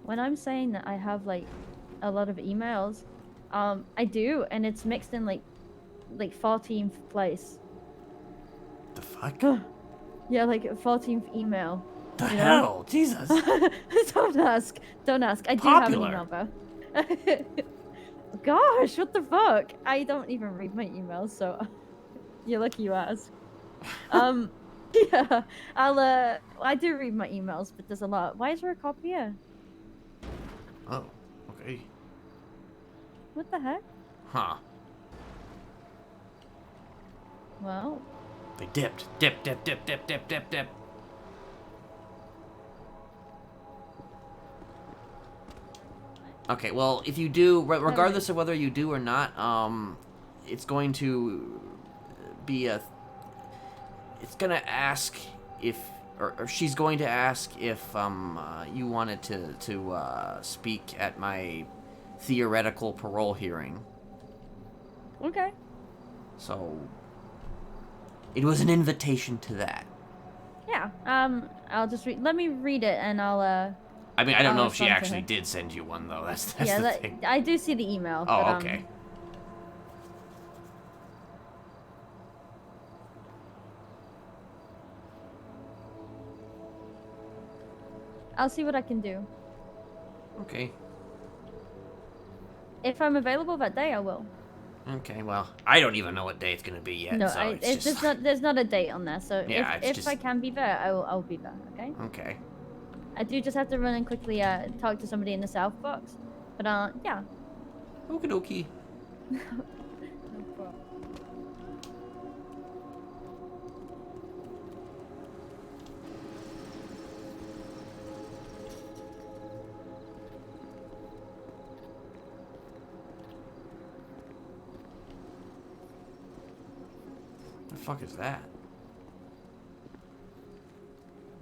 When I'm saying that I have like a lot of emails, I do, and it's mixed in like 14th place. The fuck? Yeah, like 14th email. The you hell? know? Jesus. Don't ask. Don't ask. I do Popular. have an email though. Gosh, what the fuck? I don't even read my emails, so you're lucky you asked. Yeah, I do read my emails, but there's a lot. Why is there a cop here? Oh, okay. What the heck? Huh. Well, They dipped. Dip, dip, dip, dip, dip, dip, dip. Okay, well, if you do, regardless of whether you do or not, it's going to be a... It's gonna ask if... Or she's going to ask if, you wanted to speak at my theoretical parole hearing. okay. So... It was an invitation to that. Yeah. I'll just Let me read it, and I'll. I mean, I don't I'll know if she respond to actually her. did send you one, though. That's Yeah, the thing. I do see the email. Oh, but, okay. I'll see what I can do. Okay. If I'm available that day, I will. Okay, well, I don't even know what day it's gonna be yet, No, so it's just... there's not a date on there. So Yeah, it's if just- I can be there, I'll be there. Okay. Okay. I do just have to run and quickly talk to somebody in the South Box, but yeah. Okie dokie. No problem. The fuck is that?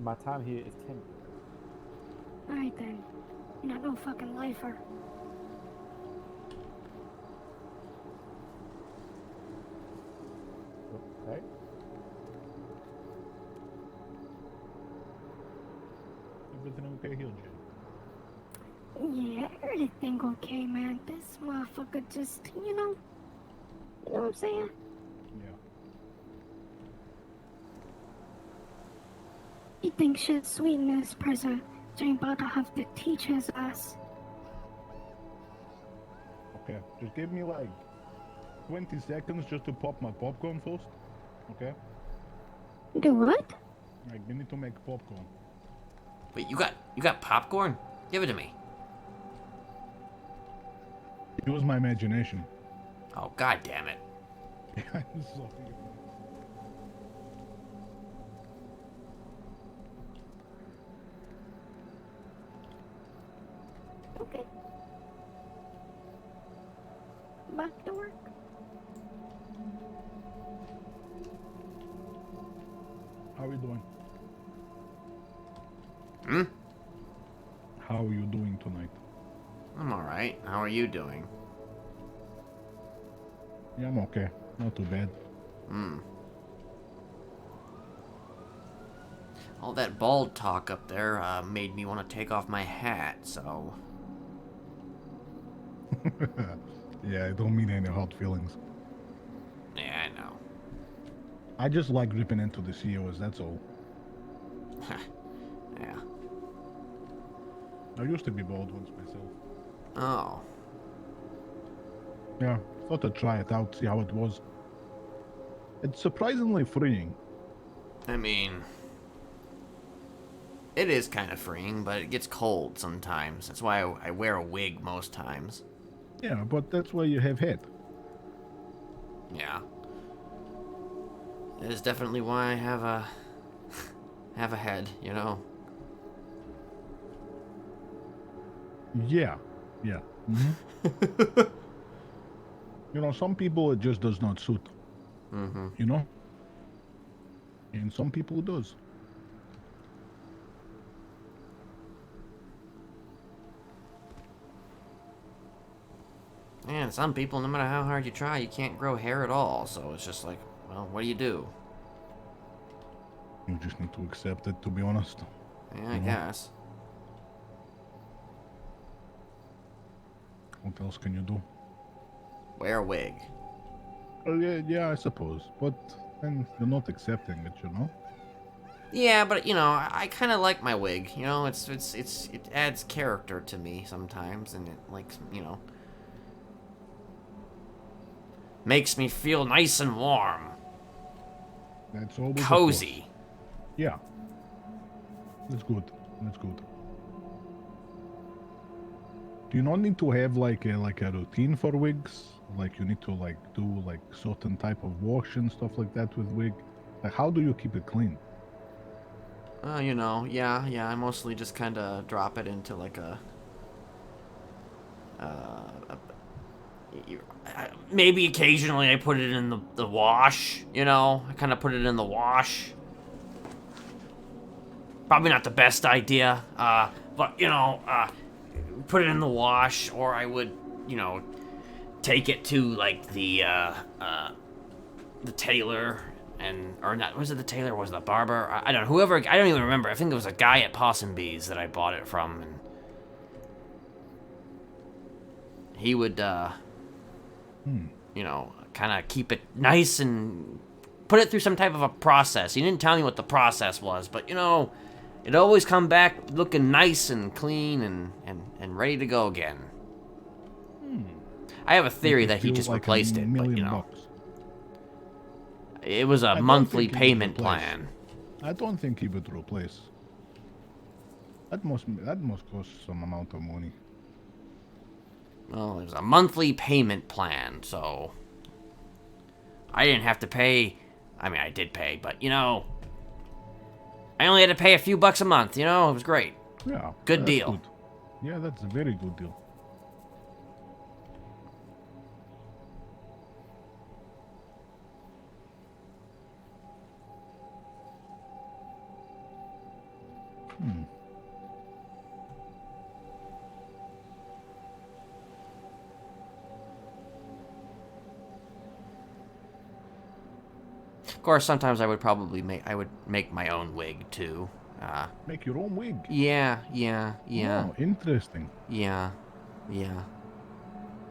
My time here is 10. Alright then. You're not no fucking lifer. Okay. Everything okay here, Jim? Yeah, everything okay, man. This motherfucker just, you know what I'm saying? Yeah. He thinks shit's sweet in this prison, so he about to have to teach his ass. Okay, just give me like 20 seconds just to pop my popcorn first. Okay? Do what? Like, we need to make popcorn. Wait, you got popcorn? Give it to me. Use my imagination. Oh, god damn it. I'm sorry. Okay. Back to work. How are you doing? Hmm? How are you doing tonight? I'm alright. How are you doing? Yeah, I'm okay. Not too bad. Hmm. All that bald talk up there made me want to take off my hat, so... Yeah, I don't mean any hard feelings. Yeah, I know. I just like ripping into the CEOs, that's all. Yeah. I used to be bald once myself. Oh. Yeah, thought I'd try it out, see how it was. It's surprisingly freeing. I mean... It is kind of freeing, but it gets cold sometimes. That's why I wear a wig most times. Yeah, but that's why you have head. Yeah. It is definitely why I have a... have a head, you know? Yeah, yeah. You know, some people it just does not suit. Mm-hmm. You know? And some people it does. And some people, no matter how hard you try, you can't grow hair at all. So it's just like, well, what do you do? You just need to accept it, to be honest. Yeah, I guess. What else can you do? Wear a wig. Oh, yeah, I suppose. But then you're not accepting it, you know? Yeah, but you know, I kind of like my wig. You know, it adds character to me sometimes, and it you know, makes me feel nice and warm. That's always cozy. Yeah. That's good. That's good. Do you not need to have like a routine for wigs? Like you need to like do like certain type of wash and stuff like that with wig? Like how do you keep it clean? You know, yeah, I mostly just kind of drop it into like maybe occasionally I put it in the wash, you know? I kind of put it in the wash. Probably not the best idea, but, you know, put it in the wash, or I would, you know, take it to, like, the tailor, or not, was it the tailor, or was it the barber? I don't know, whoever, I don't even remember. I think it was a guy at Possum Bees that I bought it from, and he would, you know, kind of keep it nice and put it through some type of a process. He didn't tell me what the process was, but, you know, it always come back looking nice and clean and ready to go again. I have a theory that he just replaced it, but, you know. It was a monthly payment plan. I don't think he would replace. That must cost some amount of money. Well, it was a monthly payment plan, so I didn't have to pay. I mean, I did pay, but, you know, I only had to pay a few bucks a month, you know? It was great. Yeah. Good deal. Good. Yeah, that's a very good deal. Of course, sometimes I would probably make my own wig too. Make your own wig? Yeah. Oh, interesting. Yeah.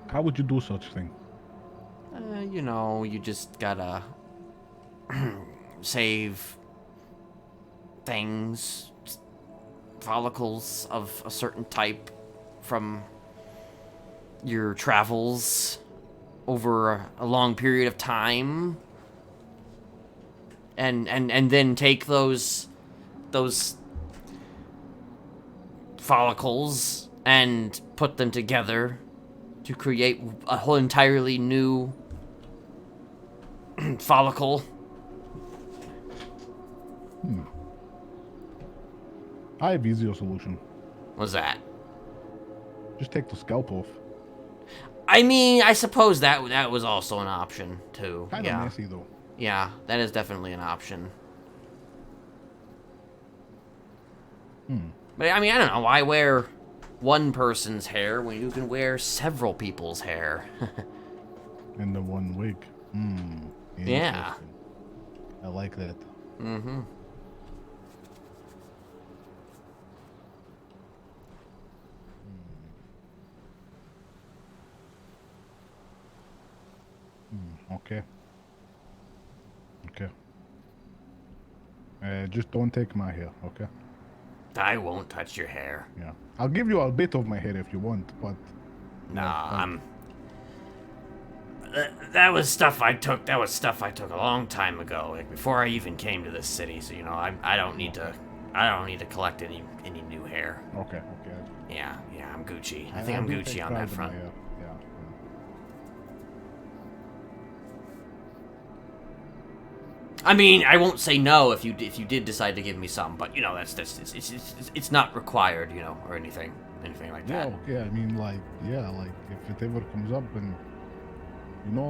How would you do such thing? You know, you just gotta save things, follicles of a certain type from your travels over a long period of time, and then take those follicles and put them together to create a whole entirely new follicle. I have easier solution. What's that? Just take the scalp off. I mean, I suppose that was also an option too. Kind of messy though. Yeah, that is definitely an option. But I mean, I don't know. Why wear one person's hair when you can wear several people's hair? In the one wig. Yeah. I like that. Okay. Just don't take my hair, okay? I won't touch your hair. Yeah. I'll give you a bit of my hair if you want, but... Nah, that was stuff I took. That was stuff I took a long time ago, like before I even came to this city. So I don't need to. I don't need to collect any new hair. Okay. Yeah, I'm Gucci. I think I'm Gucci on that front. Yeah. I mean, I won't say no if you did decide to give me some, but it's not required, or anything like that. Yeah, okay. I mean, like if it ever comes up and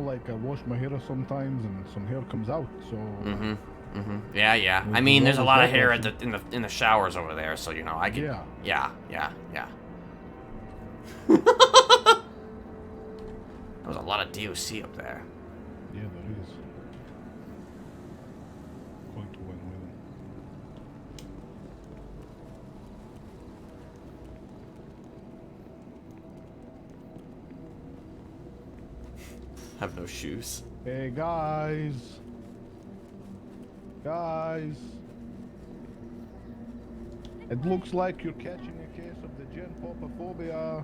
like I wash my hair sometimes and some hair comes out, so. Yeah. I mean, there's a lot of hair in the showers over there, so I can. Yeah. There's a lot of DOC up there. Yeah, there is. Going to win with Have no shoes. Hey guys. It looks like you're catching a case of the gen popophobia.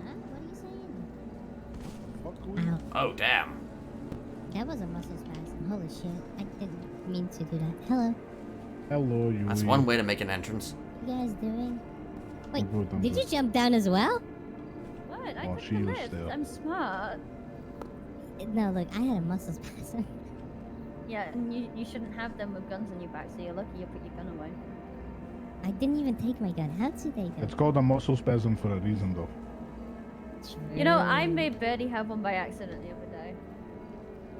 Huh? What are you saying? Fuck Ow. Oh, damn. That was a muscle spasm. Holy shit. I didn't mean to do that. Hello. Hello, you. That's one way to make an entrance. What are you guys doing? Wait, I'm did you jump down as well? What? I Oh, clicked she the was lift. there. I'm smart. No, look, I had a muscle spasm. Yeah, and you shouldn't have them with guns on your back, so you're lucky you put your gun away. I didn't even take my gun. How'd you take it? It's called a muscle spasm for a reason, though. You know, I made Birdie have one by accident the other day.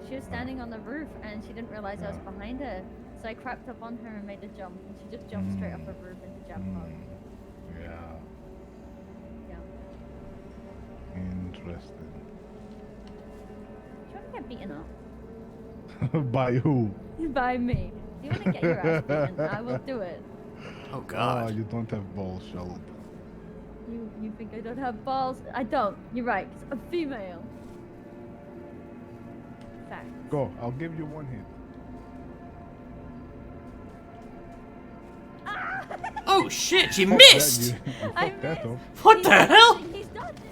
She was standing on the roof and she didn't realize I was behind her. So I crept up on her and made a jump, and she just jumped straight off the roof into jump mode. Yeah. Interesting. Do you want to get beaten up? By who? By me. Do you want to get your ass beaten? I will do it. Oh God. Oh, you don't have balls, Charlotte. You think I don't have balls? I don't. You're right, 'cause I'm female. Fact. Go. I'll give you one hit. Oh shit, she Fuck missed! That, you fucked that up. What the hell? He's dodging.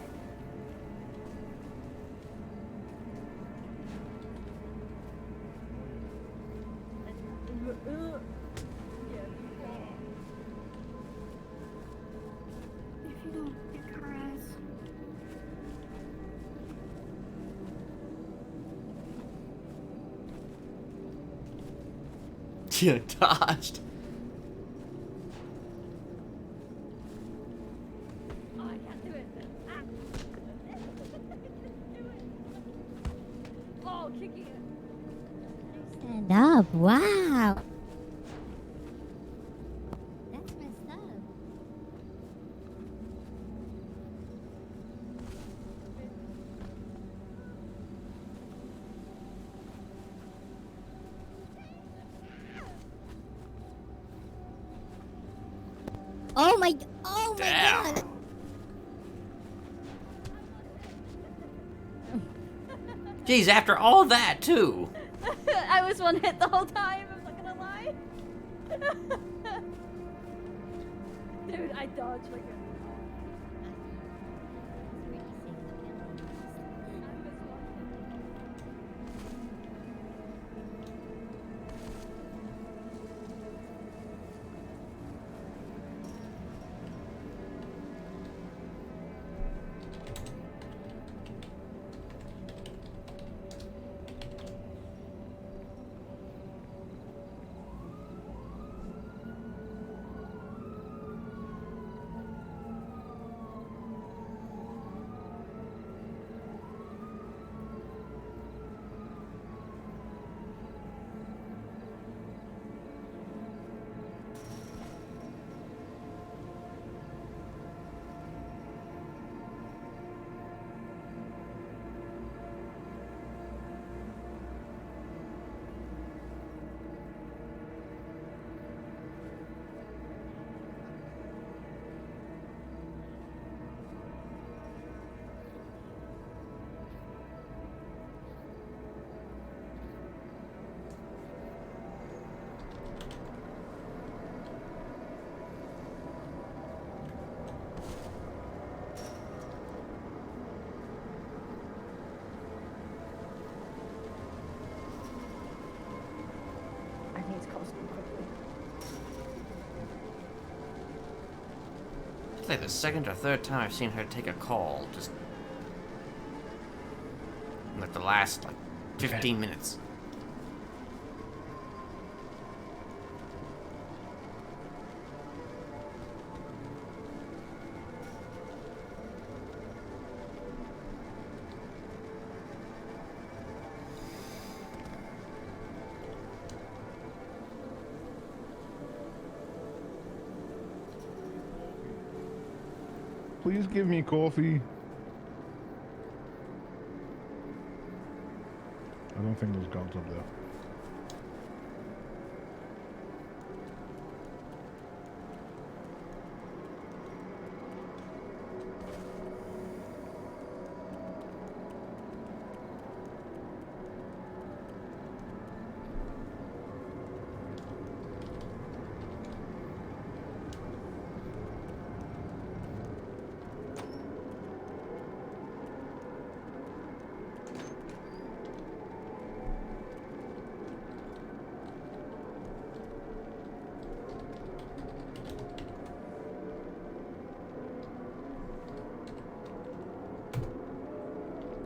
If you don't kick her ass. You dodged. Oh, I can't do it. Oh, kicking it. Stand up. Wow. That's messed up. Oh my Damn. god. Jeez, after all that too. I was one hit the whole time, I'm not gonna lie. Dude, I dodged like a... It's like the second or third time I've seen her take a call, just in like the last like 15 minutes. Please give me coffee. I don't think there's guards up there.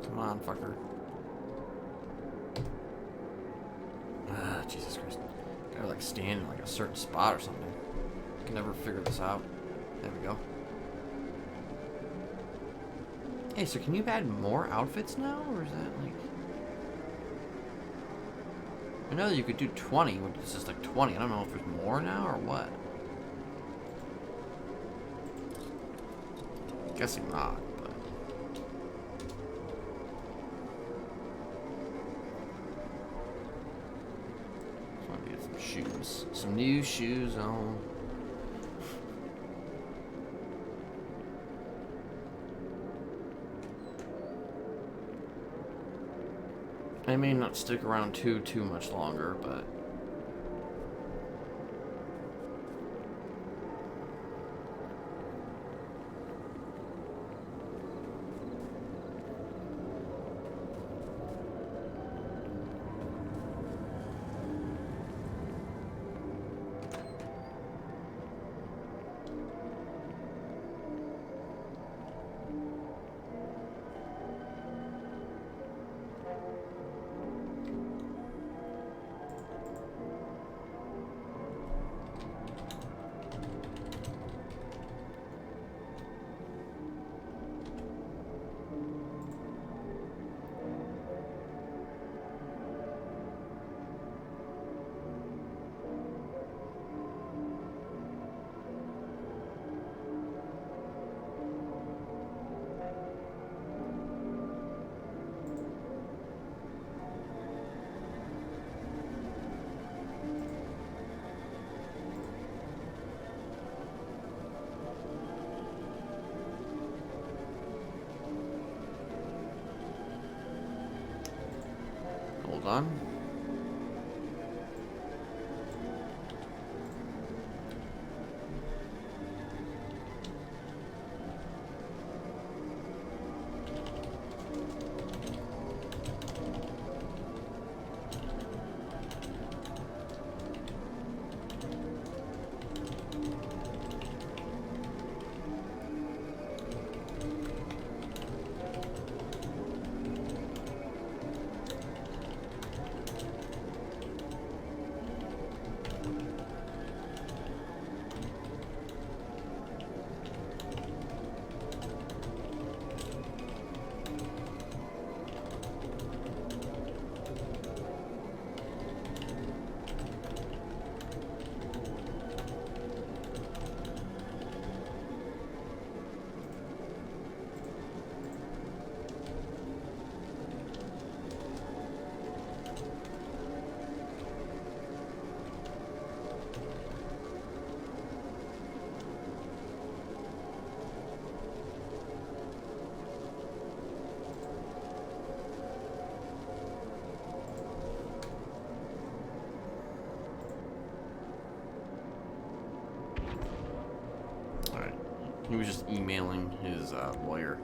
Come on, fucker. Ah, Jesus Christ. Gotta like stand in like a certain spot or something. I can never figure this out. There we go. Hey, so can you add more outfits now, or is that like... I know that you could do 20, but it's just like 20. I don't know if there's more now or what. Guessing not, but... Just want to get some shoes. Some new shoes on. I may not stick around too much longer, but... Hold on. He was just emailing his lawyer.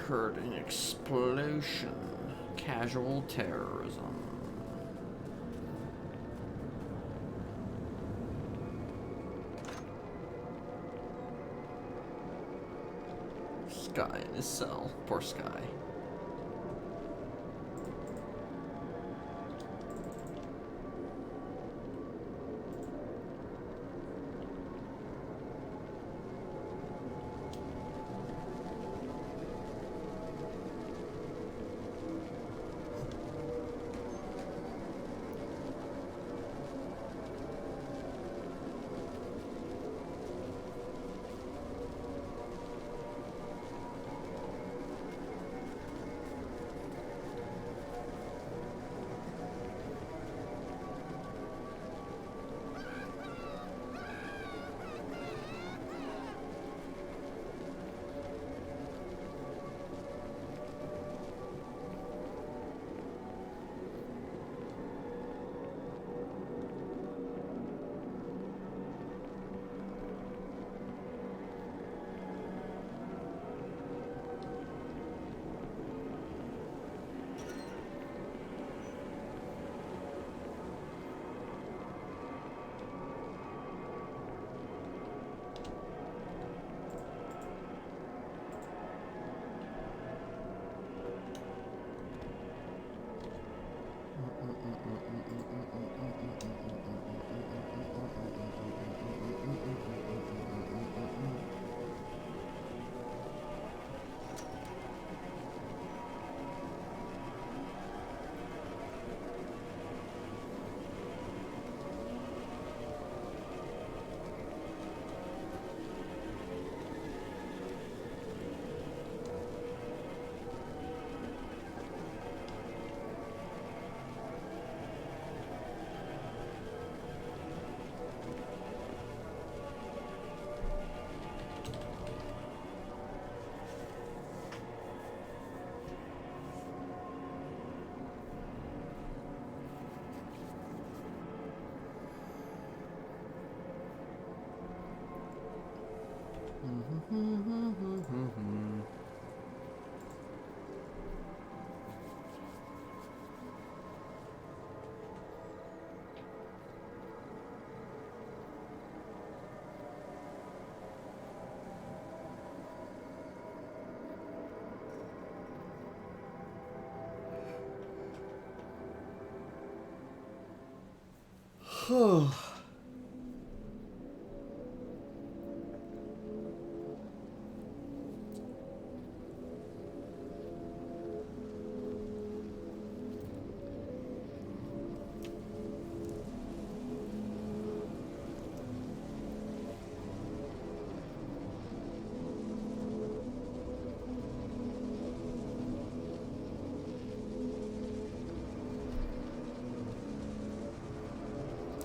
heard an explosion. Casual terrorism. Sky in his cell. Poor Sky.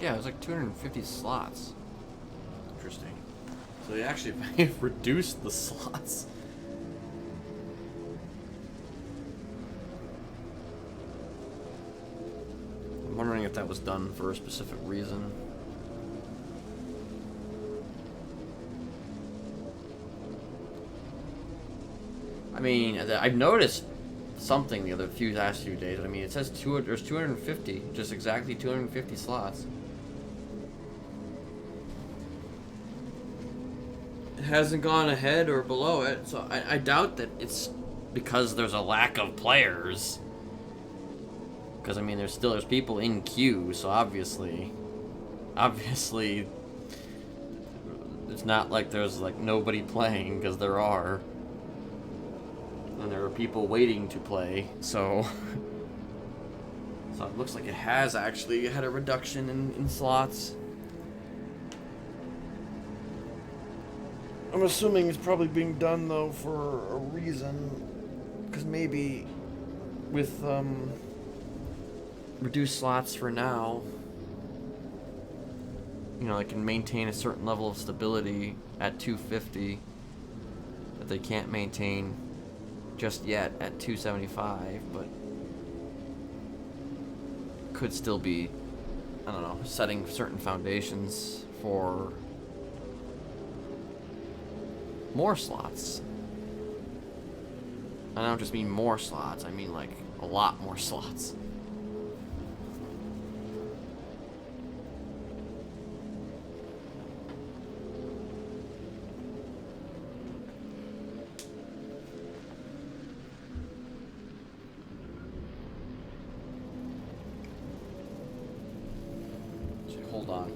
Yeah, it was like 250 slots. Interesting. So they actually reduced the slots. I'm wondering if that was done for a specific reason. I mean, I've noticed something the last few days. I mean, it says there's 250, just exactly 250 slots. It hasn't gone ahead or below it, so I doubt that it's because there's a lack of players. Because I mean, there's people in queue, so obviously, it's not like there's like nobody playing, because there are. And there are people waiting to play, so it looks like it has actually had a reduction in slots. I'm assuming it's probably being done though for a reason, because maybe with reduced slots for now, you know, they can maintain a certain level of stability at 250 that they can't maintain just yet at 275, but could still be, I don't know, setting certain foundations for more slots. I don't just mean more slots, I mean like a lot more slots. Hold on.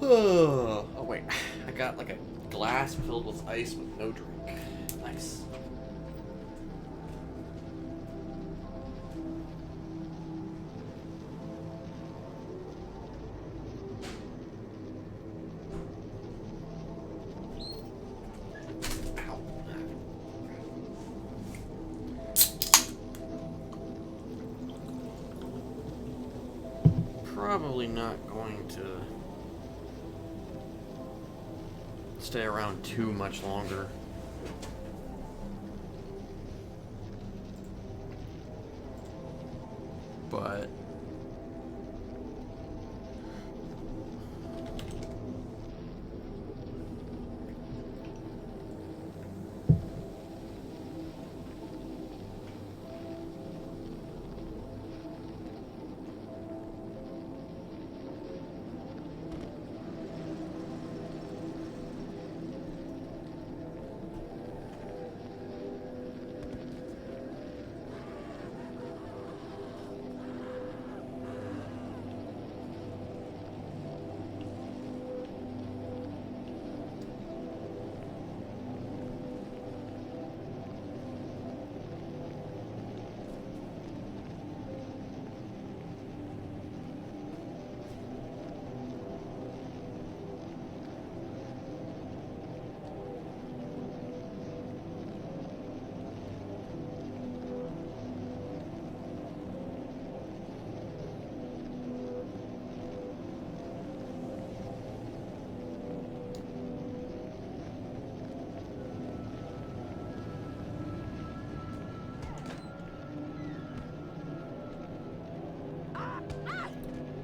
Oh wait, I got like a glass filled with ice with no drink. Nice. Probably not going to stay around too much longer. But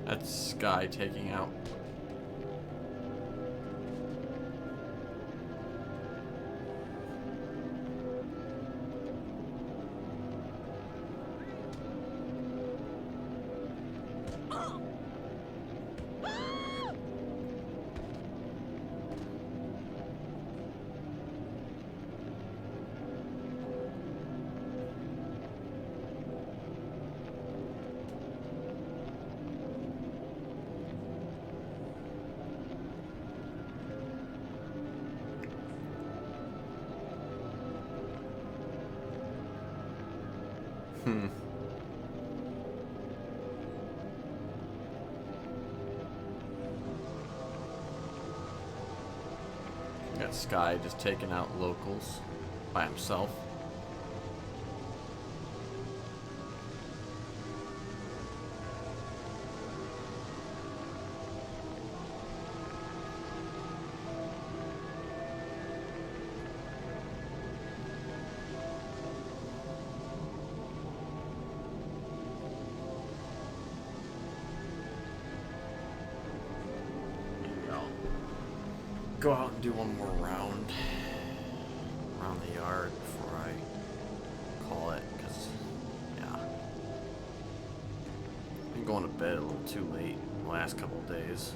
that's Sky taking out. Got Sky just taking out locals by himself. Go out and do one more round around the yard before I call it, because, yeah, I've been going to bed a little too late the last couple of days.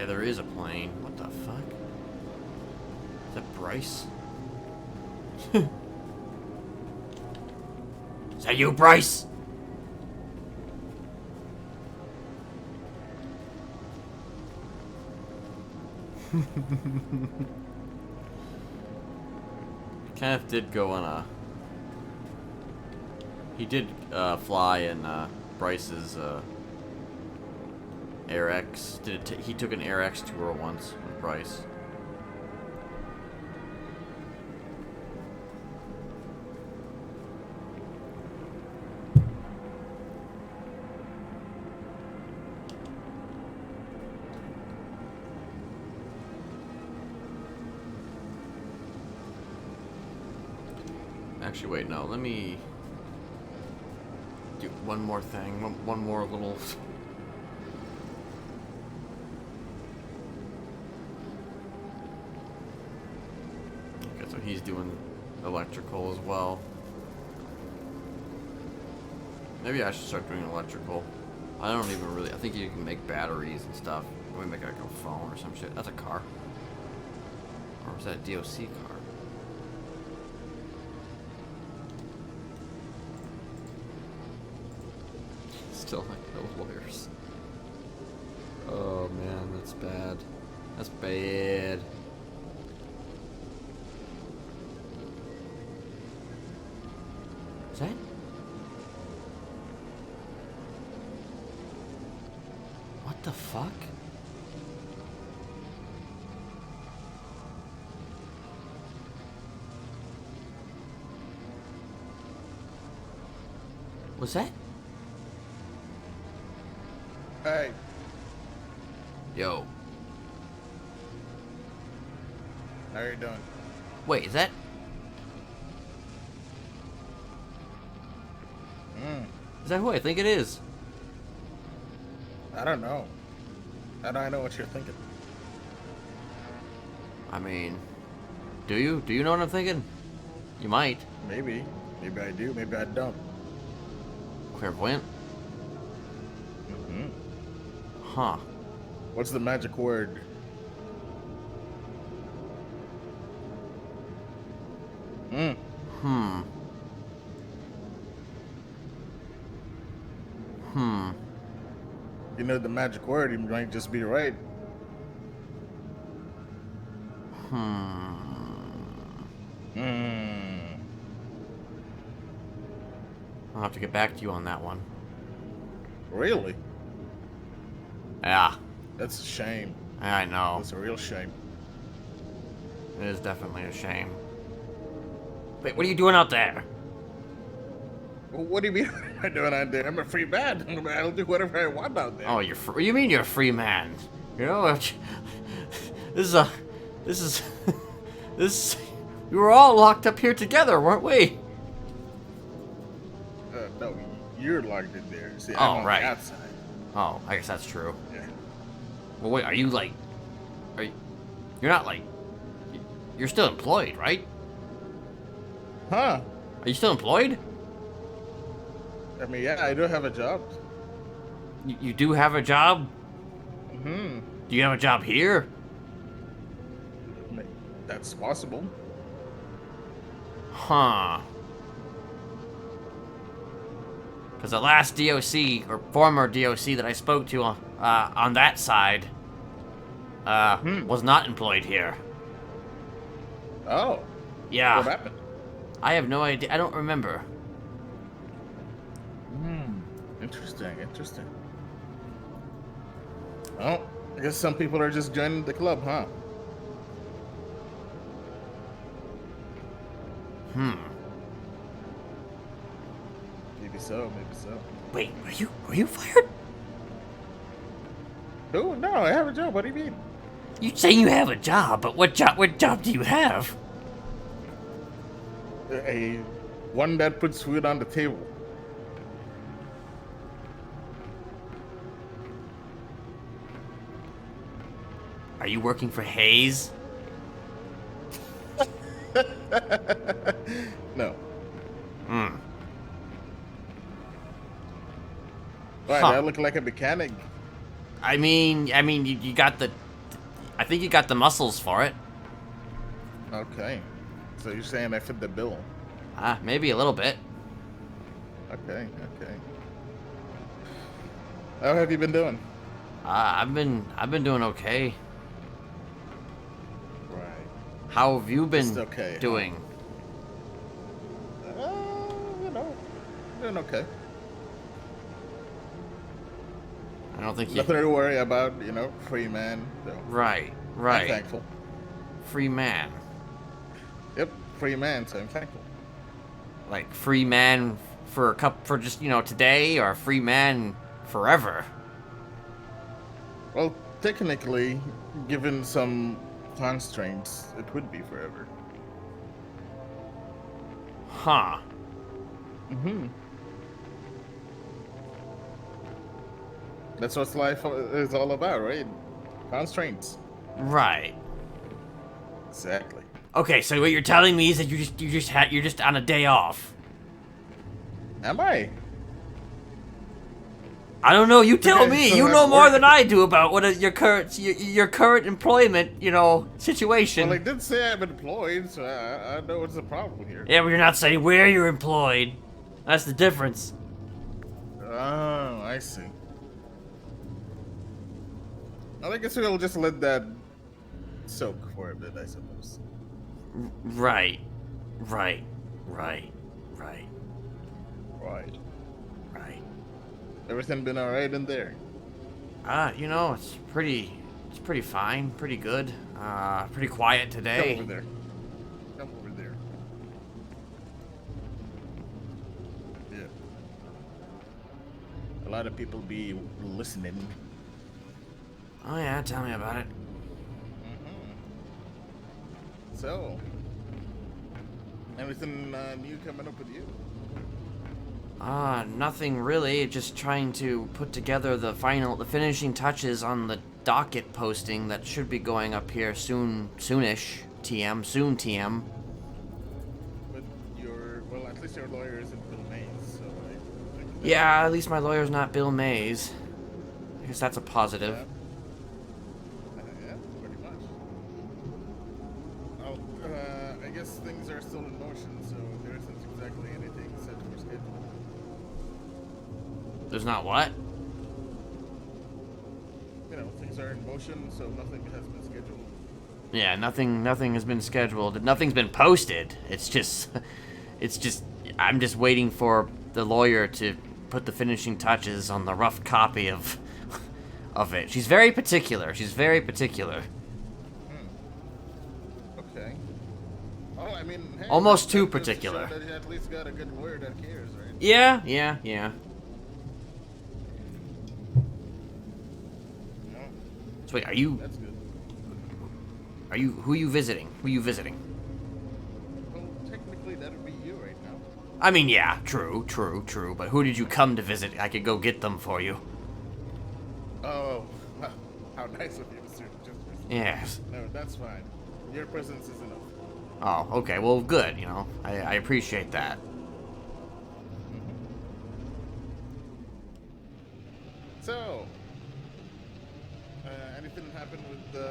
Okay, there is a plane. What the fuck? Is that Bryce? Is that you, Bryce? Kenneth did go on a... He did fly in Bryce's Air X. He took an Air X tour once with Bryce. Actually, wait, no, let me do one more thing, one more little... Okay, so he's doing electrical as well. Maybe I should start doing electrical. I don't even really, I think you can make batteries and stuff. Let me make like a phone or some shit. That's a car. Or was that a DOC car? Still like no lawyers. Oh man, that's bad. That's bad. Is that? What the fuck? Was that? Hey. Yo. How you doing? Wait, is that? Is that who I think it is? I don't know. How do I know what you're thinking? I mean, do you? Do you know what I'm thinking? You might. Maybe. Maybe I do. Maybe I don't. Clairvoyant? Mm-hmm. Huh. What's the magic word? Hmm. You know the magic word, you might just be right. I'll have to get back to you on that one. Really? Yeah. That's a shame. I know. That's a real shame. It is definitely a shame. Wait, what are you doing out there? Well, what do you mean what am I doing out there? I'm a free man. I'll do whatever I want out there. Oh, you're free. You mean you're a free man? You know, this is, we were all locked up here together, weren't we? No, you're locked in there. See, Oh, I'm on right. the outside. Oh, I guess that's true. Yeah. Well, wait, are you like, you're not like, you're still employed, right? Huh? Are you still employed? I mean, yeah, I do have a job. You do have a job? Mm-hmm. Do you have a job here? That's possible. Huh. Because the last DOC, or former DOC that I spoke to on that side, was not employed here. Oh. Yeah. What happened? I have no idea. I don't remember. Interesting, interesting. Well, I guess some people are just joining the club, huh? Maybe so, maybe so. Wait, were you fired? No, I have a job. What do you mean? You say you have a job, but what job do you have? One that puts food on the table. Are you working for Hayes? No. Why, Huh. do I look like a mechanic? I mean, you got the I think you got the muscles for it. Okay. So you're saying I fit the bill? Maybe a little bit. Okay. How have you been doing? I've been doing okay. Right. How have you been Just okay, huh? doing? You know, doing okay. I don't think you... Nothing to worry about, you know, free man. So. Right. I'm thankful. Free man. Yep, free man, so I'm thankful. Like, free man for just, you know, today, or free man forever? Well, technically, given some constraints, it would be forever. Huh. Mm-hmm. That's what life is all about, right? Constraints. Right. Exactly. Okay, so what you're telling me is that you're just on a day off. Am I? I don't know. You tell Okay, me. so You I'm know more working. than I do about what your current employment, you know, situation. Well, I did say I'm employed, so I know what's the problem here. Yeah, but you're not saying where you're employed. That's the difference. Oh, I see. Well, I guess we'll just let that soak for a bit, I suppose. Right. Everything been alright in there? You know, it's pretty fine, pretty good. Pretty quiet today. Come over there. Yeah. A lot of people be listening. Oh yeah, tell me about it. So, anything new coming up with you? Nothing really. Just trying to put together the finishing touches on the docket posting that should be going up here soonish. Soon TM. But well, at least your lawyer isn't Bill Mays, so I think... Yeah, at least my lawyer's not Bill Mays. I guess that's a positive. Yeah, pretty much. Oh, I guess things are still in motion, so there isn't exactly anything set for schedule. There's not what? You know, things are in motion, so nothing has been scheduled. Yeah, nothing has been scheduled. Nothing's been posted. It's just I'm just waiting for the lawyer to put the finishing touches on the rough copy of it. She's very particular. Okay. Oh, I mean, hey, Almost that too goes to show particular. that you at least got a good lawyer that cares, right? Yeah. So wait, That's good. who are you visiting? Well, technically that would be you right now. I mean, yeah, true, but who did you come to visit? I could go get them for you. Oh, how nice of you, Mr. Jesperson. Yes. No, that's fine. Your presence is enough. Oh, okay, well, good, you know. I appreciate that. So, anything happened with the...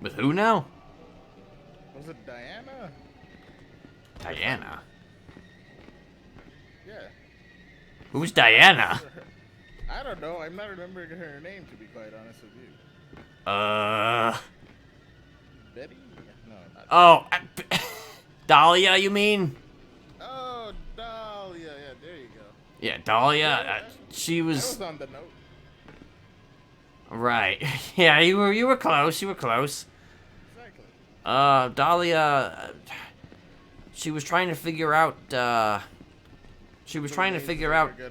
With who now? Was it Diana? Diana? Yeah. Who's Diana? I don't know. I'm not remembering her name, to be quite honest with you. Betty? No, not Oh, Dahlia, you mean? Oh, Dahlia. Yeah, there you go. Yeah, Dahlia. She I was was on the note. right. Yeah, you were close. Exactly. Dahlia. She was trying to figure out. Gotta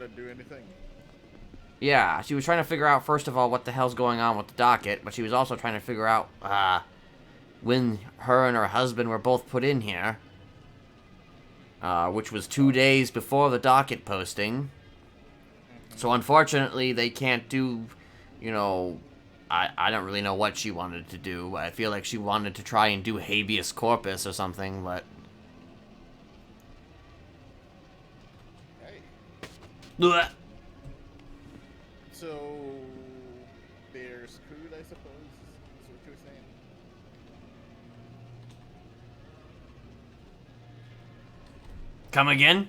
do anything. Yeah, she was trying to figure out first of all what the hell's going on with the docket, but she was also trying to figure out when her and her husband were both put in here, which was 2 days before the docket posting. So unfortunately, they can't do, you know, I don't really know what she wanted to do. I feel like she wanted to try and do habeas corpus or something, but... Hey. Blech. So they're screwed, I suppose. Is what you're saying. Come again?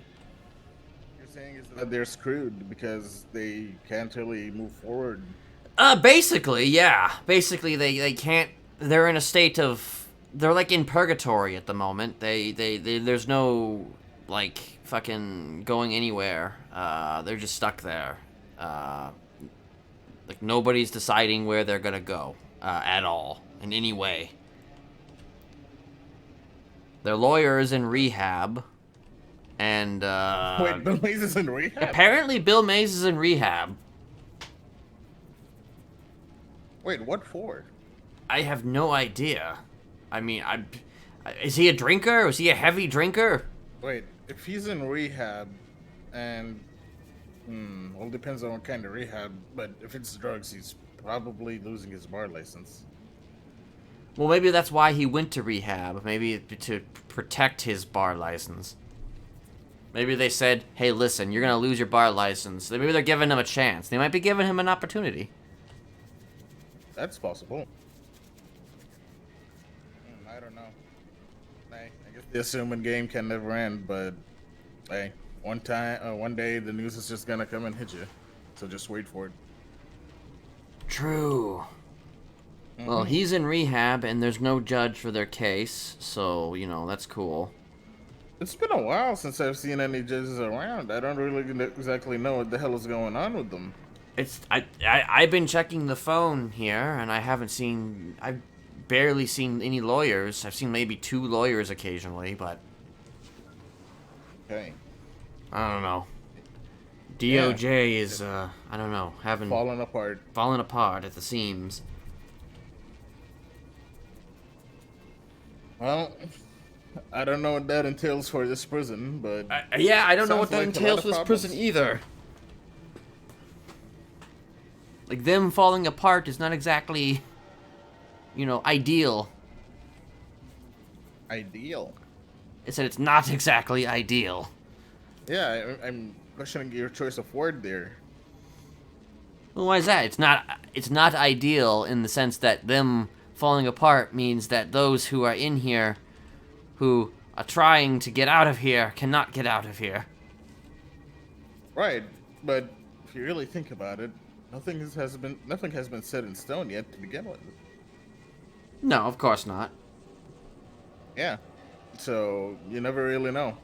You're saying is that they're screwed because they can't really move forward. Basically, yeah. Basically, they can't... They're in a state of... They're, like, in purgatory at the moment. There's no, like, fucking going anywhere. They're just stuck there. Like, nobody's deciding where they're gonna go, at all, in any way. Their lawyer is in rehab, and, Wait, Bill Mays is in rehab? Apparently Bill Mays is in rehab. Wait, what for? I have no idea. I mean, is he a drinker? Was he a heavy drinker? Wait, if he's in rehab, and... well, depends on what kind of rehab, but if it's drugs, he's probably losing his bar license. Well, maybe that's why he went to rehab. Maybe to protect his bar license. Maybe they said, hey, listen, you're gonna lose your bar license. Maybe they're giving him a chance. They might be giving him an opportunity. That's possible. I don't know. I guess the assuming game can never end, but hey, one day the news is just gonna come and hit you. So just wait for it. True. Well, he's in rehab, and there's no judge for their case, so, you know, that's cool. It's been a while since I've seen any judges around. I don't really exactly know what the hell is going on with them. I've been checking the phone here, and I've barely seen any lawyers. I've seen maybe 2 lawyers occasionally, but... Okay. I don't know. DOJ is, I don't know, falling apart. Falling apart at the seams. Well, I don't know what that entails for this prison, but... yeah, I don't know what that entails for this prison either. Like, them falling apart is not exactly, you know, ideal. Ideal? I said it's not exactly ideal. Yeah, I'm questioning your choice of word there. Well, why is that? It's not ideal in the sense that them falling apart means that those who are in here, who are trying to get out of here, cannot get out of here. Right, but if you really think about it, nothing has been set in stone yet to begin with. No, of course not. Yeah, so you never really know.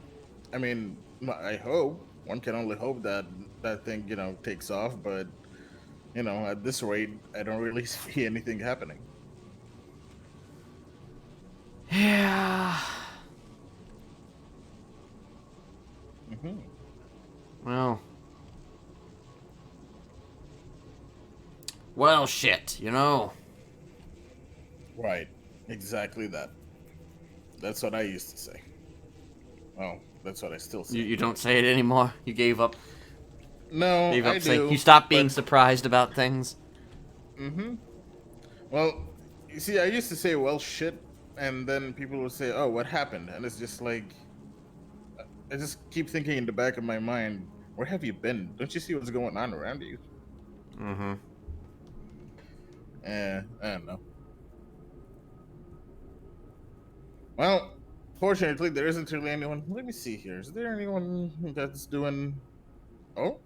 I mean, I hope. One can only hope that that thing, you know, takes off, but, you know, at this rate, I don't really see anything happening. Yeah. Well, shit, you know. Right, exactly that. That's what I used to say. Well, that's what I still say. You don't say it anymore? You gave up? No, I do. You stopped being surprised about things? Well, you see, I used to say, well, shit, and then people would say, oh, what happened? And it's just like, I just keep thinking in the back of my mind, where have you been? Don't you see what's going on around you? I don't know. Well, fortunately, there isn't really anyone. Let me see here. Is there anyone that's doing... Oh,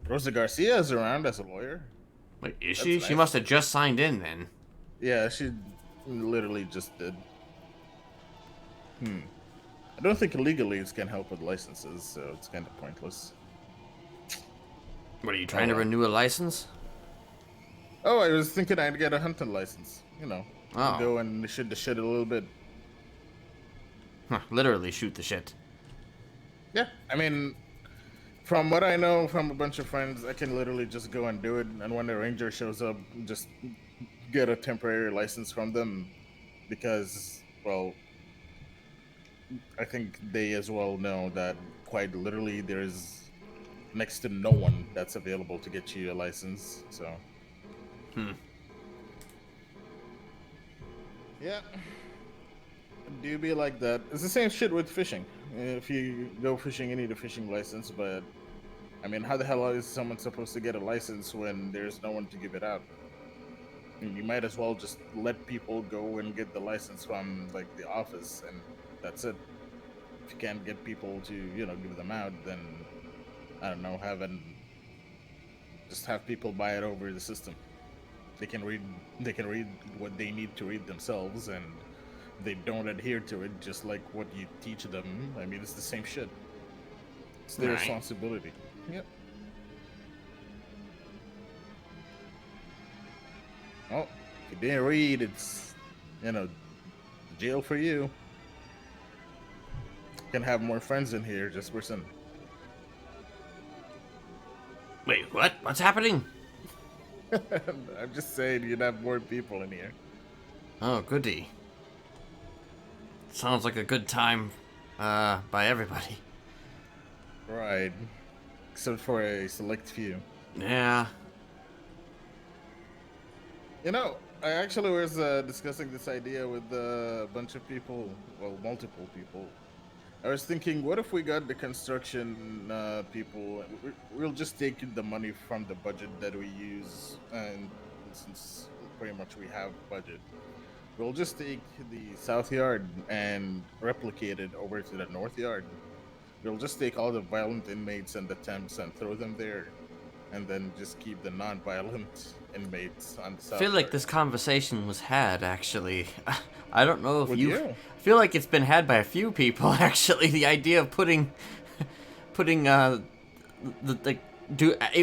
Rosa Garcia is around as a lawyer. Wait, is she? Nice. She must have just signed in then. Yeah, she literally just did. I don't think illegal leads can help with licenses, so it's kind of pointless. What, are you trying to renew a license? Oh, I was thinking I'd get a hunting license. You know, go and shoot the shit a little bit. Huh, literally shoot the shit. Yeah, I mean, from what I know from a bunch of friends, I can literally just go and do it, and when the ranger shows up, just get a temporary license from them, because, well, I think they as well know that quite literally there's next to no one that's available to get you a license, so. Yeah. It do be like that. It's the same shit with fishing. If you go fishing, you need a fishing license, but I mean, how the hell is someone supposed to get a license when there's no one to give it out? You might as well just let people go and get the license from like the office, and that's it. If you can't get people to, give them out, then I don't know, just have people buy it over the system. They can read what they need to read themselves, and they don't adhere to it just like what you teach them. I mean, it's the same shit. It's their responsibility. Yep. Oh, if you didn't read, it's, jail for you. You can have more friends in here, Jesperson. Wait, what? What's happening? I'm just saying you'd have more people in here. Oh, goody. Sounds like a good time, by everybody. Right. Except for a select few. Yeah. I actually was discussing this idea with a bunch of people, well, multiple people. I was thinking, what if we got the construction people? We'll just take the money from the budget that we use, and since pretty much we have budget, we'll just take the south yard and replicate it over to the north yard. We'll just take all the violent inmates and the temps and throw them there, and then just keep the non-violent inmates on the south. I feel like yard. this conversation was had, actually. I don't know if With you... you? I feel like it's been had by a few people, actually. The idea of putting, it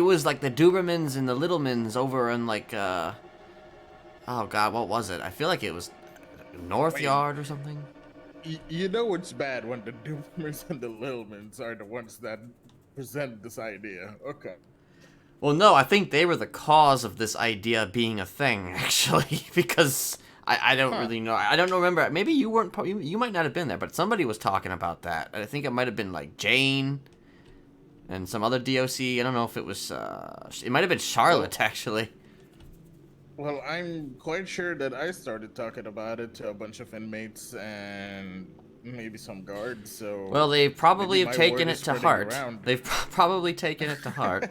was like the Dubermans and the Littlemans over in like, oh god, what was it? I feel like it was North Yard or something. You know it's bad when the Doomers and the Littlemans are the ones that present this idea. Okay. Well, no, I think they were the cause of this idea being a thing, actually, because I don't really know. I don't remember. Maybe you weren't. You might not have been there, but somebody was talking about that. I think it might have been like Jane and some other DOC. I don't know if it was. It might have been Charlotte, actually. Well, I'm quite sure that I started talking about it to a bunch of inmates and maybe some guards. So. Well, they probably have taken it to heart. Around. They've probably taken it to heart.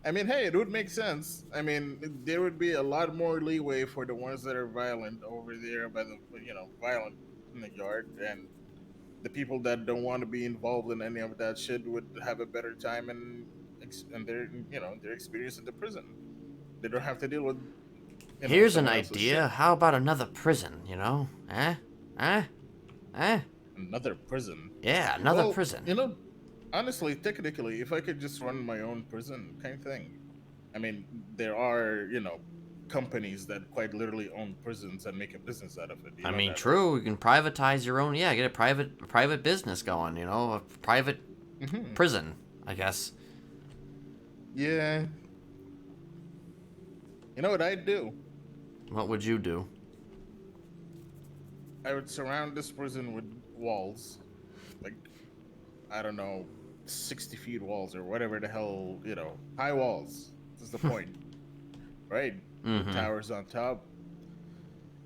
I mean, hey, it would make sense. I mean, there would be a lot more leeway for the ones that are violent over there by the, violent in the yard, and the people that don't want to be involved in any of that shit would have a better time and their, their experience in the prison. They don't have to deal with. Here's an idea. How about another prison? Another prison. Yeah, another prison. Honestly, technically, if I could just run my own prison kind of thing. I mean, there are, companies that quite literally own prisons and make a business out of it. I mean, true. You can privatize your own. Yeah, get a private business going. A private prison, I guess. Yeah. You know what I'd do? What would you do? I would surround this prison with walls, like, I don't know, 60 feet walls or whatever the hell, high walls. This is the point, right? Mm-hmm. Towers on top.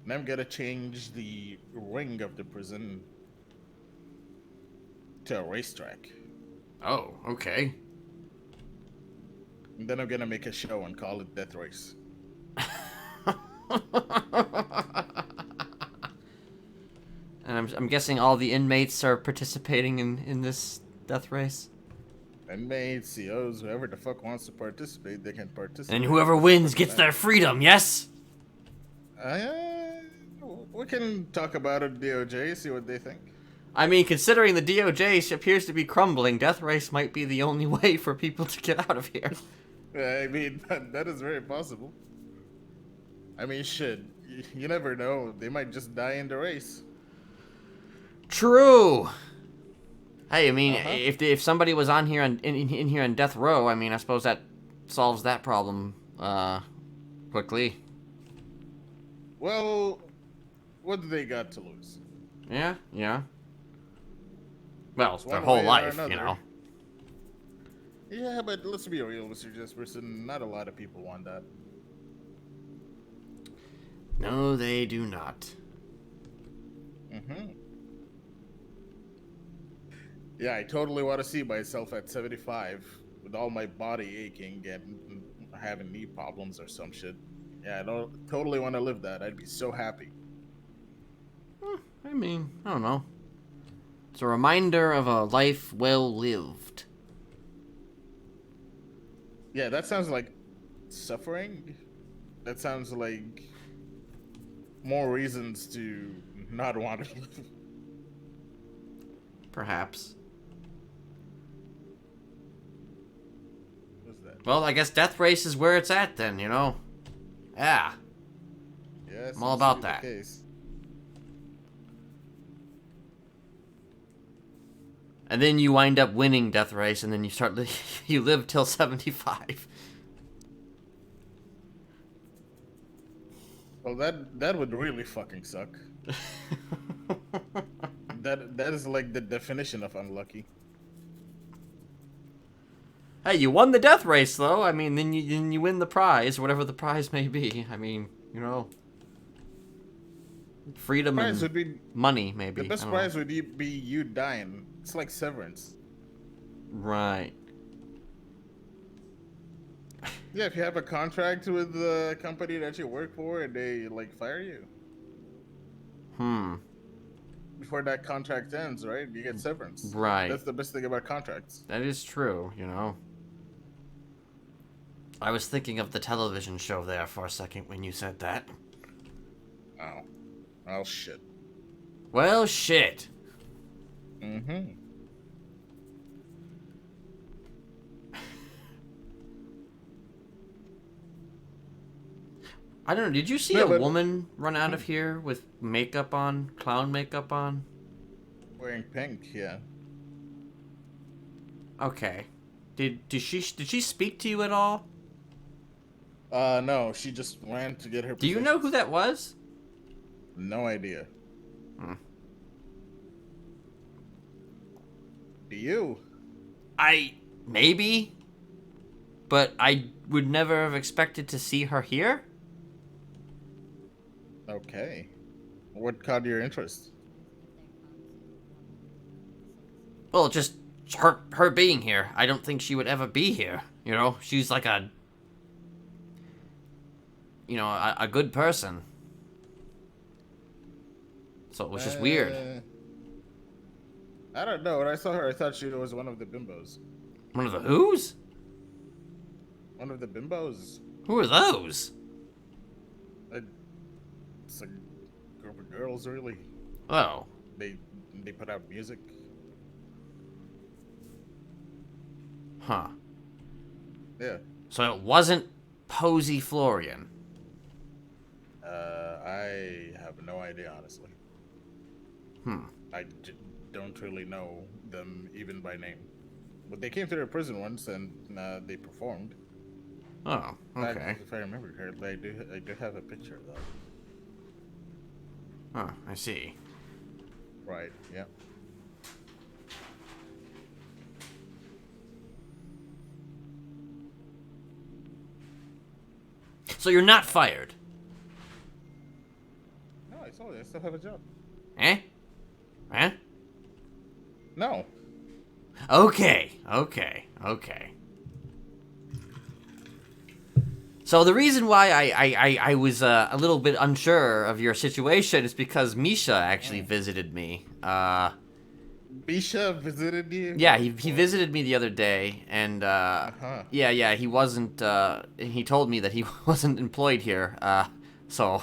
And I'm gonna change the ring of the prison to a racetrack. Oh, okay. And then I'm gonna make a show and call it Death Race. And I'm guessing all the inmates are participating in this death race? Inmates, COs, whoever the fuck wants to participate, they can participate. And whoever wins gets their freedom, yes? We can talk about it, DOJ, see what they think. I mean, considering the DOJ appears to be crumbling, death race might be the only way for people to get out of here. I mean, that is very possible. I mean, shit, you never know. They might just die in the race. True. Hey, I mean, if somebody was on here in here on death row, I mean, I suppose that solves that problem quickly. Well, what do they got to lose? Yeah. Well, It's their one whole way or life, another. Yeah, but let's be real, Mr. Jesperson. Not a lot of people want that. No, they do not. Mm-hmm. Yeah, I totally want to see myself at 75 with all my body aching and having knee problems or some shit. Yeah, I don't totally want to live that. I'd be so happy. I mean, I don't know. It's a reminder of a life well lived. Yeah, that sounds like suffering. That sounds like more reasons to not want to live. Perhaps. What's that? Well, I guess Death Race is where it's at then, you know? Yeah. Yeah, I'm all about that. And then you wind up winning Death Race, and then you start you live till 75. Well, that would really fucking suck. That is like the definition of unlucky. Hey, you won the Death Race, though. I mean, then you win the prize, whatever the prize may be. I mean, you know, freedom Prize and would be money, maybe. The best I don't know. prize would be you dying. It's like severance. Right. Yeah, if you have a contract with the company that you work for and they like fire you. Before that contract ends, right? You get severance. Right. That's the best thing about contracts. That is true, you know. I was thinking of the television show there for a second when you said that. Oh. Oh, shit. Well, shit. Mm-hmm. I don't know, did you see a woman run out of here with makeup on, clown makeup on? Wearing pink, yeah. Okay. Did she speak to you at all? No, she just ran to get her Do you know who that was? No idea. Do you? Maybe. But I would never have expected to see her here. Okay. What caught your interest? Well, just her being here. I don't think she would ever be here. You know, she's like a good person. So it was just weird. I don't know. When I saw her, I thought she was one of the bimbos. One of the who's? One of the bimbos. Who are those? It's a group of girls, really. Oh. They put out music. Huh. Yeah. So it wasn't Posey Florian. I have no idea, honestly. I don't really know them even by name. But they came to their prison once and they performed. Oh, okay. If I remember correctly, I do have a picture of that. Oh, I see. Right, yeah. So you're not fired? No, I told you, I still have a job. Eh? Eh? No. Okay. So the reason why I was a little bit unsure of your situation is because Misha actually visited me. Misha visited you? Yeah, he visited me the other day, and yeah, he wasn't. He told me that he wasn't employed here. So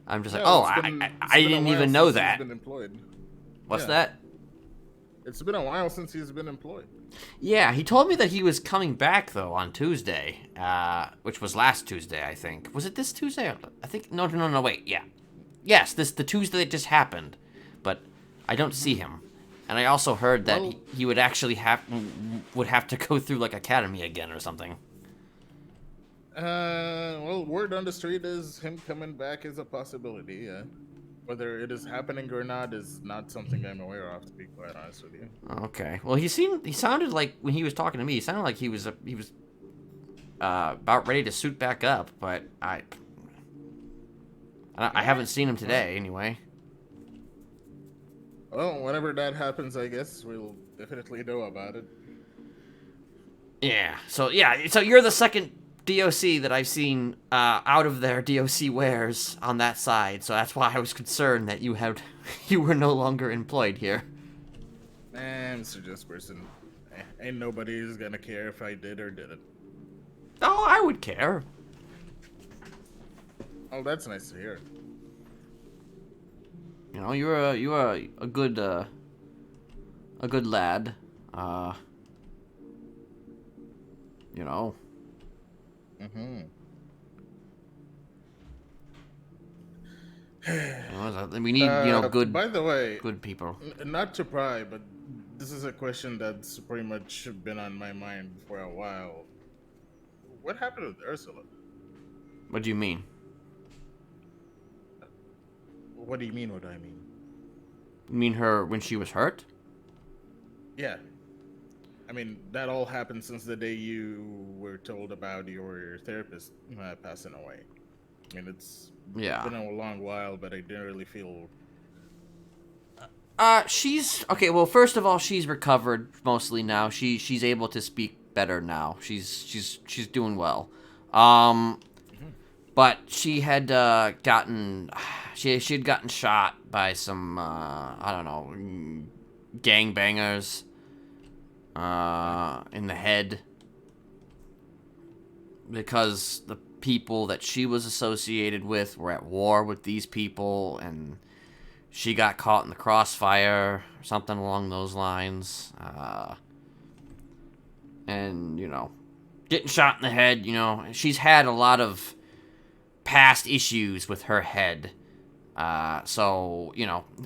I'm just like, oh, I didn't even know that. He's been employed. What's that? It's been a while since he's been employed. Yeah, he told me that he was coming back though on Tuesday, which was last Tuesday, I think. Was it this Tuesday? I think no, wait, yeah, yes, the Tuesday that just happened, but I don't see him, and I also heard that he would actually have to go through like academy again or something. Well, word on the street is him coming back is a possibility. Yeah. Whether it is happening or not is not something I'm aware of, to be quite honest with you. Okay. Well, he sounded like when he was talking to me, he sounded like he was about ready to suit back up, but I haven't seen him today anyway. Well, whenever that happens, I guess we'll definitely know about it. Yeah. So you're the second DOC that I've seen out of their DOC wares on that side. So that's why I was concerned that you were no longer employed here. Mr. Jesperson, ain't nobody's gonna care if I did or didn't. Oh, I would care. Oh, that's nice to hear. You know, you're a good lad. You know. Mm-hmm. We need, good. By the way, good people. Not to pry, but this is a question that's pretty much been on my mind for a while. What happened with Ursula? What do you mean? What do you mean? What do I mean? You mean her when she was hurt? Yeah. I mean, that all happened since the day you were told about your therapist passing away. I mean, it's been a long while, but I didn't really feel... She's... Okay, well, first of all, she's recovered mostly now. She's able to speak better now. She's doing well. But she had gotten... She had gotten shot by some, I don't know, gangbangers in the head. Because the people that she was associated with were at war with these people, and she got caught in the crossfire, or something along those lines. And, getting shot in the head, she's had a lot of past issues with her head. So,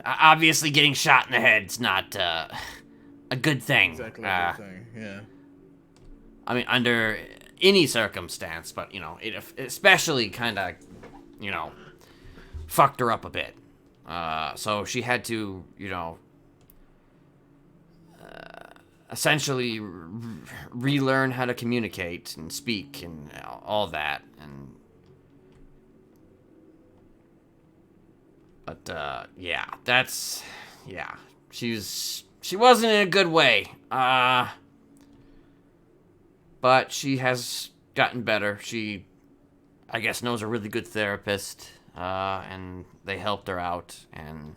obviously getting shot in the head's not a good thing. Exactly a good thing, yeah. I mean, under any circumstance, but, it especially kind of, fucked her up a bit. So she had to, essentially relearn how to communicate and speak and all that. But, she wasn't in a good way. But she has gotten better. She, I guess, knows a really good therapist, and they helped her out, and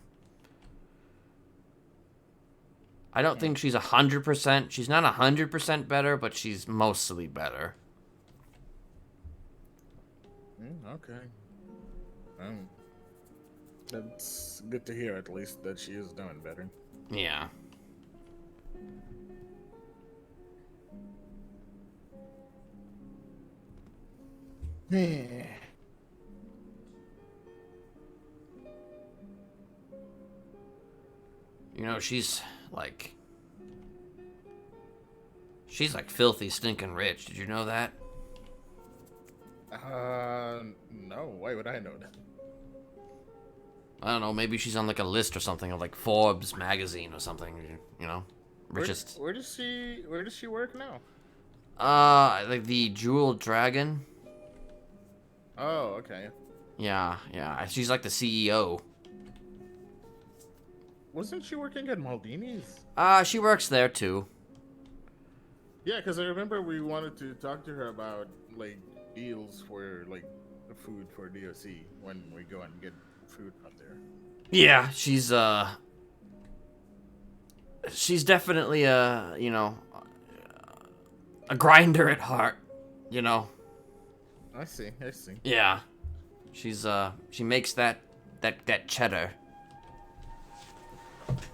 I don't think she's 100%. She's not 100% better, but she's mostly better. Okay. That's good to hear, at least, that she is doing better. Yeah. She's like filthy stinking rich. Did you know that? No. Why would I know that? I don't know. Maybe she's on like a list or something of like Forbes magazine or something. Richest. Where does she work now? Like the Jeweled Dragon. Oh, okay. Yeah. She's like the CEO. Wasn't she working at Maldini's? She works there too. Yeah, because I remember we wanted to talk to her about like deals for like the food for DOC when we go and get food from there. Yeah, she's definitely a grinder at heart, I see. Yeah. She makes that cheddar.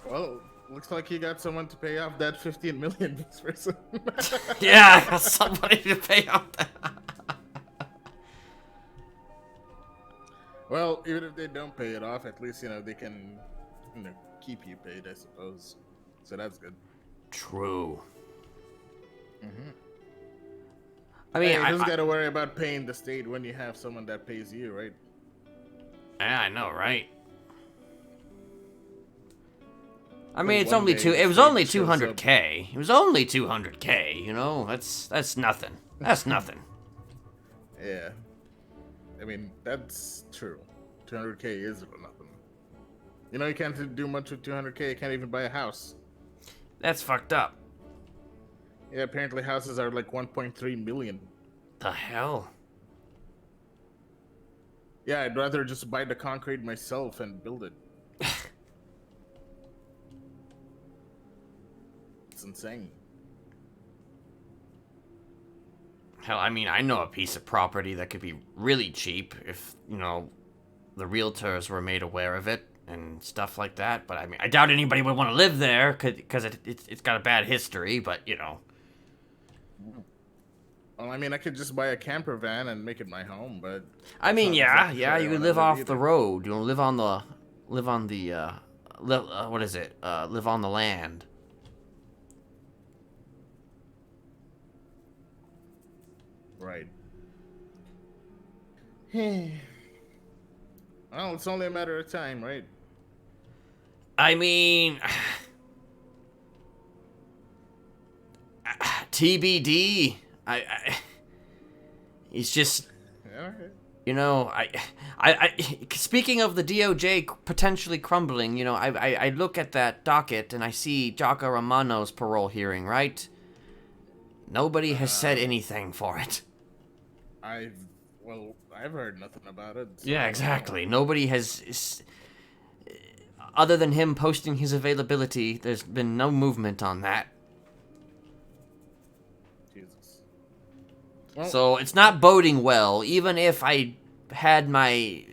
Well, looks like you got someone to pay off that 15 million this person. Yeah, I got somebody to pay off that. Well, even if they don't pay it off, at least they can keep you paid, I suppose. So that's good. True. Mm-hmm. I mean, you just gotta worry about paying the state when you have someone that pays you, right? Yeah, I know, right? I mean, it was only 200K. It was only 200K, That's nothing. That's nothing. Yeah. I mean, that's true. 200K is nothing. You know, you can't do much with 200K. You can't even buy a house. That's fucked up. Yeah, apparently houses are like 1.3 million. The hell? Yeah, I'd rather just buy the concrete myself and build it. It's insane. Hell, I mean, I know a piece of property that could be really cheap if, you know, the realtors were made aware of it and stuff like that. But I mean, I doubt anybody would want to live there because it's got a bad history, but, you know. Well, I mean, I could just buy a camper van and make it my home, but... I mean, exactly yeah, where you I could wanna live off either. the road. You know, live on the, what is it? Live on the land. Right. Well, it's only a matter of time, right? I mean, TBD. It's just, Yeah, okay. you know, speaking of the DOJ potentially crumbling, you know, I look at that docket and I see Jocko Romano's parole hearing, right? Nobody has said anything for it. I've heard nothing about it. So Yeah, exactly. Nobody has, other than him posting his availability, there's been no movement on that. Jesus. Well, So it's not boding well, even if I had my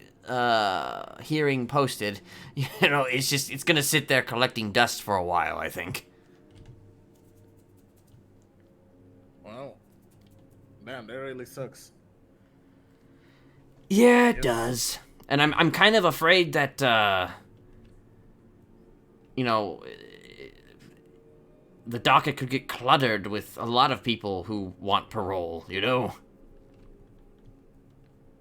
hearing posted. You know, it's gonna sit there collecting dust for a while, I think. well, damn, that really sucks. Yeah, it Yes. does. And I'm kind of afraid that you know, the docket could get cluttered with a lot of people who want parole, you know?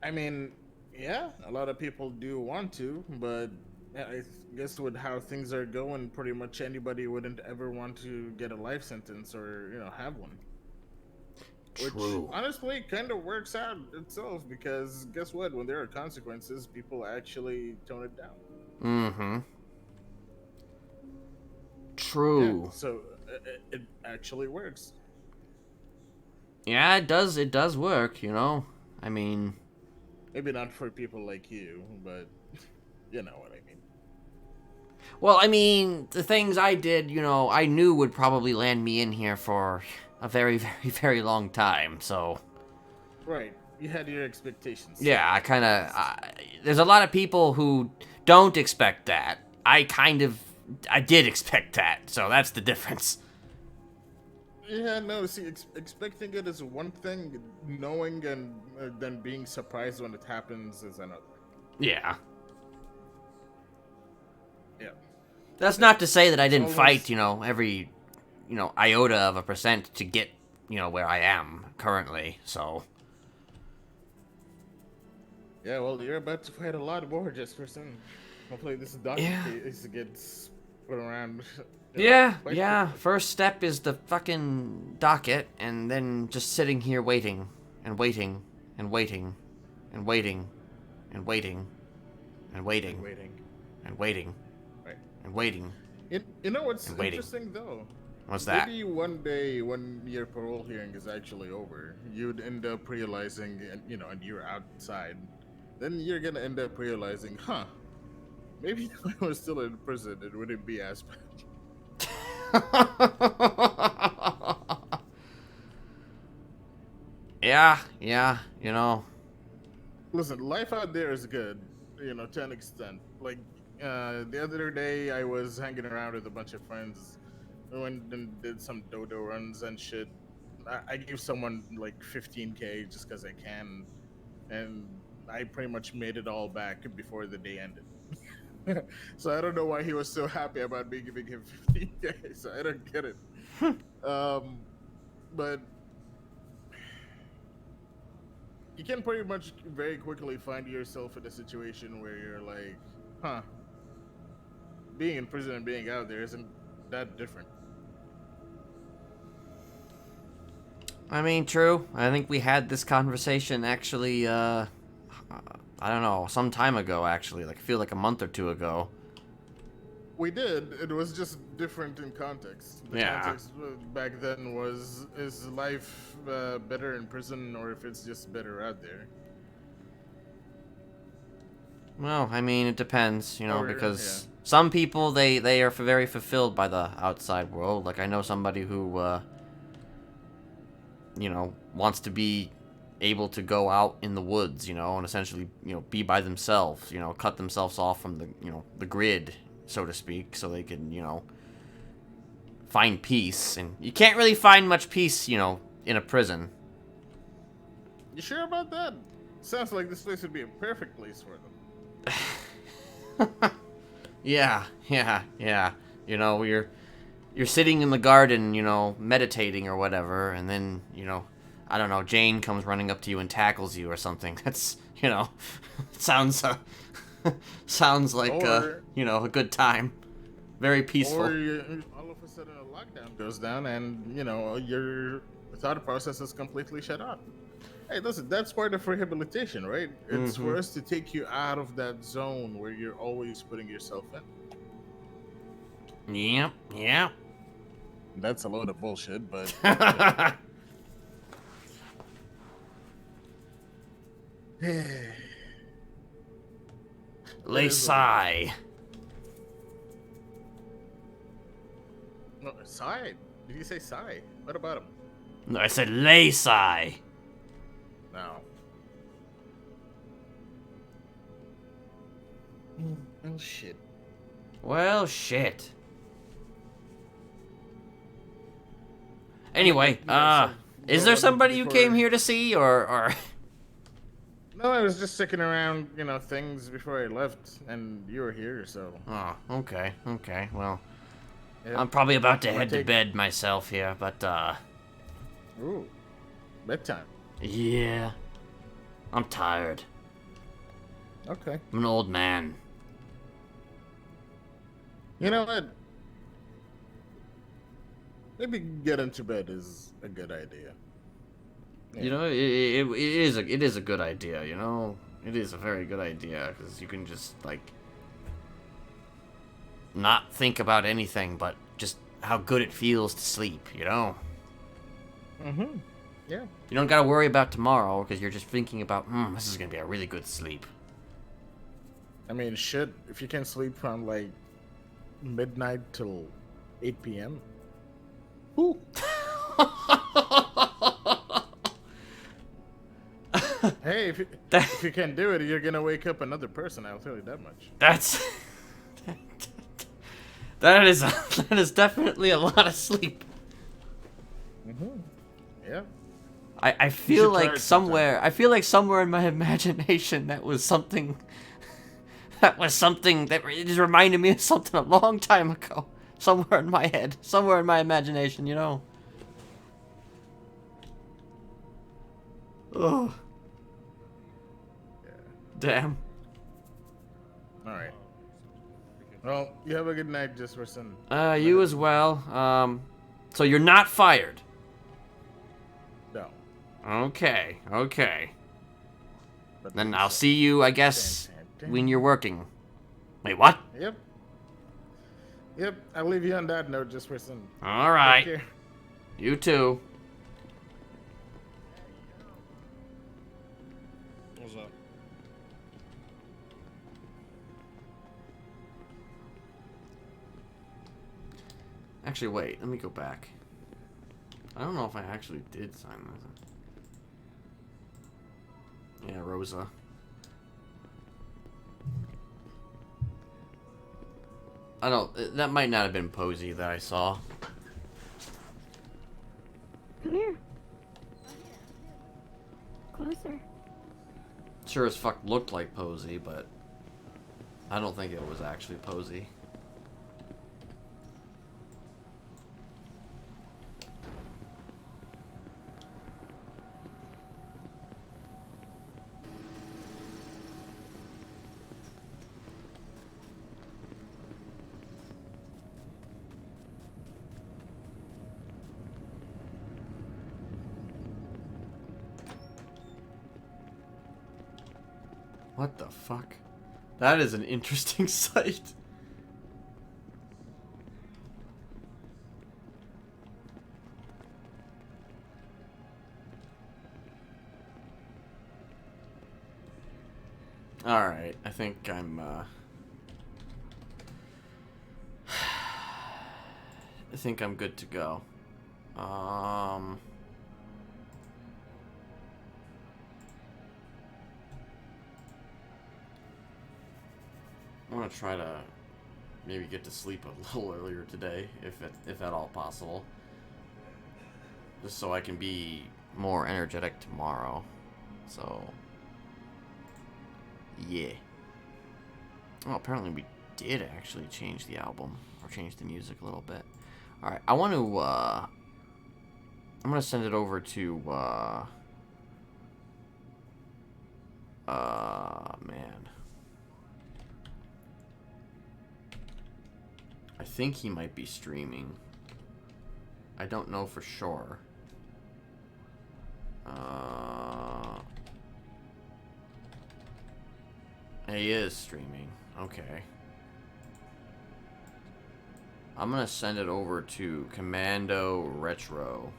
I mean, yeah, a lot of people do want to, but yeah, I guess with how things are going, pretty much anybody wouldn't ever want to get a life sentence or, you know, have one. Which, True. honestly, kind of works out itself because guess what? When there are consequences, people actually tone it down. Mm-hmm. True. Yeah, so it actually works. Yeah, it does work, you know? I mean... Maybe not for people like you, but you know what I mean. Well, I mean, the things I did, you know, I knew would probably land me in here for a very, very, very long time, so... Right, you had your expectations. Yeah, I kind of... there's a lot of people who don't expect that. I did expect that, so that's the difference. Yeah, no, see, expecting it is one thing, knowing and then being surprised when it happens is another. Yeah. Yeah. That's not to say that I didn't almost- fight, you know, every, you know, iota of a percent to get, you know, where I am currently, so... Yeah, well, you're about to fight a lot more, Jesperson. Hopefully this document gets put around. Yeah, quite yeah. quickly. First step is the fucking docket, and then just sitting here waiting, and waiting, and waiting, and waiting, and waiting, and waiting, Waiting. and waiting, Right. and waiting. You know what's And waiting. interesting though? What's that? Maybe one day when your parole hearing is actually over, you'd end up realizing, and you know, and you're outside, then you're gonna end up realizing, huh? Maybe if I was still in prison, it wouldn't be as bad. Yeah, you know. Listen, life out there is good, you know, to an extent. Like, the other day I was hanging around with a bunch of friends. We went and did some dodo runs and shit. I gave someone like 15K just because I can, and I pretty much made it all back before the day ended. So I don't know why he was so happy about me giving him 15K. So I don't get it. But you can pretty much very quickly find yourself in a situation where you're like, huh, being in prison and being out there isn't that different. I mean, true. I think we had this conversation actually, I don't know, some time ago, actually. Like, I feel like a month or two ago. We did. It was just different in context. The Yeah. context back then was, is life better in prison or if it's just better out there? Well, I mean, it depends, you know, Or, because some people, they are very fulfilled by the outside world. Like, I know somebody who, you know, wants to be able to go out in the woods, you know, and essentially, you know, be by themselves, you know, cut themselves off from the, you know, the grid, so to speak, so they can, you know, find peace. And you can't really find much peace, you know, in a prison. You sure about that? Sounds like this place would be a perfect place for them. Yeah. You know, you're sitting in the garden, you know, meditating or whatever, and then, you know, I don't know, Jane comes running up to you and tackles you or something. That's, you know, sounds sounds like you know, a good time. Very peaceful. Or all of a sudden a lockdown goes down and, you know, your thought process is completely shut off. Hey, listen, that's part of rehabilitation, right? It's for us to take you out of that zone where you're always putting yourself in. Yep. That's a load of bullshit, but... Lay sigh. No, sigh? Did you say sigh? What about him? No, I said lay sigh. No. Well, shit. Well, shit. Anyway, is there somebody you came here to see, or... No, I was just sticking around, you know, things before I left, and you were here, so... Oh, okay, well... Yeah. I'm probably about to head to bed myself here, but, Ooh. Bedtime. Yeah. I'm tired. Okay. I'm an old man. You know what? Maybe getting to bed is a good idea. Yeah. You know, it is a good idea, you know? It is a very good idea, because you can just, like... not think about anything, but just how good it feels to sleep, you know? Yeah. You don't gotta worry about tomorrow, because you're just thinking about, this is gonna be a really good sleep. I mean, shit, if you can sleep from, like, midnight till 8 p.m. Ooh. Hey, if you can do it, you're gonna wake up another person, I'll tell you that much. That's... that is definitely a lot of sleep. Yeah. I feel like somewhere in my imagination that it just reminded me of something a long time ago. Somewhere in my head, somewhere in my imagination, you know. Oh. Yeah. Damn. Alright. Well, you have a good night, Jesperson. You as well. So you're not fired? No. Okay. But Then I'll see you, I guess, when you're working. Wait, what? Yep, I'll leave you on that note, Jesperson. Alright. Take care. You too. What's up? Actually, wait. Let me go back. I don't know if I actually did sign that. Yeah, Rosa. I don't... That might not have been Posey that I saw. Come here. Closer. Sure as fuck looked like Posey, but... I don't think it was actually Posey. What the fuck? That is an interesting sight. Alright, I think I'm, I think I'm good to go. I want to try to maybe get to sleep a little earlier today, if at all possible. Just so I can be more energetic tomorrow. So, yeah. Oh, apparently we did actually change the album, or change the music a little bit. Alright, I want to, I'm gonna send it over to, man. I think he might be streaming. I don't know for sure. He is streaming. Okay. I'm gonna send it over to Commando Retro,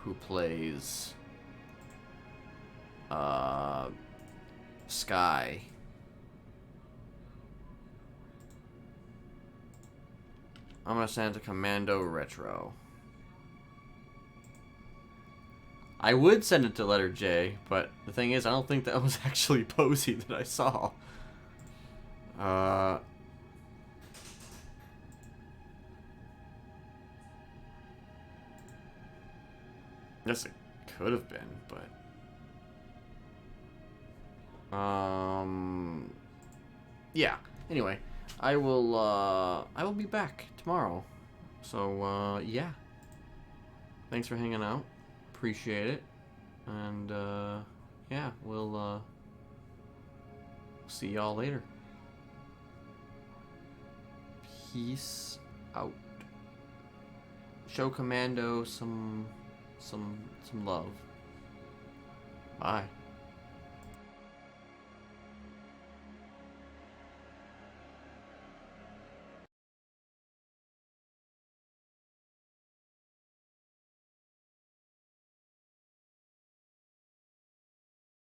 who plays Sky. I'm gonna send it to Commando Retro. I would send it to letter J, but the thing is, I don't think that was actually Posey that I saw. Guess it could have been, but yeah. Anyway, I will be back tomorrow. So yeah. Thanks for hanging out. Appreciate it. And yeah, we'll see y'all later. Peace out. Show Commando some love. Bye.